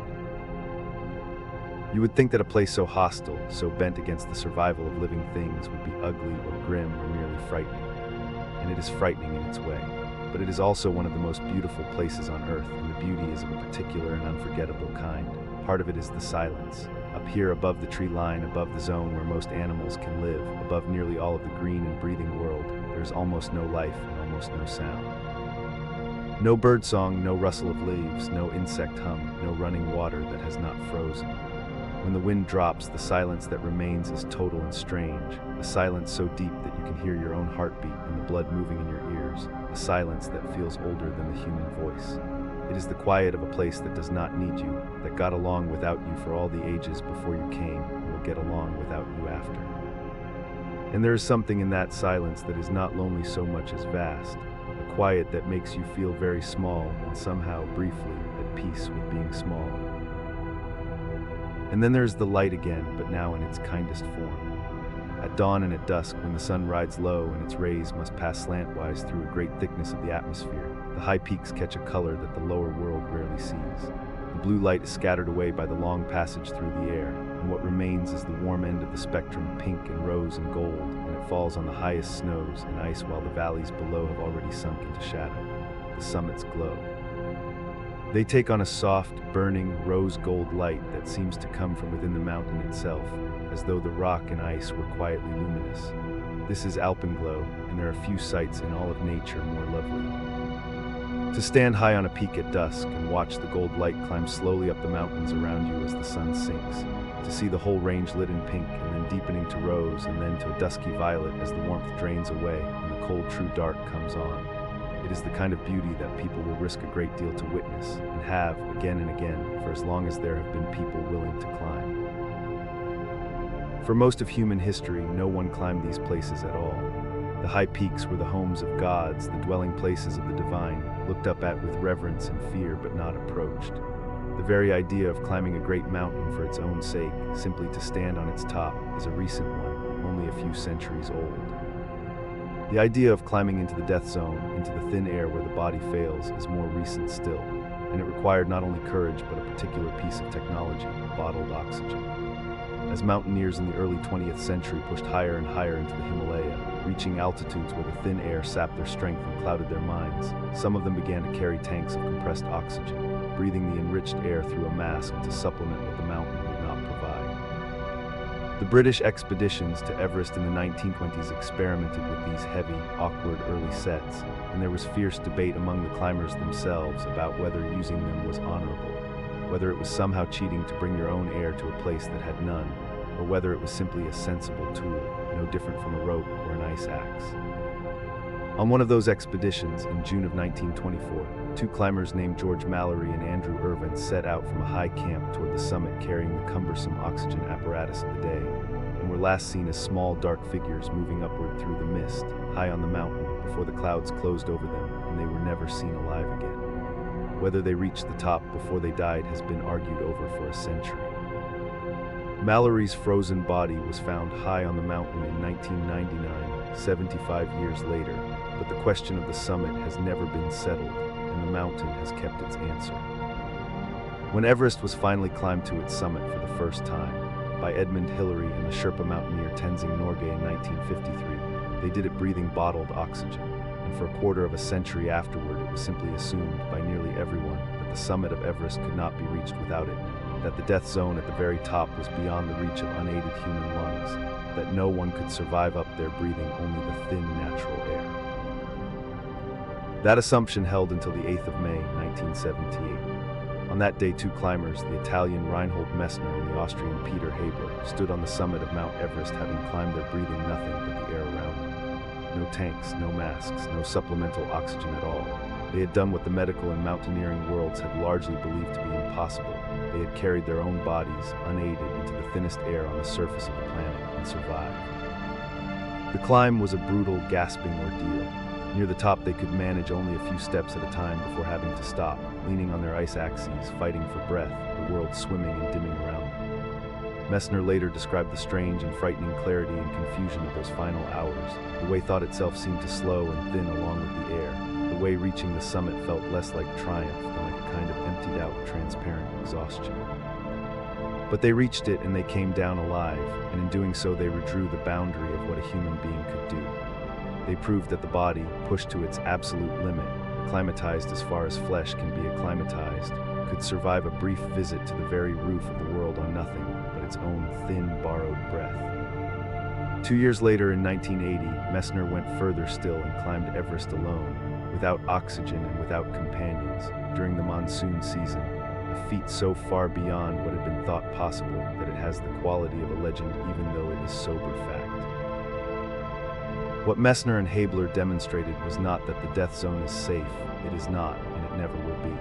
You would think that a place so hostile, so bent against the survival of living things, would be ugly or grim or merely frightening. And it is frightening in its way. But it is also one of the most beautiful places on Earth, and the beauty is of a particular and unforgettable kind. Part of it is the silence. Up here above the tree line, above the zone where most animals can live, above nearly all of the green and breathing world, there is almost no life and almost no sound. No birdsong, no rustle of leaves, no insect hum, no running water that has not frozen. When the wind drops, the silence that remains is total and strange, a silence so deep that you can hear your own heartbeat and the blood moving in your ears, a silence that feels older than the human voice. It is the quiet of a place that does not need you, that got along without you for all the ages before you came, and will get along without you after. And there is something in that silence that is not lonely so much as vast, a quiet that makes you feel very small and somehow, briefly, at peace with being small. And then there is the light again, but now in its kindest form. At dawn and at dusk, when the sun rides low and its rays must pass slantwise through a great thickness of the atmosphere, the high peaks catch a color that the lower world rarely sees. The blue light is scattered away by the long passage through the air, and what remains is the warm end of the spectrum, pink and rose and gold, and it falls on the highest snows and ice while the valleys below have already sunk into shadow. The summits glow. They take on a soft, burning, rose-gold light that seems to come from within the mountain itself, as though the rock and ice were quietly luminous. This is alpenglow, and there are few sights in all of nature more lovely. To stand high on a peak at dusk and watch the gold light climb slowly up the mountains around you as the sun sinks, to see the whole range lit in pink and then deepening to rose and then to a dusky violet as the warmth drains away and the cold true dark comes on. It is the kind of beauty that people will risk a great deal to witness, and have, again and again, for as long as there have been people willing to climb. For most of human history, no one climbed these places at all. The high peaks were the homes of gods, the dwelling places of the divine, looked up at with reverence and fear but not approached. The very idea of climbing a great mountain for its own sake, simply to stand on its top, is a recent one, only a few centuries old. The idea of climbing into the death zone, into the thin air where the body fails, is more recent still, and it required not only courage but a particular piece of technology, bottled oxygen. As mountaineers in the early 20th century pushed higher and higher into the Himalayas, reaching altitudes where the thin air sapped their strength and clouded their minds, some of them began to carry tanks of compressed oxygen, breathing the enriched air through a mask to supplement what the mountain would not provide. The British expeditions to Everest in the 1920s experimented with these heavy, awkward early sets, and there was fierce debate among the climbers themselves about whether using them was honorable, whether it was somehow cheating to bring your own air to a place that had none, or whether it was simply a sensible tool, no different from a rope or an ice axe. On one of those expeditions, in June of 1924, two climbers named George Mallory and Andrew Irvin set out from a high camp toward the summit carrying the cumbersome oxygen apparatus of the day, and were last seen as small dark figures moving upward through the mist, high on the mountain, before the clouds closed over them, and they were never seen alive again. Whether they reached the top before they died has been argued over for a century. Mallory's frozen body was found high on the mountain in 1999, 75 years later, but the question of the summit has never been settled, and the mountain has kept its answer. When Everest was finally climbed to its summit for the first time, by Edmund Hillary and the Sherpa mountaineer Tenzing Norgay in 1953, they did it breathing bottled oxygen, and for a quarter of a century afterward it was simply assumed by nearly everyone that the summit of Everest could not be reached without it, that the death zone at the very top was beyond the reach of unaided human lungs, that no one could survive up there breathing only the thin natural air. That assumption held until the 8th of May, 1978. On that day, two climbers, the Italian Reinhold Messner and the Austrian Peter Haber, stood on the summit of Mount Everest having climbed there breathing nothing but the air around them. No tanks, no masks, no supplemental oxygen at all. They had done what the medical and mountaineering worlds had largely believed to be impossible. They had carried their own bodies, unaided, into the thinnest air on the surface of the planet and survived. The climb was a brutal, gasping ordeal. Near the top, they could manage only a few steps at a time before having to stop, leaning on their ice axes, fighting for breath, the world swimming and dimming around them. Messner later described the strange and frightening clarity and confusion of those final hours. The way thought itself seemed to slow and thin along with the air. The way reaching the summit felt less like triumph than like a kind of emptied-out, transparent exhaustion. But they reached it and they came down alive, and in doing so they redrew the boundary of what a human being could do. They proved that the body, pushed to its absolute limit, acclimatized as far as flesh can be acclimatized, could survive a brief visit to the very roof of the world on nothing but its own thin, borrowed breath. 2 years later, in 1980, Messner went further still and climbed Everest alone, without oxygen and without companions, during the monsoon season, a feat so far beyond what had been thought possible that it has the quality of a legend even though it is sober fact. What Messner and Habler demonstrated was not that the death zone is safe, it is not, and it never will be.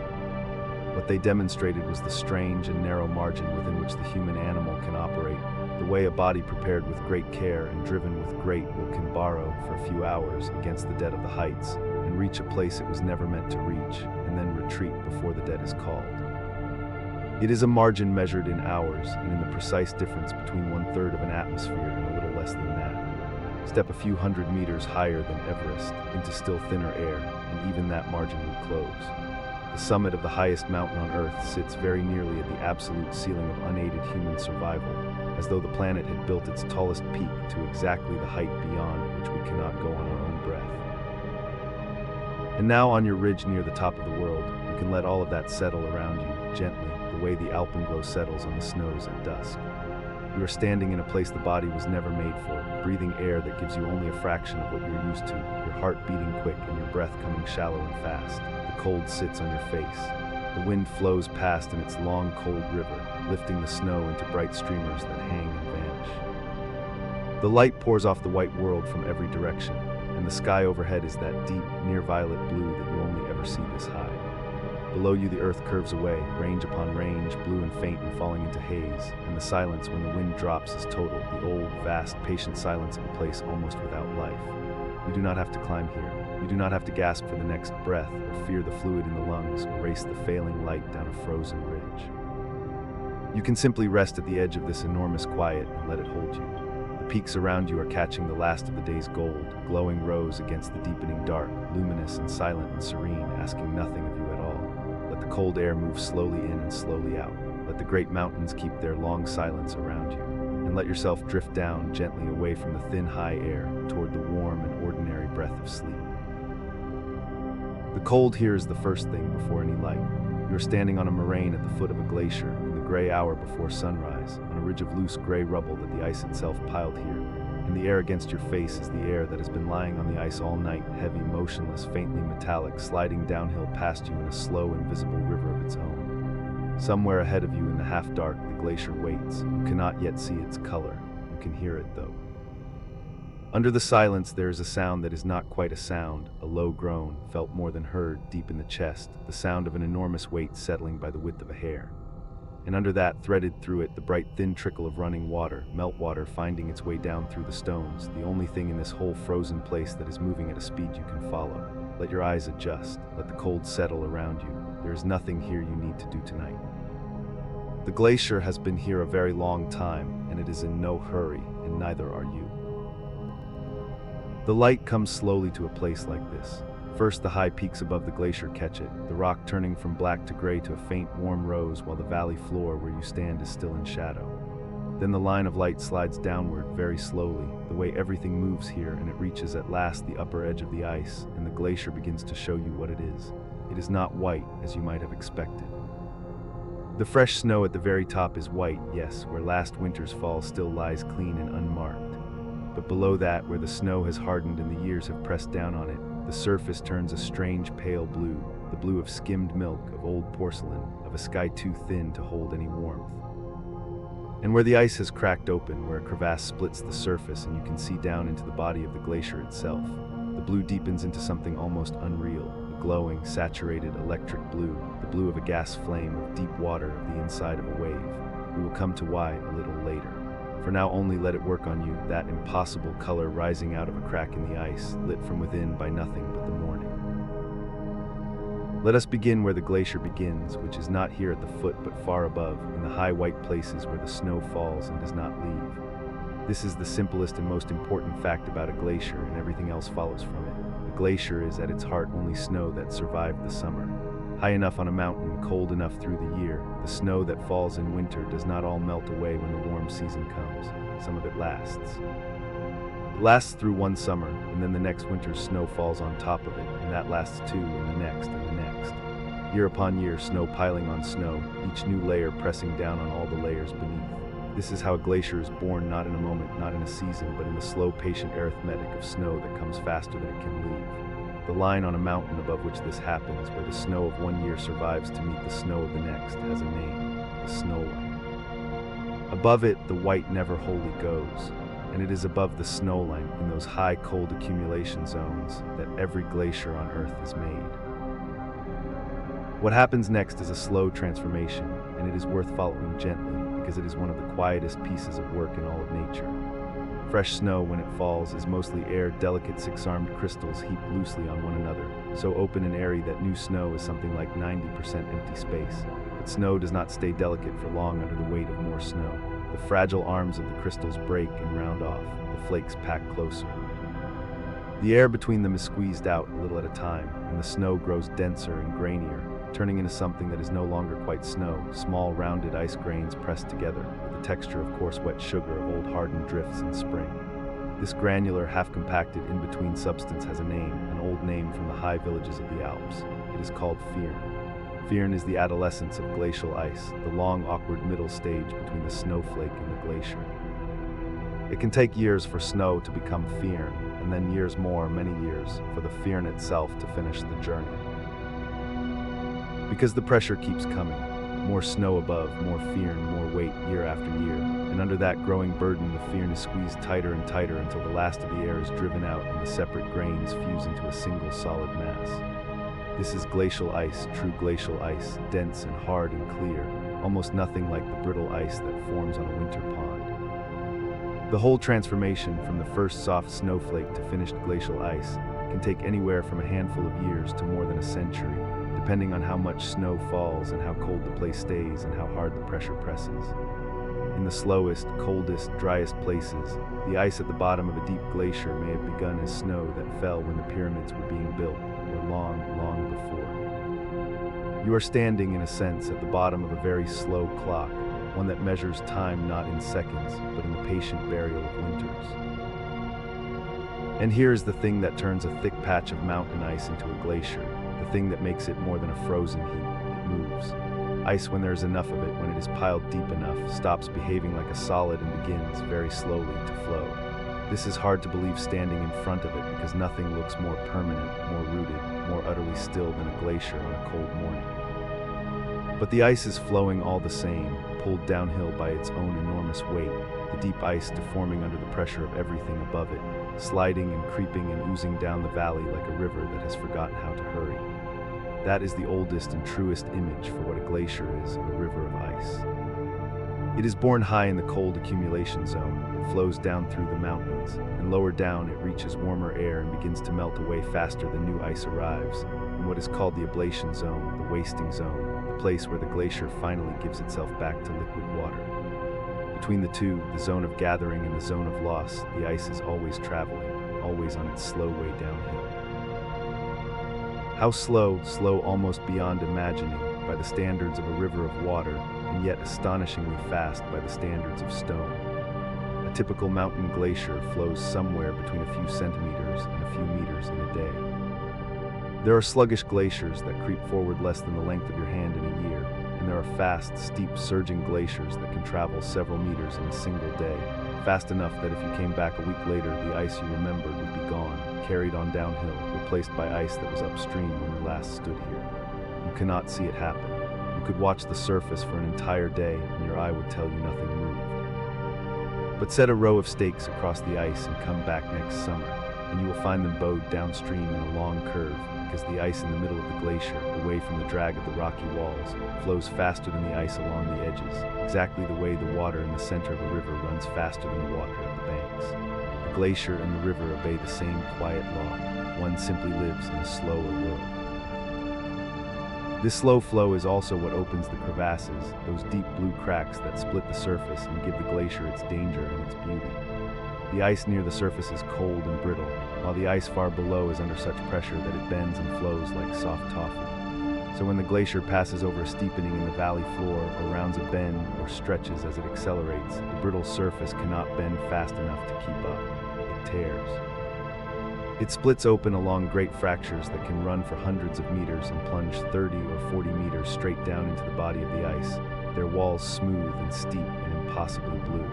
What they demonstrated was the strange and narrow margin within which the human animal can operate, the way a body prepared with great care and driven with great will can borrow for a few hours against the dead of the heights and reach a place it was never meant to reach, and then retreat before the dead is called. It is a margin measured in hours and in the precise difference between 1/3 of an atmosphere and a little less than that. Step a few hundred meters higher than Everest into still thinner air, and even that margin will close. The summit of the highest mountain on Earth sits very nearly at the absolute ceiling of unaided human survival, as though the planet had built its tallest peak to exactly the height beyond which we cannot go on our own breath. And now on your ridge near the top of the world, you can let all of that settle around you, gently, the way the alpenglow settles on the snows at dusk. You are standing in a place the body was never made for, breathing air that gives you only a fraction of what you're used to, your heart beating quick and your breath coming shallow and fast. The cold sits on your face. The wind flows past in its long, cold river, lifting the snow into bright streamers that hang and vanish. The light pours off the white world from every direction, and the sky overhead is that deep, near-violet blue that you only ever see this high. Below you, the earth curves away, range upon range, blue and faint and falling into haze, and the silence when the wind drops is total, the old, vast, patient silence of a place almost without life. You do not have to climb here. You do not have to gasp for the next breath or fear the fluid in the lungs or race the failing light down a frozen ridge. You can simply rest at the edge of this enormous quiet and let it hold you. The peaks around you are catching the last of the day's gold, glowing rose against the deepening dark, luminous and silent and serene, asking nothing of you at all. Let the cold air move slowly in and slowly out. Let the great mountains keep their long silence around you. And let yourself drift down gently away from the thin, high air toward the warm and ordinary breath of sleep. The cold here is the first thing before any light. You are standing on a moraine at the foot of a glacier in the gray hour before sunrise, on a ridge of loose gray rubble that the ice itself piled here, and the air against your face is the air that has been lying on the ice all night, heavy, motionless, faintly metallic, sliding downhill past you in a slow, invisible river of its own. Somewhere ahead of you in the half-dark, the glacier waits. You cannot yet see its color. You can hear it, though. Under the silence, there is a sound that is not quite a sound, a low groan, felt more than heard, deep in the chest, the sound of an enormous weight settling by the width of a hair. And under that, threaded through it, the bright thin trickle of running water, meltwater finding its way down through the stones, the only thing in this whole frozen place that is moving at a speed you can follow. Let your eyes adjust, let the cold settle around you. There is nothing here you need to do tonight. The glacier has been here a very long time, and it is in no hurry, and neither are you. The light comes slowly to a place like this. First, the high peaks above the glacier catch it, the rock turning from black to gray to a faint, warm rose, while the valley floor where you stand is still in shadow. Then the line of light slides downward very slowly, the way everything moves here, and it reaches at last the upper edge of the ice, and the glacier begins to show you what it is. It is not white, as you might have expected. The fresh snow at the very top is white, yes, where last winter's fall still lies clean and unmarked. But below that, where the snow has hardened and the years have pressed down on it, the surface turns a strange pale blue, the blue of skimmed milk, of old porcelain, of a sky too thin to hold any warmth. And where the ice has cracked open, where a crevasse splits the surface and you can see down into the body of the glacier itself, the blue deepens into something almost unreal, a glowing, saturated, electric blue, the blue of a gas flame of deep water of the inside of a wave. We will come to why a little later. For now, only let it work on you, that impossible color rising out of a crack in the ice, lit from within by nothing but the morning. Let us begin where the glacier begins, which is not here at the foot but far above, in the high white places where the snow falls and does not leave. This is the simplest and most important fact about a glacier, and everything else follows from it. A glacier is at its heart only snow that survived the summer. High enough on a mountain, cold enough through the year, the snow that falls in winter does not all melt away when the warm season comes. Some of it lasts. It lasts through one summer, and then the next winter's snow falls on top of it, and that lasts too, and the next, and the next. Year upon year, snow piling on snow, each new layer pressing down on all the layers beneath. This is how a glacier is born, not in a moment, not in a season, but in the slow, patient arithmetic of snow that comes faster than it can leave. The line on a mountain above which this happens, where the snow of one year survives to meet the snow of the next, has a name, the snow line. Above it, the white never wholly goes, and it is above the snow line, in those high cold accumulation zones, that every glacier on Earth is made. What happens next is a slow transformation, and it is worth following gently, because it is one of the quietest pieces of work in all of nature. Fresh snow, when it falls, is mostly air, delicate six-armed crystals heaped loosely on one another, so open and airy that new snow is something like 90% empty space. But snow does not stay delicate for long under the weight of more snow. The fragile arms of the crystals break and round off, the flakes pack closer. The air between them is squeezed out a little at a time, and the snow grows denser and grainier, turning into something that is no longer quite snow, small rounded ice grains pressed together, with the texture of coarse wet sugar of old hardened drifts in spring. This granular, half-compacted, in-between substance has a name, an old name from the high villages of the Alps. It is called Firn. Firn is the adolescence of glacial ice, the long, awkward middle stage between the snowflake and the glacier. It can take years for snow to become Firn, and then years more, many years, for the Firn itself to finish the journey. Because the pressure keeps coming, more snow above, more Firn, more weight year after year, and under that growing burden the Firn is squeezed tighter and tighter until the last of the air is driven out and the separate grains fuse into a single solid mass. This is glacial ice, true glacial ice, dense and hard and clear, almost nothing like the brittle ice that forms on a winter pond. The whole transformation from the first soft snowflake to finished glacial ice can take anywhere from a handful of years to more than a century, depending on how much snow falls and how cold the place stays and how hard the pressure presses. In the slowest, coldest, driest places, the ice at the bottom of a deep glacier may have begun as snow that fell when the pyramids were being built, or long, long before. You are standing, in a sense, at the bottom of a very slow clock, one that measures time not in seconds, but in the patient burial of winters. And here is the thing that turns a thick patch of mountain ice into a glacier, the thing that makes it more than a frozen heap. It moves. Ice, when there is enough of it, when it is piled deep enough, stops behaving like a solid and begins, very slowly, to flow. This is hard to believe standing in front of it because nothing looks more permanent, more rooted, more utterly still than a glacier on a cold morning. But the ice is flowing all the same, pulled downhill by its own enormous weight, the deep ice deforming under the pressure of everything above it, sliding and creeping and oozing down the valley like a river that has forgotten how to hurry. That is the oldest and truest image for what a glacier is, a river of ice. It is born high in the cold accumulation zone, it flows down through the mountains, and lower down it reaches warmer air and begins to melt away faster than new ice arrives, in what is called the ablation zone, the wasting zone, the place where the glacier finally gives itself back to liquid water. Between the two, the zone of gathering and the zone of loss, the ice is always traveling, always on its slow way downhill. How slow, slow almost beyond imagining, by the standards of a river of water, and yet astonishingly fast by the standards of stone. A typical mountain glacier flows somewhere between a few centimeters and a few meters in a day. There are sluggish glaciers that creep forward less than the length of your hand in a year, and there are fast, steep, surging glaciers that can travel several meters in a single day, fast enough that if you came back a week later, the ice you remembered would be gone, carried on downhill, replaced by ice that was upstream when you last stood here. You cannot see it happen. You could watch the surface for an entire day, and your eye would tell you nothing moved. But set a row of stakes across the ice and come back next summer, and you will find them bowed downstream in a long curve, because the ice in the middle of the glacier, away from the drag of the rocky walls, flows faster than the ice along the edges, exactly the way the water in the center of a river runs faster than the water at the banks. The glacier and the river obey the same quiet law. One simply lives in a slower world. This slow flow is also what opens the crevasses, those deep blue cracks that split the surface and give the glacier its danger and its beauty. The ice near the surface is cold and brittle, while the ice far below is under such pressure that it bends and flows like soft toffee. So when the glacier passes over a steepening in the valley floor, or rounds a bend, or stretches as it accelerates, the brittle surface cannot bend fast enough to keep up. It tears. It splits open along great fractures that can run for hundreds of meters and plunge 30 or 40 meters straight down into the body of the ice, their walls smooth and steep and impossibly blue.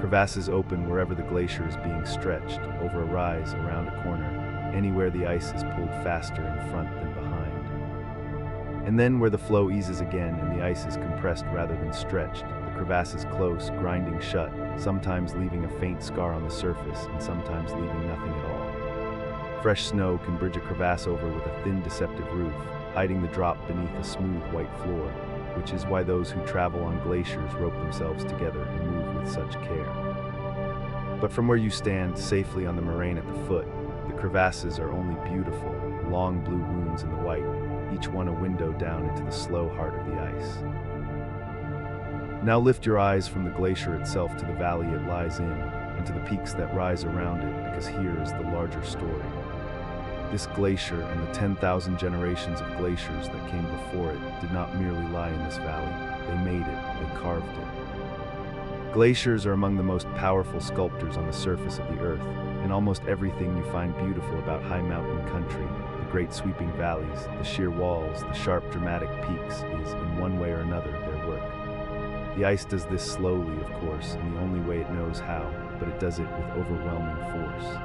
Crevasses open wherever the glacier is being stretched, over a rise, around a corner, anywhere the ice is pulled faster in front than behind. And then where the flow eases again and the ice is compressed rather than stretched, the crevasses close, grinding shut, sometimes leaving a faint scar on the surface and sometimes leaving nothing at all. Fresh snow can bridge a crevasse over with a thin, deceptive roof, hiding the drop beneath a smooth white floor, which is why those who travel on glaciers rope themselves together and move with such care. But from where you stand, safely on the moraine at the foot, the crevasses are only beautiful, long blue wounds in the white, each one a window down into the slow heart of the ice. Now lift your eyes from the glacier itself to the valley it lies in, and to the peaks that rise around it, because here is the larger story. This glacier and the 10,000 generations of glaciers that came before it did not merely lie in this valley. They made it, they carved it. Glaciers are among the most powerful sculptors on the surface of the earth, and almost everything you find beautiful about high mountain country, the great sweeping valleys, the sheer walls, the sharp dramatic peaks, is, in one way or another, their work. The ice does this slowly, of course, in the only way it knows how, but it does it with overwhelming force.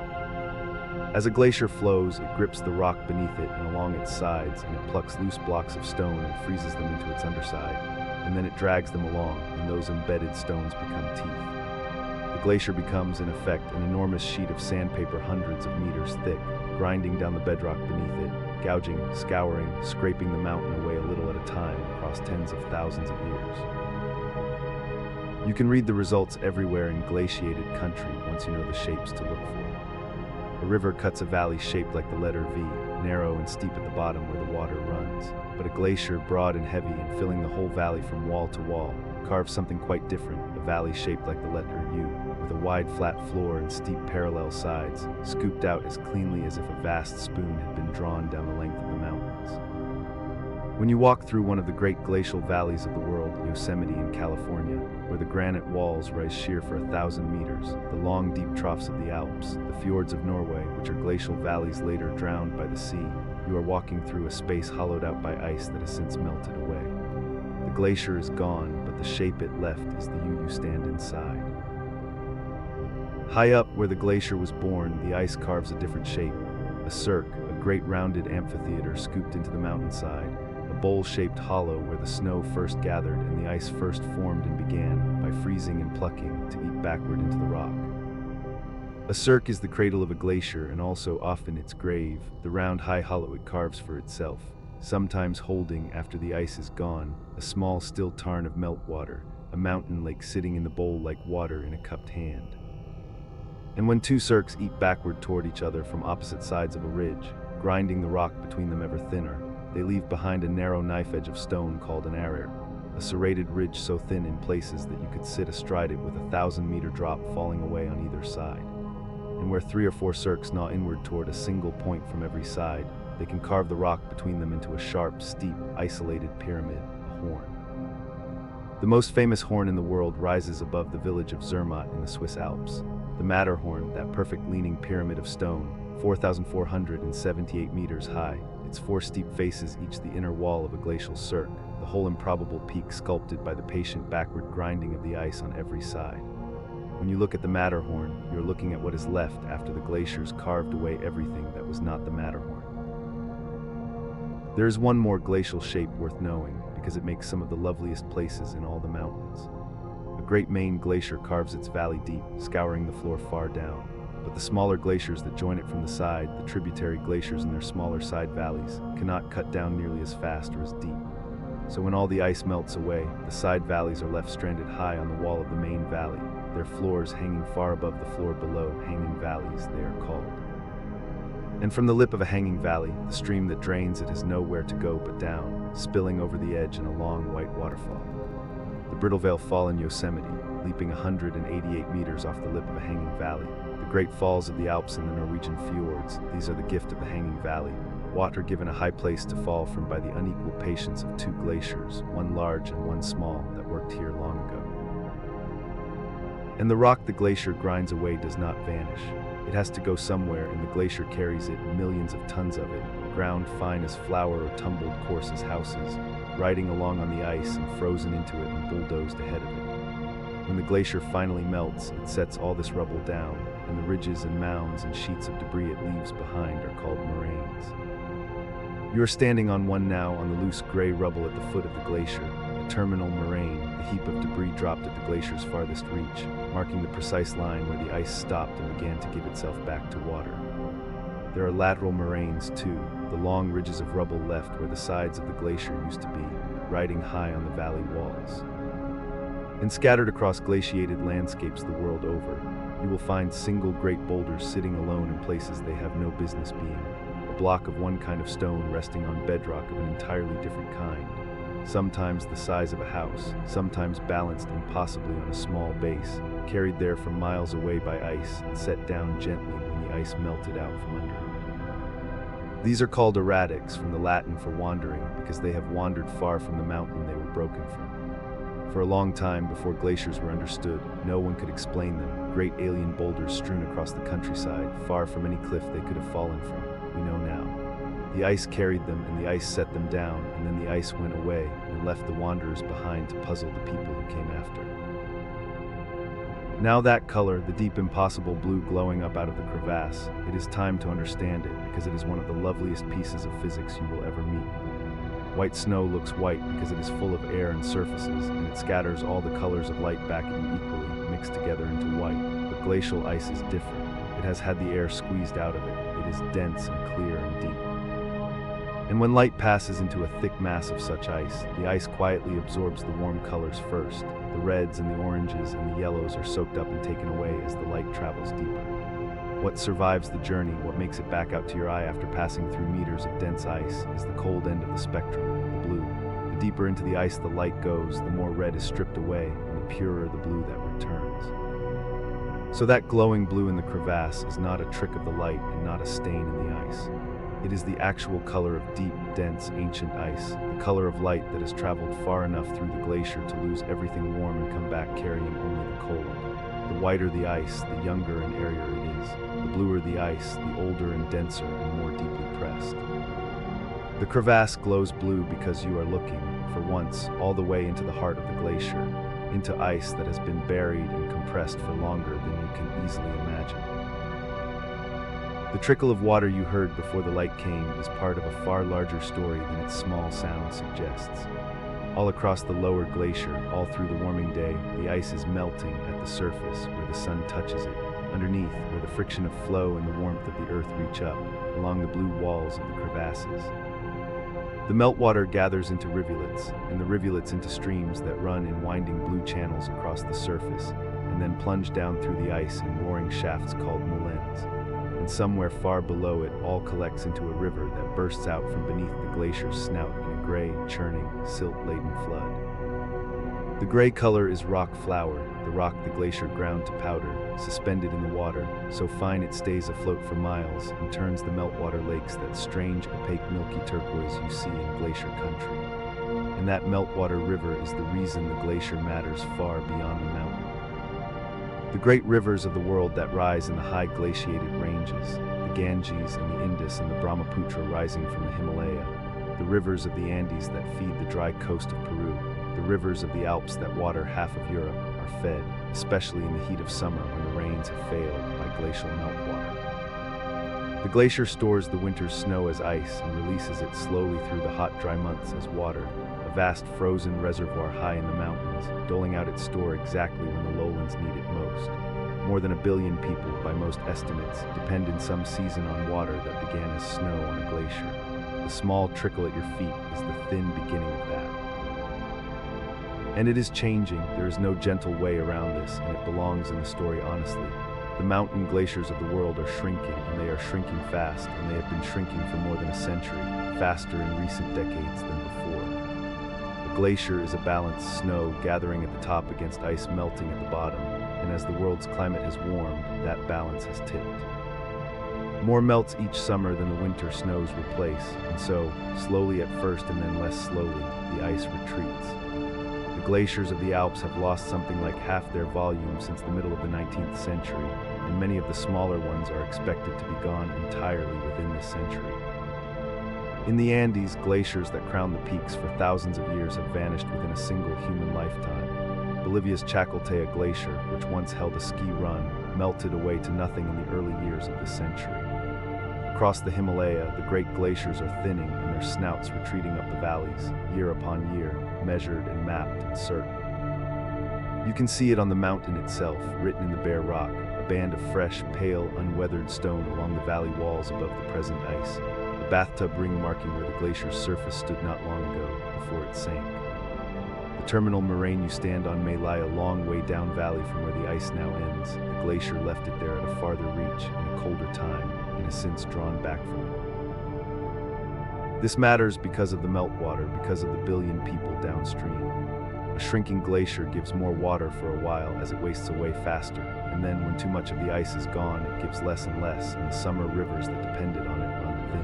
As a glacier flows, it grips the rock beneath it and along its sides, and it plucks loose blocks of stone and freezes them into its underside, and then it drags them along, and those embedded stones become teeth. The glacier becomes, in effect, an enormous sheet of sandpaper hundreds of meters thick, grinding down the bedrock beneath it, gouging, scouring, scraping the mountain away a little at a time across tens of thousands of years. You can read the results everywhere in glaciated country once you know the shapes to look for. A river cuts a valley shaped like the letter V, narrow and steep at the bottom where the water runs. But a glacier, broad and heavy and filling the whole valley from wall to wall, carves something quite different, a valley shaped like the letter U, with a wide flat floor and steep parallel sides, scooped out as cleanly as if a vast spoon had been drawn down the length of the mountains. When you walk through one of the great glacial valleys of the world, Yosemite in California, where the granite walls rise sheer for 1,000 meters, the long deep troughs of the Alps, the fjords of Norway, which are glacial valleys later drowned by the sea, you are walking through a space hollowed out by ice that has since melted away. The glacier is gone, but the shape it left is the you stand inside. High up where the glacier was born, the ice carves a different shape, a cirque, a great rounded amphitheater scooped into the mountainside, a bowl-shaped hollow where the snow first gathered and the ice first formed and began, by freezing and plucking, to eat backward into the rock. A cirque is the cradle of a glacier and also often its grave, the round high hollow it carves for itself, sometimes holding, after the ice is gone, a small still tarn of meltwater, a mountain lake sitting in the bowl like water in a cupped hand. And when two cirques eat backward toward each other from opposite sides of a ridge, grinding the rock between them ever thinner, they leave behind a narrow knife edge of stone called an arir, a serrated ridge so thin in places that you could sit astride it with a 1,000-meter drop falling away on either side. And where 3 or 4 cirques gnaw inward toward a single point from every side, they can carve the rock between them into a sharp, steep, isolated pyramid, a horn. The most famous horn in the world rises above the village of Zermatt in the Swiss Alps. The Matterhorn, that perfect leaning pyramid of stone, 4,478 meters high, its 4 steep faces each the inner wall of a glacial cirque, the whole improbable peak sculpted by the patient backward grinding of the ice on every side. When you look at the Matterhorn, you're looking at what is left after the glaciers carved away everything that was not the Matterhorn. There is one more glacial shape worth knowing, because it makes some of the loveliest places in all the mountains. A great main glacier carves its valley deep, scouring the floor far down. But the smaller glaciers that join it from the side, the tributary glaciers in their smaller side valleys, cannot cut down nearly as fast or as deep. So when all the ice melts away, the side valleys are left stranded high on the wall of the main valley, their floors hanging far above the floor below. Hanging valleys, they are called. And from the lip of a hanging valley, the stream that drains it has nowhere to go but down, spilling over the edge in a long white waterfall. The Brittle Veil Fall in Yosemite, leaping 188 meters off the lip of a hanging valley. The great falls of the Alps and the Norwegian fjords, these are the gift of the hanging valley, water given a high place to fall from by the unequal patience of 2 glaciers, one large and one small, that worked here long ago. And the rock the glacier grinds away does not vanish. It has to go somewhere, and the glacier carries it, millions of tons of it, ground fine as flour or tumbled coarse as houses, riding along on the ice and frozen into it and bulldozed ahead of it. When the glacier finally melts, it sets all this rubble down, and the ridges and mounds and sheets of debris it leaves behind are called moraines. You are standing on one now, on the loose gray rubble at the foot of the glacier, a terminal moraine, the heap of debris dropped at the glacier's farthest reach, marking the precise line where the ice stopped and began to give itself back to water. There are lateral moraines too, the long ridges of rubble left where the sides of the glacier used to be, riding high on the valley walls. And scattered across glaciated landscapes the world over, you will find single great boulders sitting alone in places they have no business being, a block of one kind of stone resting on bedrock of an entirely different kind, sometimes the size of a house, sometimes balanced impossibly on a small base, carried there from miles away by ice and set down gently when the ice melted out from under it. These are called erratics, from the Latin for wandering, because they have wandered far from the mountain they were broken from. For a long time, before glaciers were understood, no one could explain them, great alien boulders strewn across the countryside, far from any cliff they could have fallen from. We know now. The ice carried them, and the ice set them down, and then the ice went away and left the wanderers behind to puzzle the people who came after. Now that color, the deep impossible blue glowing up out of the crevasse, it is time to understand it, because it is one of the loveliest pieces of physics you will ever meet. White snow looks white because it is full of air and surfaces, and it scatters all the colors of light back at you equally, mixed together into white. But glacial ice is different. It has had the air squeezed out of it. It is dense and clear and deep. And when light passes into a thick mass of such ice, the ice quietly absorbs the warm colors first, The reds and the oranges and the yellows are soaked up and taken away as the light travels deeper. What survives the journey, what makes it back out to your eye after passing through meters of dense ice, is the cold end of the spectrum, the blue. The deeper into the ice the light goes, the more red is stripped away, and the purer the blue that returns. So that glowing blue in the crevasse is not a trick of the light and not a stain in the ice. It is the actual color of deep, dense, ancient ice, the color of light that has traveled far enough through the glacier to lose everything warm and come back carrying only the cold. The whiter the ice, the younger and airier it is. The bluer the ice, the older and denser and more deeply pressed. The crevasse glows blue because you are looking, for once, all the way into the heart of the glacier, into ice that has been buried and compressed for longer than you can easily imagine. The trickle of water you heard before the light came is part of a far larger story than its small sound suggests. All across the lower glacier, all through the warming day, the ice is melting at the surface where the sun touches it, underneath where the friction of flow and the warmth of the earth reach up, along the blue walls of the crevasses. The meltwater gathers into rivulets, and the rivulets into streams that run in winding blue channels across the surface, and then plunge down through the ice in roaring shafts called moulins. And somewhere far below it all collects into a river that bursts out from beneath the glacier's snout in a gray, churning, silt-laden flood. The gray color is rock flour, the rock the glacier ground to powder, suspended in the water, so fine it stays afloat for miles and turns the meltwater lakes that strange, opaque, milky turquoise you see in glacier country. And that meltwater river is the reason the glacier matters far beyond the mountain. The great rivers of the world that rise in the high glaciated ranges, the Ganges and the Indus and the Brahmaputra rising from the Himalaya, the rivers of the Andes that feed the dry coast of Peru, the rivers of the Alps that water half of Europe, are fed, especially in the heat of summer when the rains have failed, by glacial meltwater. The glacier stores the winter's snow as ice and releases it slowly through the hot, dry months as water, a vast frozen reservoir high in the mountains, doling out its store exactly when the lowlands need it most. More than 1 billion people, by most estimates, depend in some season on water that began as snow on a glacier. The small trickle at your feet is the thin beginning of that. And it is changing. There is no gentle way around this, and it belongs in the story honestly. The mountain glaciers of the world are shrinking, and they are shrinking fast, and they have been shrinking for more than a century, faster in recent decades than before. A glacier is a balanced snow gathering at the top against ice melting at the bottom, and as the world's climate has warmed, that balance has tipped. More melts each summer than the winter snows replace, and so, slowly at first and then less slowly, the ice retreats. The glaciers of the Alps have lost something like half their volume since the middle of the 19th century, and many of the smaller ones are expected to be gone entirely within this century. In the Andes, glaciers that crown the peaks for thousands of years have vanished within a single human lifetime. Bolivia's Chacaltaya Glacier, which once held a ski run, melted away to nothing in the early years of this century. Across the Himalaya, the great glaciers are thinning and their snouts retreating up the valleys, year upon year, measured and mapped and certain. You can see it on the mountain itself, written in the bare rock, a band of fresh, pale, unweathered stone along the valley walls above the present ice, a bathtub ring marking where the glacier's surface stood not long ago, before it sank. The terminal moraine you stand on may lie a long way down valley from where the ice now ends. The glacier left it there at a farther reach, in a colder time, and has since drawn back from it. This matters because of the meltwater, because of the 1 billion people downstream. A shrinking glacier gives more water for a while as it wastes away faster, and then when too much of the ice is gone, it gives less and less, and the summer rivers that depended on it run thin.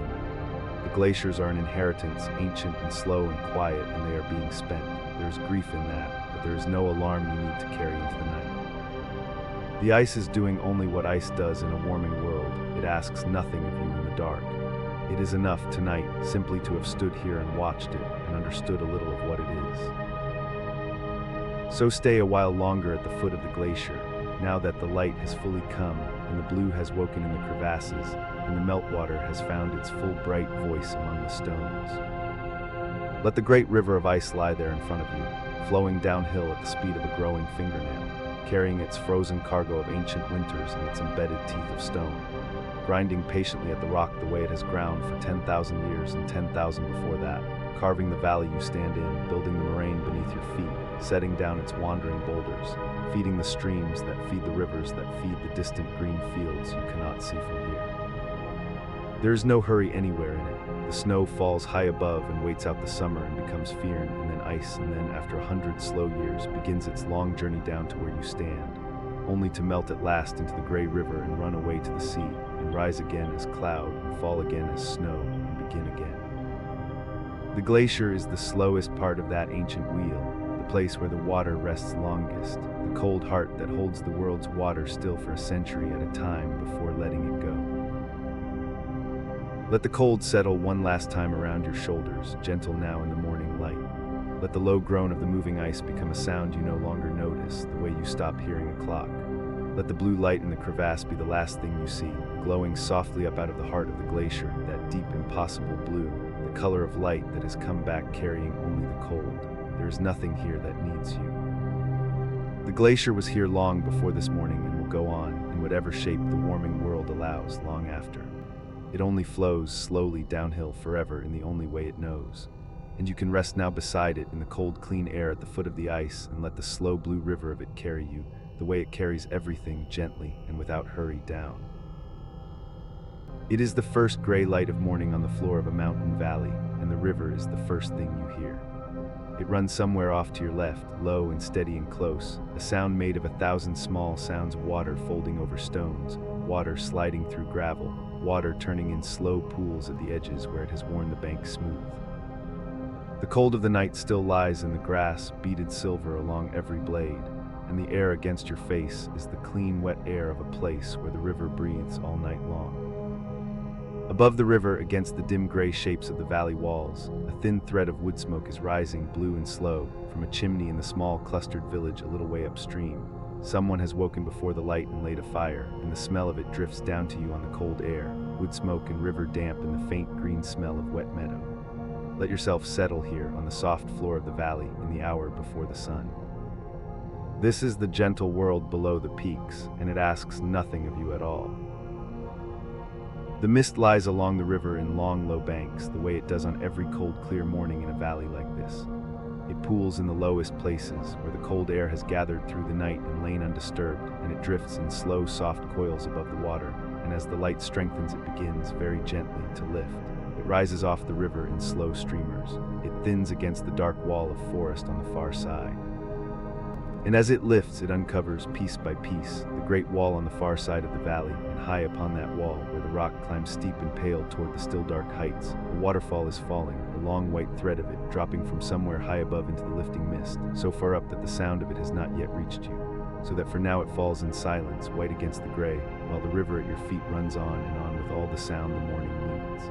The glaciers are an inheritance, ancient and slow and quiet, and they are being spent. There is grief in that, but there is no alarm you need to carry into the night. The ice is doing only what ice does in a warming world. It asks nothing of you in the dark. It is enough tonight simply to have stood here and watched it and understood a little of what it is. So stay a while longer at the foot of the glacier, now that the light has fully come and the blue has woken in the crevasses and the meltwater has found its full bright voice among the stones. Let the great river of ice lie there in front of you, flowing downhill at the speed of a growing fingernail, carrying its frozen cargo of ancient winters and its embedded teeth of stone, grinding patiently at the rock the way it has ground for 10,000 years and 10,000 before that, carving the valley you stand in, building the moraine beneath your feet, setting down its wandering boulders, feeding the streams that feed the rivers that feed the distant green fields you cannot see from here. There is no hurry anywhere in it. The snow falls high above and waits out the summer and becomes firn and then ice, and then, after 100 slow years, begins its long journey down to where you stand, only to melt at last into the gray river and run away to the sea, and rise again as cloud, and fall again as snow, and begin again. The glacier is the slowest part of that ancient wheel, the place where the water rests longest, the cold heart that holds the world's water still for a century at a time before letting it go. Let the cold settle one last time around your shoulders, gentle now in the morning light. Let the low groan of the moving ice become a sound you no longer notice, the way you stop hearing a clock. Let the blue light in the crevasse be the last thing you see, glowing softly up out of the heart of the glacier, that deep, impossible blue, the color of light that has come back carrying only the cold. There is nothing here that needs you. The glacier was here long before this morning and will go on, in whatever shape the warming world allows, long after. It only flows slowly downhill forever in the only way it knows. And you can rest now beside it in the cold, clean air at the foot of the ice and let the slow blue river of it carry you, the way it carries everything, gently and without hurry down. It is the first gray light of morning on the floor of a mountain valley, and the river is the first thing you hear. It runs somewhere off to your left, low and steady and close, a sound made of 1,000 small sounds of water folding over stones, water sliding through gravel, water turning in slow pools at the edges where it has worn the bank smooth. The cold of the night still lies in the grass, beaded silver along every blade, and the air against your face is the clean, wet air of a place where the river breathes all night long. Above the river, against the dim gray shapes of the valley walls, a thin thread of wood smoke is rising, blue and slow, from a chimney in the small clustered village a little way upstream. Someone has woken before the light and laid a fire, and the smell of it drifts down to you on the cold air, wood smoke and river damp and the faint green smell of wet meadow. Let yourself settle here on the soft floor of the valley in the hour before the sun. This is the gentle world below the peaks, and it asks nothing of you at all. The mist lies along the river in long, low banks, the way it does on every cold, clear morning in a valley like this. It pools in the lowest places, where the cold air has gathered through the night and lain undisturbed, and it drifts in slow, soft coils above the water, and as the light strengthens it begins, very gently, to lift. It rises off the river in slow streamers. It thins against the dark wall of forest on the far side. And as it lifts, it uncovers, piece by piece, the great wall on the far side of the valley, and high upon that wall, where the rock climbs steep and pale toward the still dark heights, a waterfall is falling, a long white thread of it dropping from somewhere high above into the lifting mist, so far up that the sound of it has not yet reached you, so that for now it falls in silence, white against the gray, while the river at your feet runs on and on with all the sound the morning needs.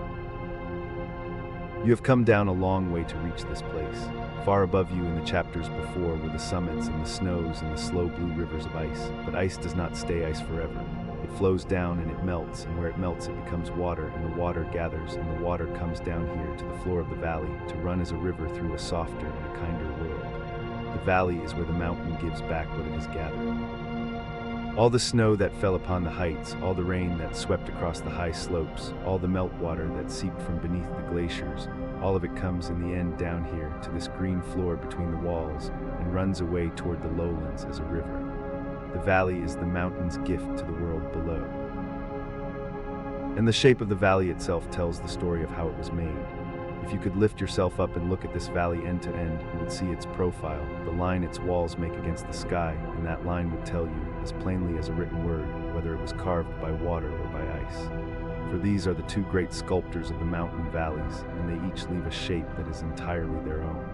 You have come down a long way to reach this place. Far above you in the chapters before were the summits and the snows and the slow blue rivers of ice, but ice does not stay ice forever. It flows down and it melts, and where it melts it becomes water, and the water gathers, and the water comes down here to the floor of the valley to run as a river through a softer and a kinder world. The valley is where the mountain gives back what it has gathered. All the snow that fell upon the heights, all the rain that swept across the high slopes, all the meltwater that seeped from beneath the glaciers, all of it comes in the end down here to this green floor between the walls and runs away toward the lowlands as a river. The valley is the mountain's gift to the world below. And the shape of the valley itself tells the story of how it was made. If you could lift yourself up and look at this valley end to end, you would see its profile, the line its walls make against the sky, and that line would tell you, as plainly as a written word, whether it was carved by water or by ice. For these are the two great sculptors of the mountain valleys, and they each leave a shape that is entirely their own.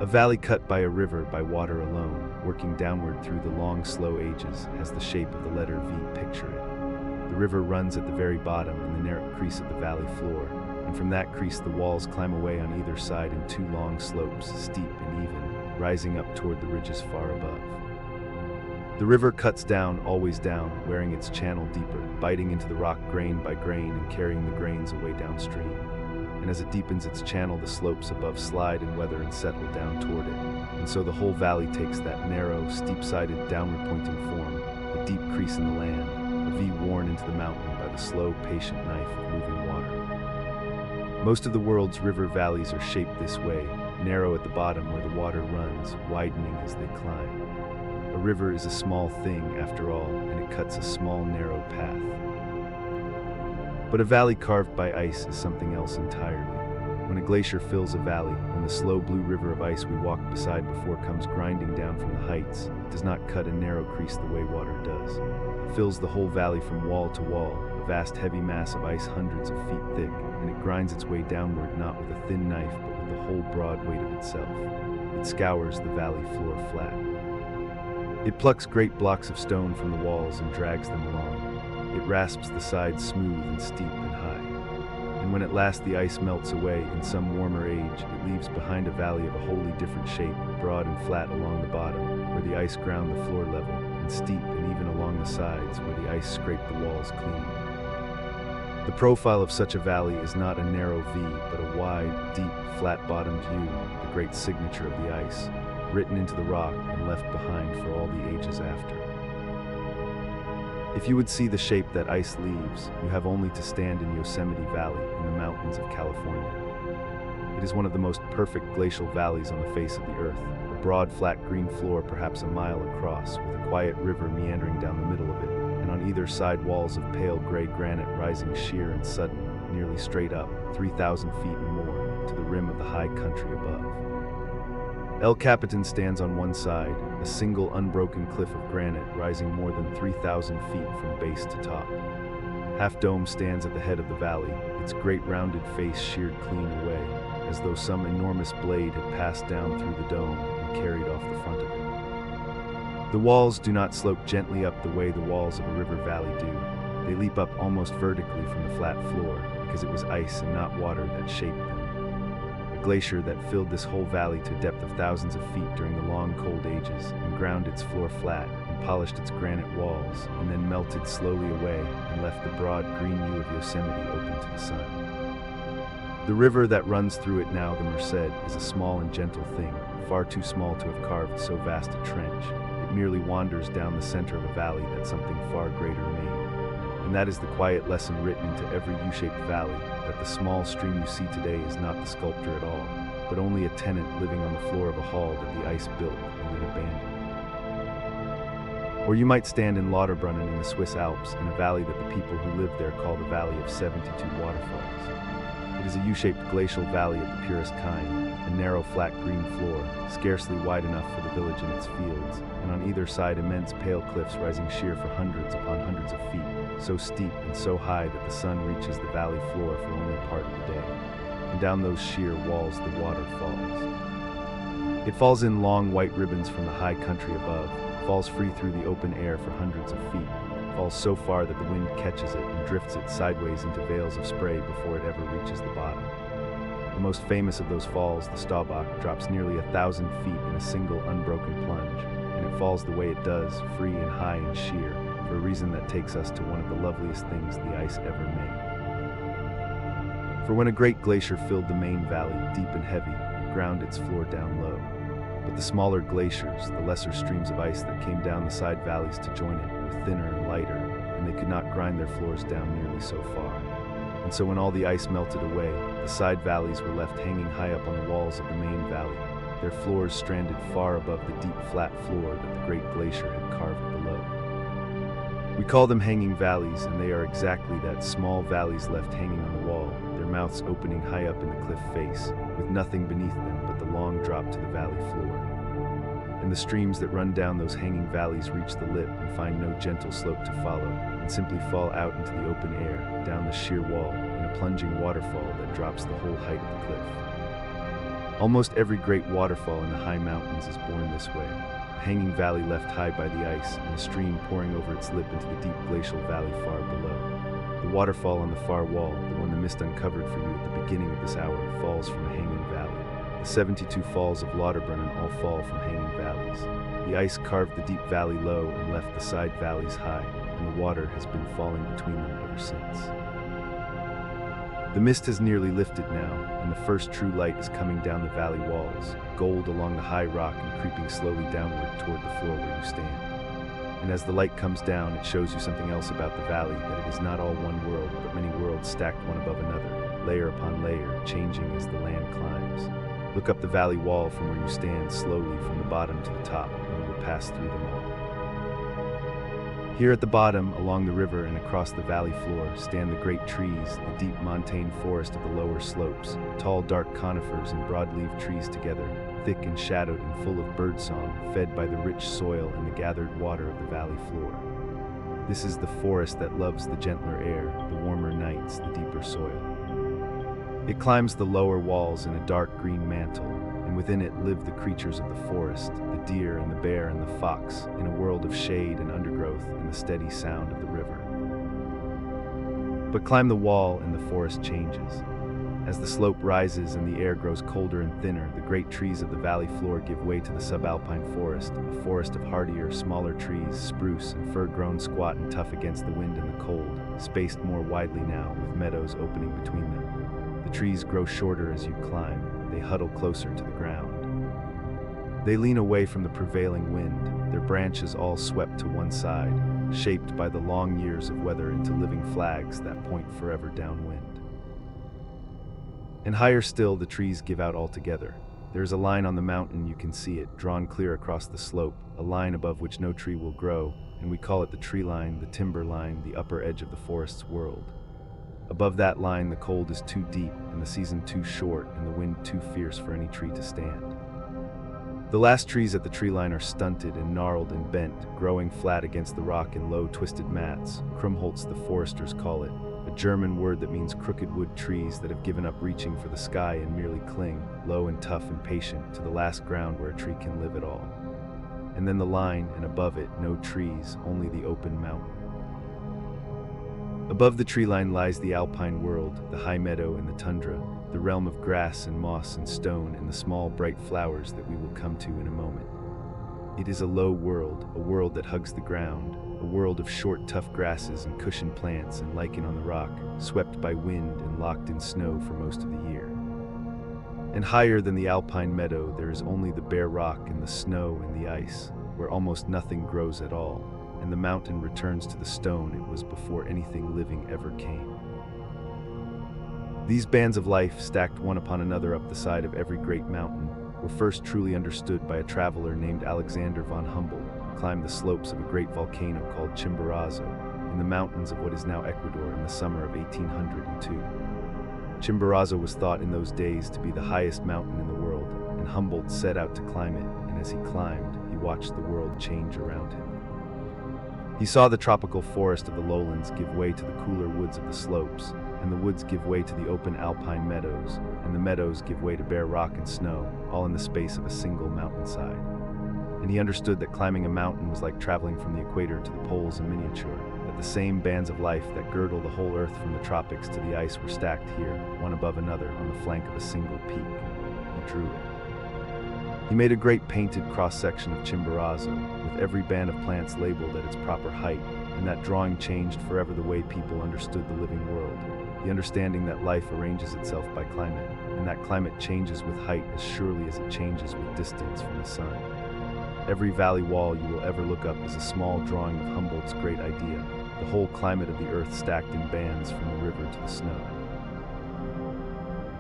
A valley cut by a river by water alone, working downward through the long, slow ages, has the shape of the letter V. Picture it. The river runs at the very bottom in the narrow crease of the valley floor, and from that crease the walls climb away on either side in two long slopes, steep and even, rising up toward the ridges far above. The river cuts down, always down, wearing its channel deeper, biting into the rock grain by grain and carrying the grains away downstream. And as it deepens its channel, the slopes above slide and weather and settle down toward it. And so the whole valley takes that narrow, steep-sided, downward-pointing form, a deep crease in the land, a V worn into the mountain by the slow, patient knife of moving water. Most of the world's river valleys are shaped this way, narrow at the bottom where the water runs, widening as they climb. A river is a small thing, after all, and it cuts a small, narrow path. But a valley carved by ice is something else entirely. When a glacier fills a valley, when the slow blue river of ice we walked beside before comes grinding down from the heights, it does not cut a narrow crease the way water does. It fills the whole valley from wall to wall, a vast heavy mass of ice hundreds of feet thick, and it grinds its way downward not with a thin knife but with the whole broad weight of itself. It scours the valley floor flat. It plucks great blocks of stone from the walls and drags them along. It rasps the sides smooth and steep and high. And when at last the ice melts away in some warmer age, it leaves behind a valley of a wholly different shape, broad and flat along the bottom, where the ice ground the floor level, and steep and even along the sides, where the ice scraped the walls clean. The profile of such a valley is not a narrow V, but a wide, deep, flat-bottomed U, the great signature of the ice, written into the rock and left behind for all the ages after. If you would see the shape that ice leaves, you have only to stand in Yosemite Valley in the mountains of California. It is one of the most perfect glacial valleys on the face of the earth, a broad, flat green floor perhaps a mile across, with a quiet river meandering down the middle of it, and on either side walls of pale gray granite rising sheer and sudden, nearly straight up, 3,000 feet and more, to the rim of the high country above. El Capitan stands on one side, a single unbroken cliff of granite rising more than 3,000 feet from base to top. Half Dome stands at the head of the valley, its great rounded face sheared clean away, as though some enormous blade had passed down through the dome and carried off the front of it. The walls do not slope gently up the way the walls of a river valley do. They leap up almost vertically from the flat floor, because it was ice and not water that shaped them. Glacier that filled this whole valley to a depth of thousands of feet during the long cold ages and ground its floor flat and polished its granite walls and then melted slowly away and left the broad green U of Yosemite open to the sun. The river that runs through it now, the Merced, is a small and gentle thing, far too small to have carved so vast a trench. It merely wanders down the center of a valley that something far greater made. And that is the quiet lesson written into every U-shaped valley, that the small stream you see today is not the sculptor at all, but only a tenant living on the floor of a hall that the ice built and then abandoned. Or you might stand in Lauterbrunnen in the Swiss Alps, in a valley that the people who live there call the Valley of 72 Waterfalls. It is a U-shaped glacial valley of the purest kind, a narrow flat green floor, scarcely wide enough for the village and its fields, and on either side immense pale cliffs rising sheer for hundreds upon hundreds of feet, so steep and so high that the sun reaches the valley floor for only part of the day. And down those sheer walls the water falls. It falls in long white ribbons from the high country above, falls free through the open air for hundreds of feet, falls so far that the wind catches it and drifts it sideways into veils of spray before it ever reaches the bottom. The most famous of those falls, the Staubach, drops nearly 1,000 feet in a single unbroken plunge, and it falls the way it does, free and high and sheer, for a reason that takes us to one of the loveliest things the ice ever made. For when a great glacier filled the main valley deep and heavy, it ground its floor down low. But the smaller glaciers, the lesser streams of ice that came down the side valleys to join it, were thinner and lighter, and they could not grind their floors down nearly so far. And so when all the ice melted away, the side valleys were left hanging high up on the walls of the main valley, their floors stranded far above the deep flat floor that the great glacier had carved below. We call them hanging valleys, and they are exactly that, small valleys left hanging on the wall, their mouths opening high up in the cliff face, with nothing beneath them but the long drop to the valley floor. And the streams that run down those hanging valleys reach the lip and find no gentle slope to follow, and simply fall out into the open air, down the sheer wall, in a plunging waterfall that drops the whole height of the cliff. Almost every great waterfall in the high mountains is born this way, a hanging valley left high by the ice, and a stream pouring over its lip into the deep glacial valley far below. The waterfall on the far wall, the one the mist uncovered for you at the beginning of this hour, falls from a hanging valley. The 72 falls of Lauterbrunnen all fall from hanging valleys. The ice carved the deep valley low and left the side valleys high, and the water has been falling between them ever since. The mist has nearly lifted now, and the first true light is coming down the valley walls, gold along the high rock and creeping slowly downward toward the floor where you stand. And as the light comes down, it shows you something else about the valley, that it is not all one world, but many worlds stacked one above another, layer upon layer, changing as the land climbs. Look up the valley wall from where you stand, slowly from the bottom to the top, and you will pass through them all. Here at the bottom, along the river and across the valley floor, stand the great trees, the deep montane forest of the lower slopes, tall dark conifers and broadleaved trees together, thick and shadowed and full of birdsong, fed by the rich soil and the gathered water of the valley floor. This is the forest that loves the gentler air, the warmer nights, the deeper soil. It climbs the lower walls in a dark green mantle, and within it live the creatures of the forest, the deer and the bear and the fox, in a world of shade and undergrowth and the steady sound of the river. But climb the wall and the forest changes. As the slope rises and the air grows colder and thinner, the great trees of the valley floor give way to the subalpine forest, a forest of hardier, smaller trees, spruce and fir grown squat and tough against the wind and the cold, spaced more widely now, with meadows opening between them. The trees grow shorter as you climb, they huddle closer to the ground. They lean away from the prevailing wind, their branches all swept to one side, shaped by the long years of weather into living flags that point forever downwind. And higher still, the trees give out altogether. There is a line on the mountain, you can see it, drawn clear across the slope, a line above which no tree will grow, and we call it the tree line, the timber line, the upper edge of the forest's world. Above that line, the cold is too deep, and the season too short, and the wind too fierce for any tree to stand. The last trees at the tree line are stunted and gnarled and bent, growing flat against the rock in low, twisted mats. Krummholz, the foresters call it, a German word that means crooked wood trees that have given up reaching for the sky and merely cling, low and tough and patient, to the last ground where a tree can live at all. And then the line, and above it, no trees, only the open mountain. Above the tree line lies the alpine world, the high meadow and the tundra, the realm of grass and moss and stone and the small bright flowers that we will come to in a moment. It is a low world, a world that hugs the ground, a world of short, tough grasses and cushioned plants and lichen on the rock, swept by wind and locked in snow for most of the year. And higher than the alpine meadow, there is only the bare rock and the snow and the ice, where almost nothing grows at all, and the mountain returns to the stone it was before anything living ever came. These bands of life, stacked one upon another up the side of every great mountain, were first truly understood by a traveler named Alexander von Humboldt, who climbed the slopes of a great volcano called Chimborazo, in the mountains of what is now Ecuador in the summer of 1802. Chimborazo was thought in those days to be the highest mountain in the world, and Humboldt set out to climb it, and as he climbed, he watched the world change around him. He saw the tropical forest of the lowlands give way to the cooler woods of the slopes, and the woods give way to the open alpine meadows, and the meadows give way to bare rock and snow, all in the space of a single mountainside. And he understood that climbing a mountain was like traveling from the equator to the poles in miniature, that the same bands of life that girdle the whole earth from the tropics to the ice were stacked here, one above another, on the flank of a single peak. He drew it. He made a great painted cross-section of Chimborazo, with every band of plants labeled at its proper height, and that drawing changed forever the way people understood the living world. The understanding that life arranges itself by climate, and that climate changes with height as surely as it changes with distance from the sun. Every valley wall you will ever look up is a small drawing of Humboldt's great idea, the whole climate of the earth stacked in bands from the river to the snow.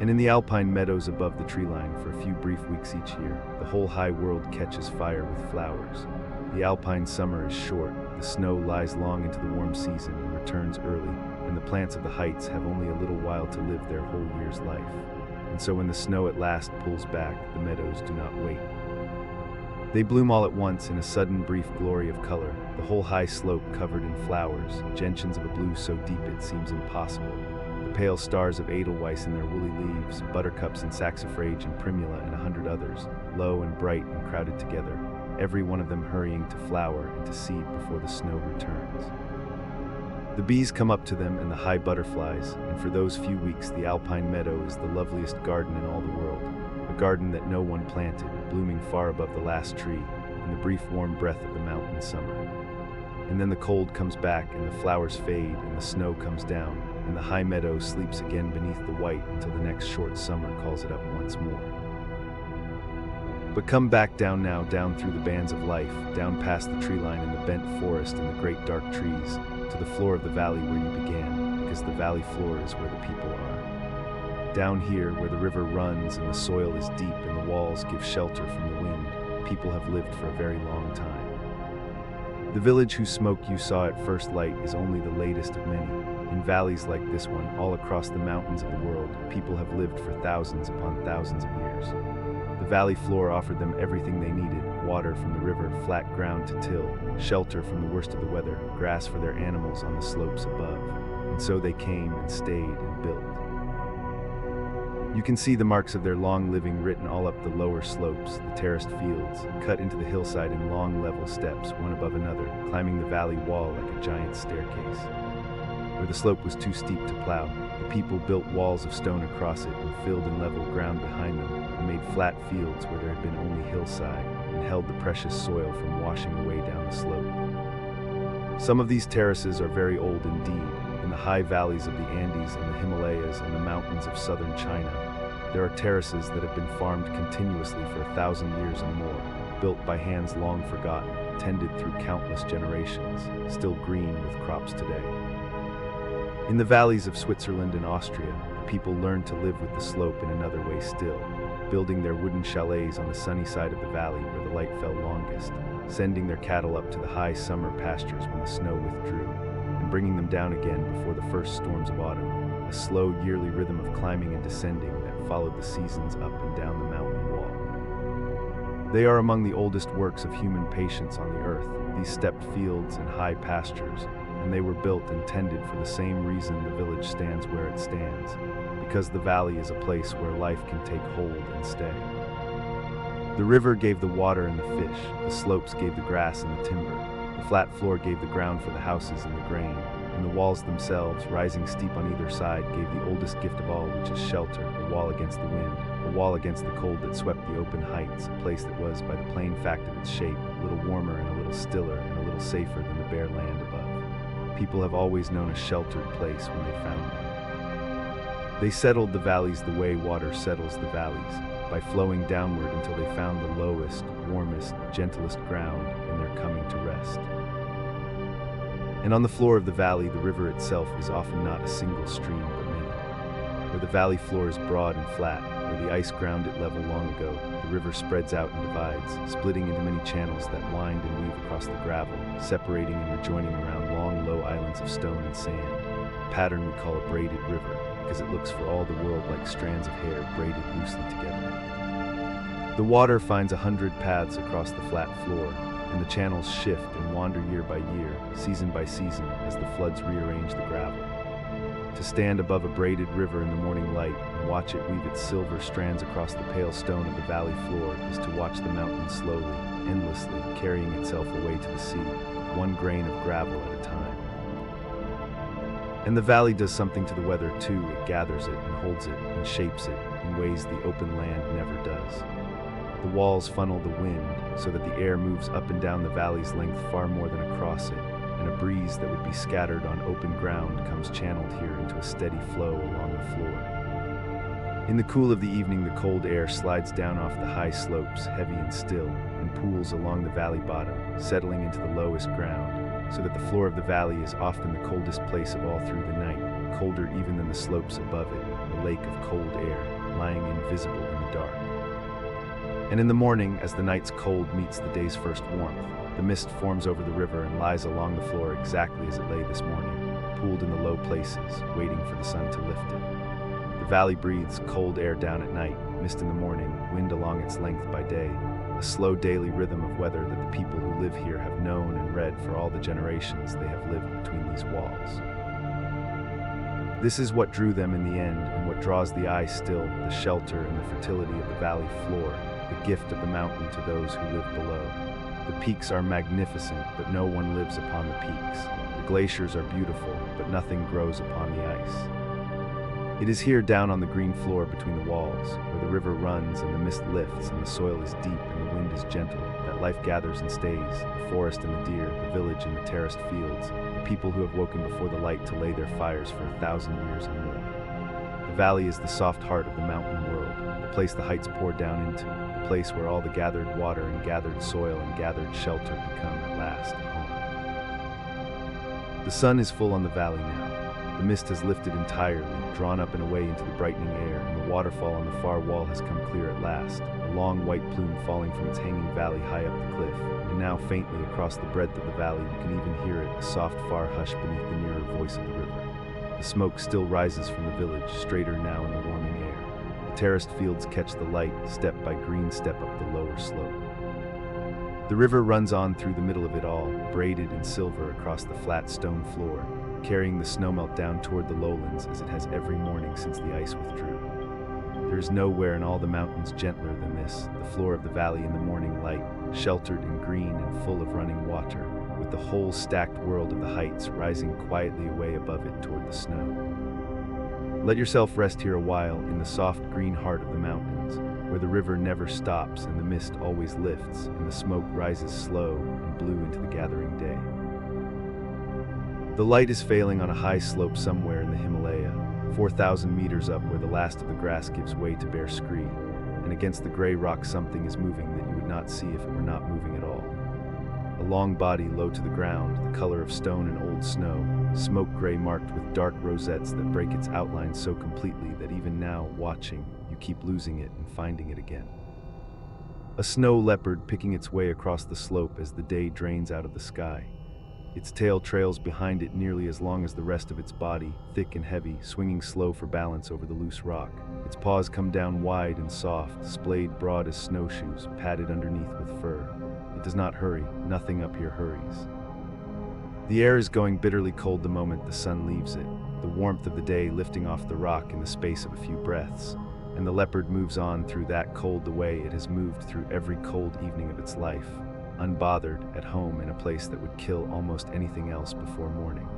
And in the alpine meadows above the tree line, for a few brief weeks each year, the whole high world catches fire with flowers. The alpine summer is short, the snow lies long into the warm season and returns early, and the plants of the heights have only a little while to live their whole year's life. And so when the snow at last pulls back, the meadows do not wait. They bloom all at once in a sudden brief glory of color, the whole high slope covered in flowers, gentians of a blue so deep it seems impossible, the pale stars of edelweiss in their woolly leaves, buttercups and saxifrage and primula and 100 others, low and bright and crowded together, every one of them hurrying to flower and to seed before the snow returns. The bees come up to them and the high butterflies, and for those few weeks the alpine meadow is the loveliest garden in all the world, a garden that no one planted, blooming far above the last tree, in the brief warm breath of the mountain summer. And then the cold comes back and the flowers fade and the snow comes down, and the high meadow sleeps again beneath the white until the next short summer calls it up once more. But come back down now, down through the bands of life, down past the tree line and the bent forest and the great dark trees, to the floor of the valley where you began, because the valley floor is where the people are. Down here, where the river runs and the soil is deep and the walls give shelter from the wind, people have lived for a very long time. The village whose smoke you saw at first light is only the latest of many. In valleys like this one, all across the mountains of the world, people have lived for thousands upon thousands of years. The valley floor offered them everything they needed: water from the river, flat ground to till, shelter from the worst of the weather, grass for their animals on the slopes above. And so they came and stayed and built. You can see the marks of their long living written all up the lower slopes, the terraced fields, cut into the hillside in long level steps, one above another, climbing the valley wall like a giant staircase. Where the slope was too steep to plow, the people built walls of stone across it and filled in level ground behind them, and made flat fields where there had been only hillside, and held the precious soil from washing away down the slope. Some of these terraces are very old indeed. In the high valleys of the Andes and the Himalayas and the mountains of southern China, there are terraces that have been farmed continuously for 1,000 years and more, built by hands long forgotten, tended through countless generations, still green with crops today. In the valleys of Switzerland and Austria, the people learned to live with the slope in another way still, building their wooden chalets on the sunny side of the valley where the light fell longest, sending their cattle up to the high summer pastures when the snow withdrew, and bringing them down again before the first storms of autumn, a slow yearly rhythm of climbing and descending that followed the seasons up and down the mountain wall. They are among the oldest works of human patience on the earth, these stepped fields and high pastures, and they were built and tended for the same reason the village stands where it stands, because the valley is a place where life can take hold and stay. The river gave the water and the fish, the slopes gave the grass and the timber, the flat floor gave the ground for the houses and the grain, and the walls themselves, rising steep on either side, gave the oldest gift of all, which is shelter, a wall against the wind, a wall against the cold that swept the open heights, a place that was, by the plain fact of its shape, a little warmer and a little stiller and a little safer than the bare land above. People have always known a sheltered place when they found it. They settled the valleys the way water settles the valleys, by flowing downward until they found the lowest, warmest, gentlest ground, and they're coming to rest. And on the floor of the valley, the river itself is often not a single stream but many. Where the valley floor is broad and flat, where the ice ground it level long ago, the river spreads out and divides, splitting into many channels that wind and weave across the gravel, separating and rejoining around long, low islands of stone and sand, a pattern we call a braided river, because it looks for all the world like strands of hair braided loosely together. The water finds 100 paths across the flat floor, and the channels shift and wander year by year, season by season, as the floods rearrange the gravel. To stand above a braided river in the morning light and watch it weave its silver strands across the pale stone of the valley floor is to watch the mountain slowly, endlessly, carrying itself away to the sea, one grain of gravel at a time. And the valley does something to the weather too. It gathers it and holds it and shapes it in ways the open land never does. The walls funnel the wind so that the air moves up and down the valley's length far more than across it, and a breeze that would be scattered on open ground comes channeled here into a steady flow along the floor. In the cool of the evening, the cold air slides down off the high slopes, heavy and still, and pools along the valley bottom, settling into the lowest ground, so that the floor of the valley is often the coldest place of all through the night, colder even than the slopes above it, a lake of cold air, lying invisible in the dark. And in the morning, as the night's cold meets the day's first warmth, the mist forms over the river and lies along the floor exactly as it lay this morning, pooled in the low places, waiting for the sun to lift it. The valley breathes cold air down at night, mist in the morning, wind along its length by day, a slow daily rhythm of weather that the people who live here have known and read for all the generations they have lived between these walls. This is what drew them in the end, and what draws the eye still, the shelter and the fertility of the valley floor, the gift of the mountain to those who live below. The peaks are magnificent, but no one lives upon the peaks. The glaciers are beautiful, but nothing grows upon the ice. It is here down on the green floor between the walls, where the river runs and the mist lifts and the soil is deep and the wind is gentle, that life gathers and stays, the forest and the deer, the village and the terraced fields, the people who have woken before the light to lay their fires for 1,000 years and more. The valley is the soft heart of the mountain world, the place the heights pour down into, the the place where all the gathered water and gathered soil and gathered shelter become at last home. The sun is full on the valley now. The mist has lifted entirely, drawn up and away into the brightening air, and the waterfall on the far wall has come clear at last, a long white plume falling from its hanging valley high up the cliff, and now faintly across the breadth of the valley you can even hear it, a soft far hush beneath the nearer voice of the river. The smoke still rises from the village, straighter now in the warming air. The terraced fields catch the light, step by green step up the lower slope. The river runs on through the middle of it all, braided in silver across the flat stone floor, carrying the snowmelt down toward the lowlands as it has every morning since the ice withdrew. There is nowhere in all the mountains gentler than this, the floor of the valley in the morning light, sheltered in green and full of running water, with the whole stacked world of the heights rising quietly away above it toward the snow. Let yourself rest here a while in the soft green heart of the mountains, where the river never stops and the mist always lifts and the smoke rises slow and blue into the gathering day. The light is failing on a high slope somewhere in the Himalaya, 4,000 meters up where the last of the grass gives way to bare scree, and against the gray rock something is moving that you would not see if it were not moving at all. A long body low to the ground, the color of stone and old snow, smoke gray marked with dark rosettes that break its outline so completely that even now, watching, you keep losing it and finding it again. A snow leopard picking its way across the slope as the day drains out of the sky. Its tail trails behind it nearly as long as the rest of its body, thick and heavy, swinging slow for balance over the loose rock. Its paws come down wide and soft, splayed broad as snowshoes, padded underneath with fur. It does not hurry, nothing up here hurries. The air is going bitterly cold the moment the sun leaves it, the warmth of the day lifting off the rock in the space of a few breaths, and the leopard moves on through that cold the way it has moved through every cold evening of its life, unbothered, at home in a place that would kill almost anything else before morning.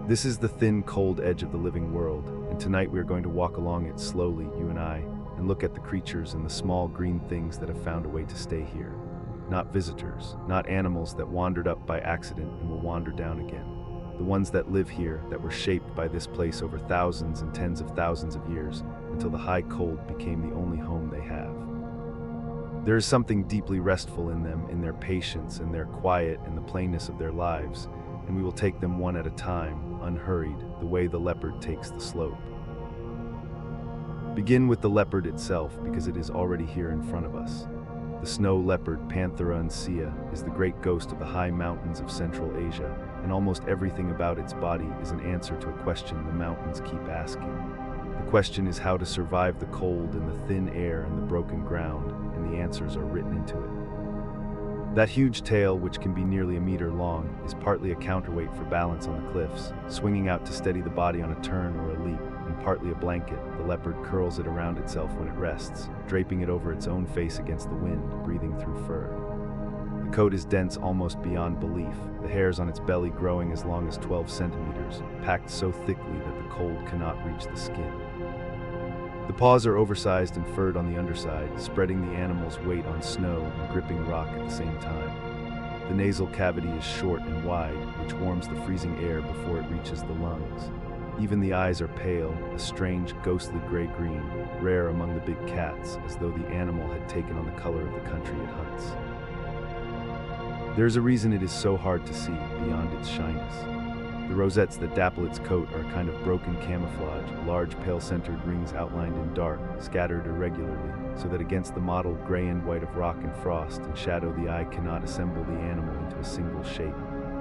This is the thin, cold edge of the living world, and tonight we are going to walk along it slowly, you and I, and look at the creatures and the small green things that have found a way to stay here. Not visitors, not animals that wandered up by accident and will wander down again. The ones that live here, that were shaped by this place over thousands and tens of thousands of years, until the high cold became the only home they have. There is something deeply restful in them, in their patience and their quiet and the plainness of their lives, and we will take them one at a time, unhurried, the way the leopard takes the slope. Begin with the leopard itself, because it is already here in front of us. The snow leopard, Panthera uncea, is the great ghost of the high mountains of Central Asia, and almost everything about its body is an answer to a question the mountains keep asking. The question is how to survive the cold and the thin air and the broken ground, and the answers are written into it. That huge tail, which can be nearly a meter long, is partly a counterweight for balance on the cliffs, swinging out to steady the body on a turn or a leap, and partly a blanket. The leopard curls it around itself when it rests, draping it over its own face against the wind, breathing through fur. The coat is dense almost beyond belief, the hairs on its belly growing as long as 12 centimeters, packed so thickly that the cold cannot reach the skin. The paws are oversized and furred on the underside, spreading the animal's weight on snow and gripping rock at the same time. The nasal cavity is short and wide, which warms the freezing air before it reaches the lungs. Even the eyes are pale, a strange, ghostly gray-green, rare among the big cats, as though the animal had taken on the color of the country it hunts. There is a reason it is so hard to see, beyond its shyness. The rosettes that dapple its coat are a kind of broken camouflage, large pale-centered rings outlined in dark, scattered irregularly, so that against the mottled gray and white of rock and frost and shadow the eye cannot assemble the animal into a single shape.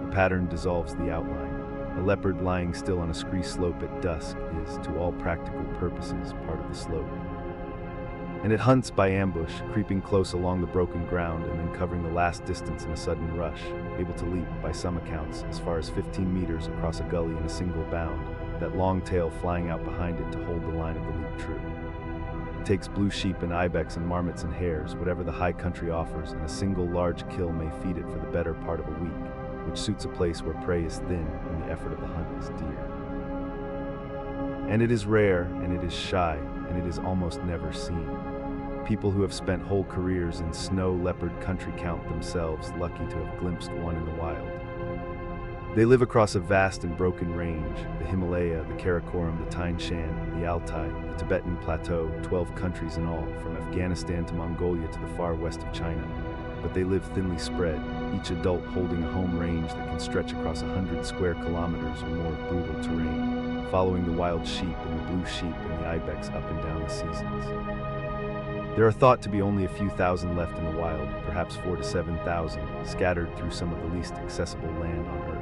The pattern dissolves the outline. A leopard lying still on a scree slope at dusk is, to all practical purposes, part of the slope. And it hunts by ambush, creeping close along the broken ground and then covering the last distance in a sudden rush, able to leap, by some accounts, as far as 15 meters across a gully in a single bound, that long tail flying out behind it to hold the line of the leap true. It takes blue sheep and ibex and marmots and hares, whatever the high country offers, and a single large kill may feed it for the better part of a week, which suits a place where prey is thin and the effort of the hunt is dear. And it is rare, and it is shy, and it is almost never seen. People who have spent whole careers in snow leopard country count themselves lucky to have glimpsed one in the wild. They live across a vast and broken range: the Himalaya, the Karakoram, the Tian Shan, the Altai, the Tibetan Plateau, 12 countries in all, from Afghanistan to Mongolia to the far west of China. But they live thinly spread, each adult holding a home range that can stretch across 100 square kilometers or more of brutal terrain, following the wild sheep and the blue sheep and the ibex up and down the seasons. There are thought to be only a few thousand left in the wild, perhaps 4,000 to 7,000, scattered through some of the least accessible land on Earth.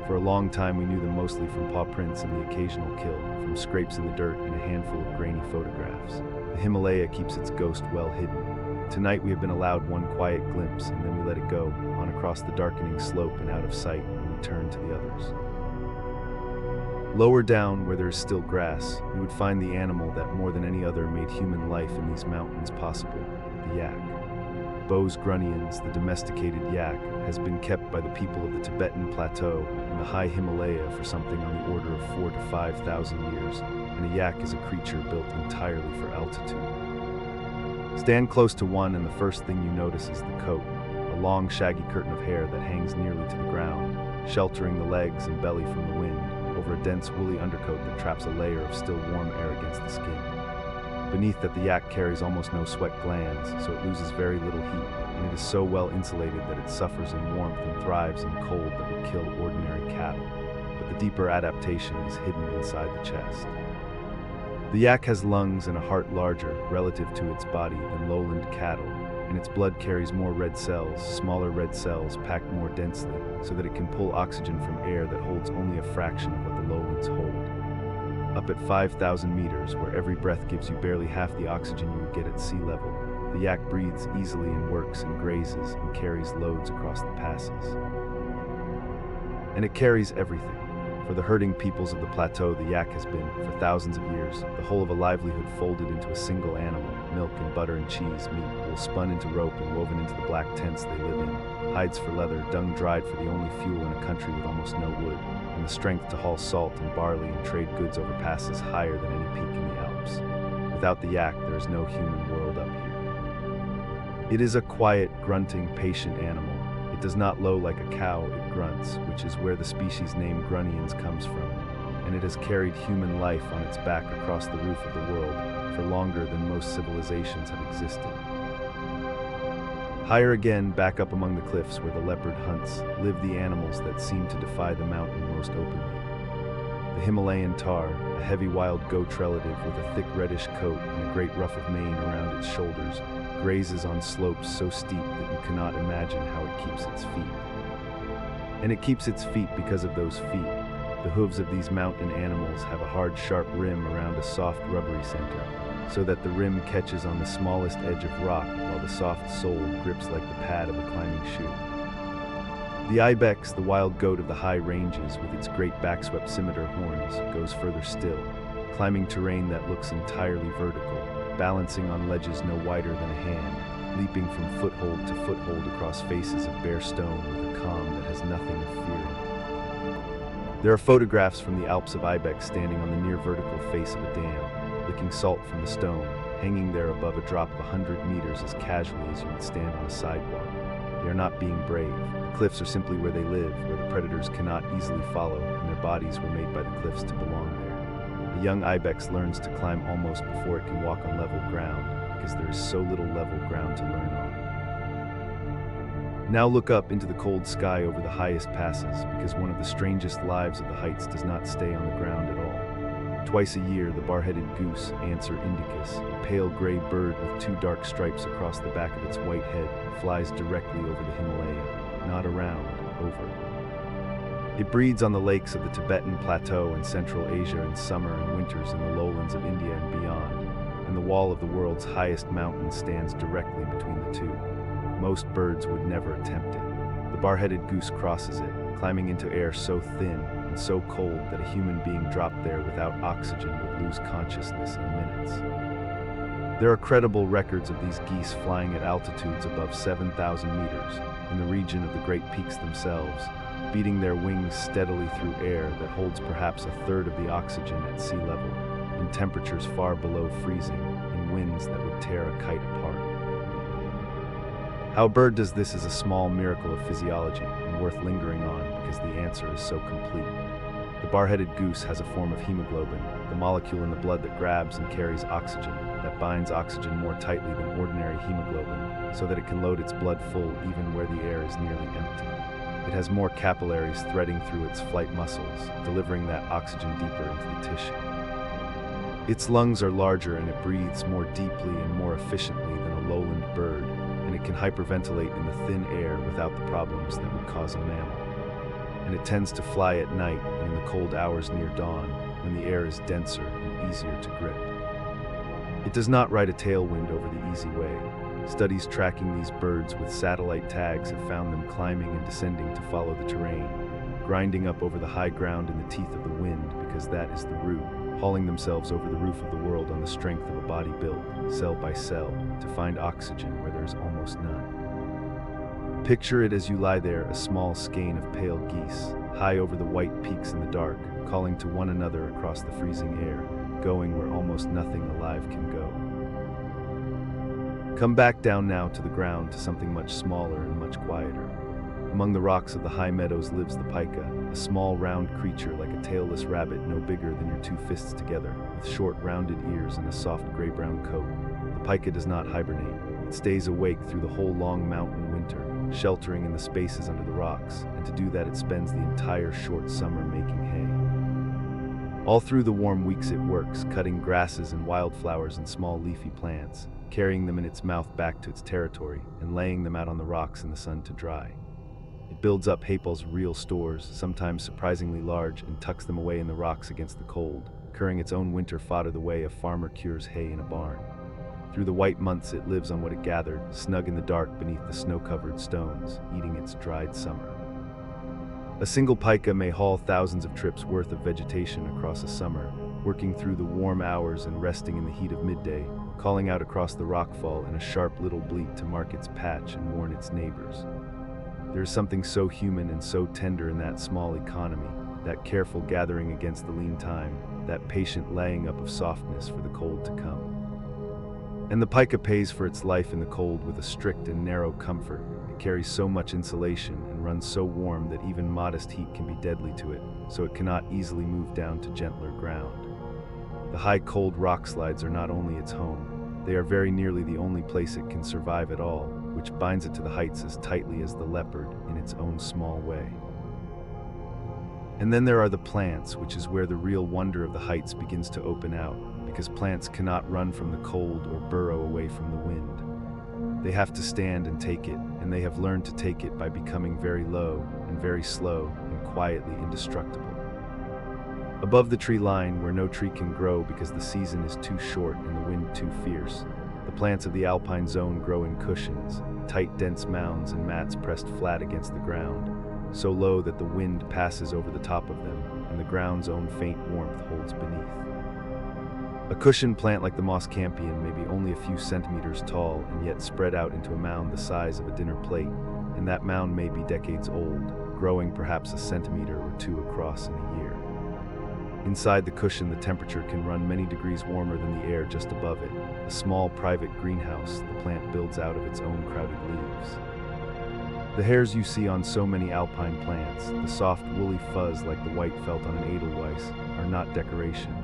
For a long time we knew them mostly from paw prints and the occasional kill, from scrapes in the dirt and a handful of grainy photographs. The Himalaya keeps its ghost well hidden. Tonight we have been allowed one quiet glimpse, and then we let it go, on across the darkening slope and out of sight, and we turn to the others. Lower down, where there is still grass, you would find the animal that more than any other made human life in these mountains possible: the yak. Bos grunniens, the domesticated yak, has been kept by the people of the Tibetan Plateau and the high Himalaya for something on the order of 4,000 to 5,000 years, and a yak is a creature built entirely for altitude. Stand close to one, and the first thing you notice is the coat, a long shaggy curtain of hair that hangs nearly to the ground, sheltering the legs and belly from the wind, over a dense woolly undercoat that traps a layer of still warm air against the skin. Beneath that, the yak carries almost no sweat glands, so it loses very little heat, and it is so well insulated that it suffers in warmth and thrives in cold that would kill ordinary cattle. But the deeper adaptation is hidden inside the chest. The yak has lungs and a heart larger, relative to its body, than lowland cattle, and its blood carries more red cells, smaller red cells packed more densely, so that it can pull oxygen from air that holds only a fraction of what the lowlands hold. Up at 5,000 meters, where every breath gives you barely half the oxygen you would get at sea level, the yak breathes easily and works and grazes and carries loads across the passes. And it carries everything. For the herding peoples of the plateau, the yak has been, for thousands of years, the whole of a livelihood folded into a single animal. Milk and butter and cheese, meat, wool spun into rope and woven into the black tents they live in, hides for leather, dung dried for the only fuel in a country with almost no wood, and the strength to haul salt and barley and trade goods over passes higher than any peak in the Alps. Without the yak, there is no human world up here. It is a quiet, grunting, patient animal. It does not low like a cow, it grunts, which is where the species name grunniens comes from, and it has carried human life on its back across the roof of the world for longer than most civilizations have existed. Higher again, back up among the cliffs where the leopard hunts, live the animals that seem to defy the mountain most openly. The Himalayan tahr, a heavy wild goat relative with a thick reddish coat and a great ruff of mane around its shoulders, grazes on slopes so steep that you cannot imagine how it keeps its feet. And it keeps its feet because of those feet. The hooves of these mountain animals have a hard, sharp rim around a soft, rubbery center, so that the rim catches on the smallest edge of rock while the soft sole grips like the pad of a climbing shoe. The ibex, the wild goat of the high ranges, with its great backswept scimitar horns, goes further still, climbing terrain that looks entirely vertical, balancing on ledges no wider than a hand, leaping from foothold to foothold across faces of bare stone with a calm that has nothing of fear. There are photographs from the Alps of ibex standing on the near vertical face of a dam, licking salt from the stone, hanging there above a drop of 100 meters as casually as you would stand on a sidewalk. They are not being brave. The cliffs are simply where they live, where the predators cannot easily follow, and their bodies were made by the cliffs to belong there. A young ibex learns to climb almost before it can walk on level ground, because there is so little level ground to learn on. Now look up into the cold sky over the highest passes, because one of the strangest lives of the heights does not stay on the ground at all. Twice a year, the bar-headed goose, Anser indicus, a pale gray bird with two dark stripes across the back of its white head, flies directly over the Himalaya, not around, over. It breeds on the lakes of the Tibetan Plateau in Central Asia in summer and winters in the lowlands of India and beyond, and the wall of the world's highest mountain stands directly between the two. Most birds would never attempt it. The bar-headed goose crosses it, climbing into air so thin and so cold that a human being dropped there without oxygen would lose consciousness in minutes. There are credible records of these geese flying at altitudes above 7,000 meters, in the region of the Great Peaks themselves, beating their wings steadily through air that holds perhaps a third of the oxygen at sea level, in temperatures far below freezing, in winds that would tear a kite apart. How a bird does this is a small miracle of physiology, and and worth lingering on because the answer is so complete. The bar-headed goose has a form of hemoglobin, the molecule in the blood that grabs and carries oxygen, that binds oxygen more tightly than ordinary hemoglobin, so that it can load its blood full even where the air is nearly empty. It has more capillaries threading through its flight muscles, delivering that oxygen deeper into the tissue. Its lungs are larger and it breathes more deeply and more efficiently than a lowland bird, and it can hyperventilate in the thin air without the problems that would cause a mammal. And it tends to fly at night and in the cold hours near dawn, when the air is denser and easier to grip. It does not ride a tailwind over the easy way. Studies tracking these birds with satellite tags have found them climbing and descending to follow the terrain, grinding up over the high ground in the teeth of the wind because that is the route, hauling themselves over the roof of the world on the strength of a body built, cell by cell, to find oxygen where there is almost none. Picture it as you lie there, a small skein of pale geese, high over the white peaks in the dark, calling to one another across the freezing air, going where almost nothing alive can go. Come back down now to the ground, to something much smaller and much quieter. Among the rocks of the high meadows lives the pika, a small round creature like a tailless rabbit no bigger than your two fists together, with short rounded ears and a soft gray-brown coat. The pika does not hibernate. It stays awake through the whole long mountain winter, sheltering in the spaces under the rocks, and to do that it spends the entire short summer making hay. All through the warm weeks it works, cutting grasses and wildflowers and small leafy plants, carrying them in its mouth back to its territory, and laying them out on the rocks in the sun to dry. It builds up Hapel's real stores, sometimes surprisingly large, and tucks them away in the rocks against the cold, curing its own winter fodder the way a farmer cures hay in a barn. Through the white months it lives on what it gathered, snug in the dark beneath the snow-covered stones, eating its dried summer. A single pika may haul thousands of trips worth of vegetation across a summer, working through the warm hours and resting in the heat of midday, calling out across the rockfall in a sharp little bleat to mark its patch and warn its neighbors. There is something so human and so tender in that small economy, that careful gathering against the lean time, that patient laying up of softness for the cold to come. And the pika pays for its life in the cold with a strict and narrow comfort. It carries so much insulation and runs so warm that even modest heat can be deadly to it, so it cannot easily move down to gentler ground. The high cold rock slides are not only its home, they are very nearly the only place it can survive at all, which binds it to the heights as tightly as the leopard in its own small way. And then there are the plants, which is where the real wonder of the heights begins to open out, because plants cannot run from the cold or burrow away from the wind. They have to stand and take it, and they have learned to take it by becoming very low and very slow and quietly indestructible. Above the tree line, where no tree can grow because the season is too short and the wind too fierce, the plants of the alpine zone grow in cushions, tight dense mounds and mats pressed flat against the ground, so low that the wind passes over the top of them and the ground's own faint warmth holds beneath. A cushioned plant like the moss campion may be only a few centimeters tall and yet spread out into a mound the size of a dinner plate, and that mound may be decades old, growing perhaps a centimeter or two across in a year. Inside the cushion, the temperature can run many degrees warmer than the air just above it, a small private greenhouse the plant builds out of its own crowded leaves. The hairs you see on so many alpine plants, the soft woolly fuzz like the white felt on an edelweiss, are not decoration.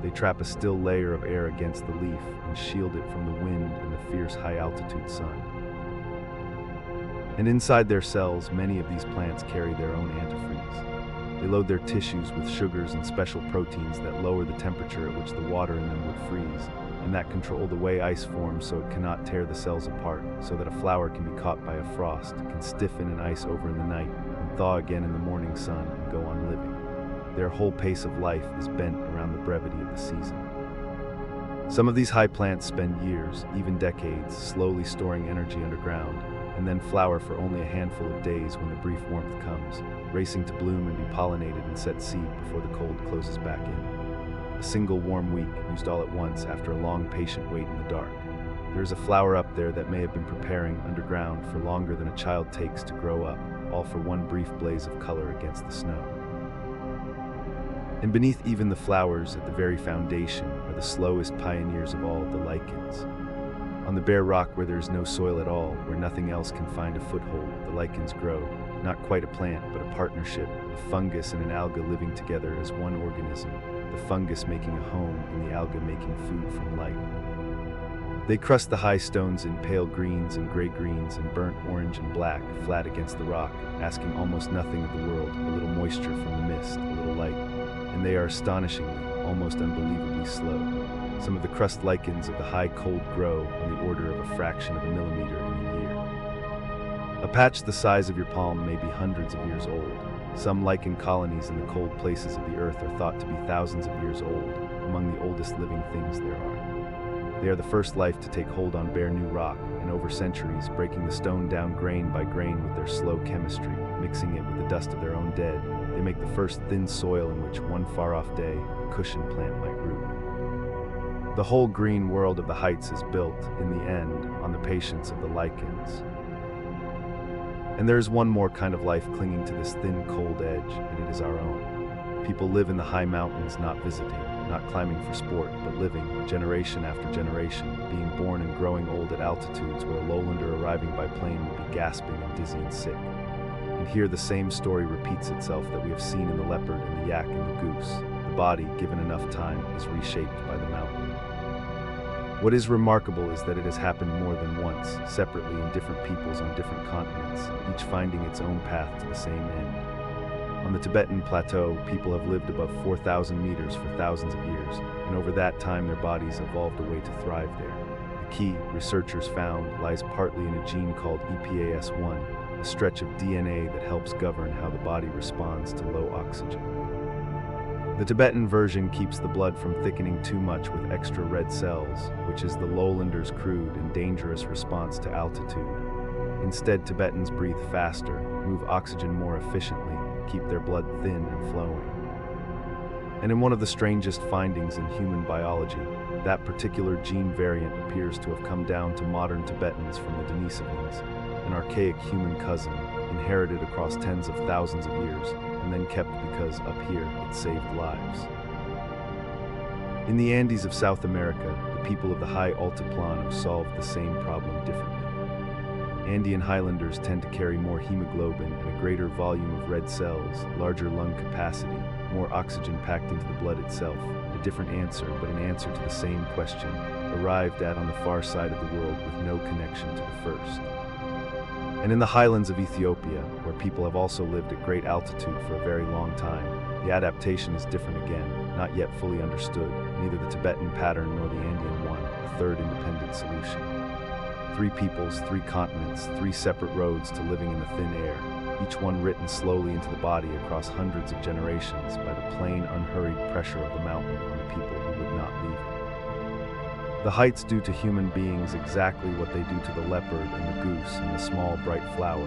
They trap a still layer of air against the leaf and shield it from the wind and the fierce high-altitude sun. And inside their cells, many of these plants carry their own antifreeze. They load their tissues with sugars and special proteins that lower the temperature at which the water in them would freeze, and that control the way ice forms so it cannot tear the cells apart, so that a flower can be caught by a frost, can stiffen in ice over in the night, and thaw again in the morning sun and go on living. Their whole pace of life is bent around the brevity of the season. Some of these high plants spend years, even decades, slowly storing energy underground, and then flower for only a handful of days when the brief warmth comes, racing to bloom and be pollinated and set seed before the cold closes back in. A single warm week, used all at once after a long patient wait in the dark. There is a flower up there that may have been preparing underground for longer than a child takes to grow up, all for one brief blaze of color against the snow. And beneath even the flowers, at the very foundation, are the slowest pioneers of all, the lichens. On the bare rock where there is no soil at all, where nothing else can find a foothold, the lichens grow, not quite a plant, but a partnership, a fungus and an alga living together as one organism, the fungus making a home and the alga making food from light. They crust the high stones in pale greens and gray greens and burnt orange and black, flat against the rock, asking almost nothing of the world, a little moisture from the mist, a little light. And they are astonishingly, almost unbelievably slow. Some of the crust lichens of the high cold grow on the order of a fraction of a millimeter in a year. A patch the size of your palm may be hundreds of years old. Some lichen colonies in the cold places of the earth are thought to be thousands of years old, among the oldest living things there are. They are the first life to take hold on bare new rock, and over centuries, breaking the stone down grain by grain with their slow chemistry, mixing it with the dust of their own dead, they make the first thin soil in which one far-off day a cushion plant might root. The whole green world of the heights is built, in the end, on the patience of the lichens. And there is one more kind of life clinging to this thin, cold edge, and it is our own. People live in the high mountains, not visiting, not climbing for sport, but living, generation after generation, being born and growing old at altitudes where a lowlander arriving by plane would be gasping and dizzy and sick. And here the same story repeats itself that we have seen in the leopard and the yak and the goose. The body, given enough time, is reshaped by the mountain. What is remarkable is that it has happened more than once, separately in different peoples on different continents, each finding its own path to the same end. On the Tibetan plateau, people have lived above 4,000 meters for thousands of years, and over that time their bodies evolved a way to thrive there. The key, researchers found, lies partly in a gene called EPAS1, a stretch of DNA that helps govern how the body responds to low oxygen. The Tibetan version keeps the blood from thickening too much with extra red cells, which is the lowlander's crude and dangerous response to altitude. Instead, Tibetans breathe faster, move oxygen more efficiently, keep their blood thin and flowing. And in one of the strangest findings in human biology, that particular gene variant appears to have come down to modern Tibetans from the Denisovans, an archaic human cousin, inherited across tens of thousands of years, and then kept because up here it saved lives. In the Andes of South America, the people of the high altiplano have solved the same problem differently. Andean highlanders tend to carry more hemoglobin and a greater volume of red cells, larger lung capacity, more oxygen packed into the blood itself. A different answer, but an answer to the same question, arrived at on the far side of the world with no connection to the first. And in the highlands of Ethiopia, where people have also lived at great altitude for a very long time, the adaptation is different again, not yet fully understood, neither the Tibetan pattern nor the Andean one, a third independent solution. 3 peoples, 3 continents, 3 separate roads to living in the thin air, each one written slowly into the body across hundreds of generations by the plain, unhurried pressure of the mountain on the people who would not leave it. The heights do to human beings exactly what they do to the leopard and the goose and the small, bright flower.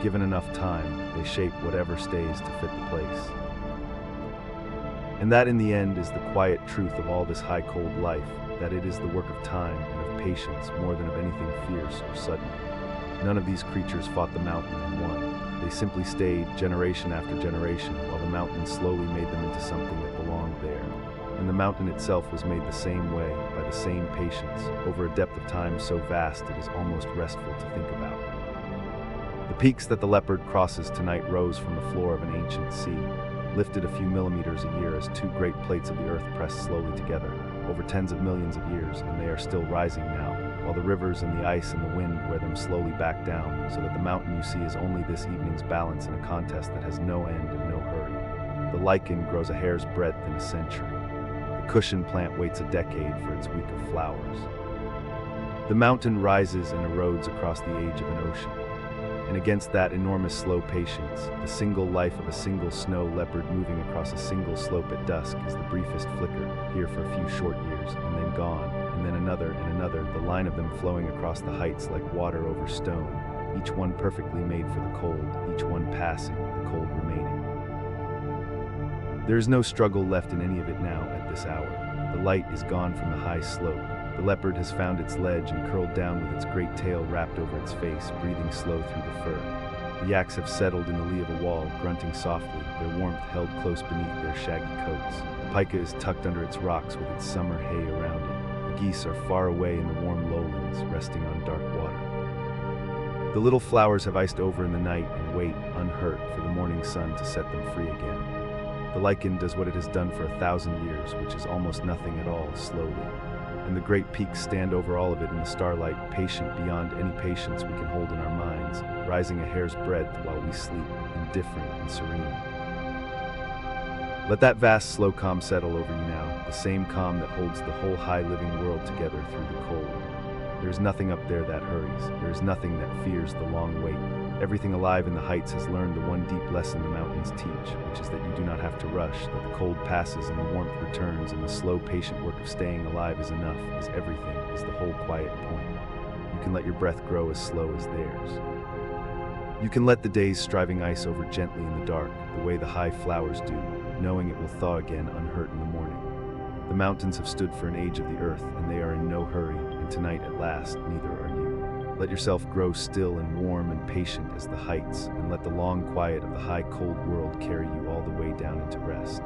Given enough time, they shape whatever stays to fit the place. And that in the end is the quiet truth of all this high cold life, that it is the work of time and of patience more than of anything fierce or sudden. None of these creatures fought the mountain and won. They simply stayed generation after generation while the mountain slowly made them into something that belonged there. And the mountain itself was made the same way, by the same patience, over a depth of time so vast it is almost restful to think about. The peaks that the leopard crosses tonight rose from the floor of an ancient sea, lifted a few millimeters a year as 2 great plates of the earth pressed slowly together, over tens of millions of years, and they are still rising now, while the rivers and the ice and the wind wear them slowly back down, so that the mountain you see is only this evening's balance in a contest that has no end and no hurry. The lichen grows a hair's breadth in a century. The cushion plant waits a decade for its week of flowers. The mountain rises and erodes across the age of an ocean. And against that enormous slow patience, the single life of a single snow leopard moving across a single slope at dusk is the briefest flicker, here for a few short years, and then gone, and then another and another, the line of them flowing across the heights like water over stone, each one perfectly made for the cold, each one passing, the cold remaining. There is no struggle left in any of it now at this hour. The light is gone from the high slope. The leopard has found its ledge and curled down with its great tail wrapped over its face, breathing slow through the fur. The yaks have settled in the lee of a wall, grunting softly, their warmth held close beneath their shaggy coats. The pika is tucked under its rocks with its summer hay around it. The geese are far away in the warm lowlands, resting on dark water. The little flowers have iced over in the night and wait, unhurt, for the morning sun to set them free again. The lichen does what it has done for 1,000 years, which is almost nothing at all, slowly. And the great peaks stand over all of it in the starlight, patient beyond any patience we can hold in our minds, rising a hair's breadth while we sleep, indifferent and serene. Let that vast, slow calm settle over you now, the same calm that holds the whole high living world together through the cold. There is nothing up there that hurries. There is nothing that fears the long wait. Everything alive in the heights has learned the one deep lesson the mountains teach, which is that you do not have to rush, that the cold passes and the warmth returns, and the slow, patient work of staying alive is enough, is everything, is the whole quiet point. You can let your breath grow as slow as theirs. You can let the day's striving ice over gently in the dark, the way the high flowers do, knowing it will thaw again unhurt in the morning. The mountains have stood for an age of the earth, and they are in no hurry, and tonight at last neither are you. Let yourself grow still and warm and patient as the heights, and let the long quiet of the high cold world carry you all the way down into rest.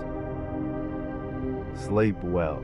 Sleep well.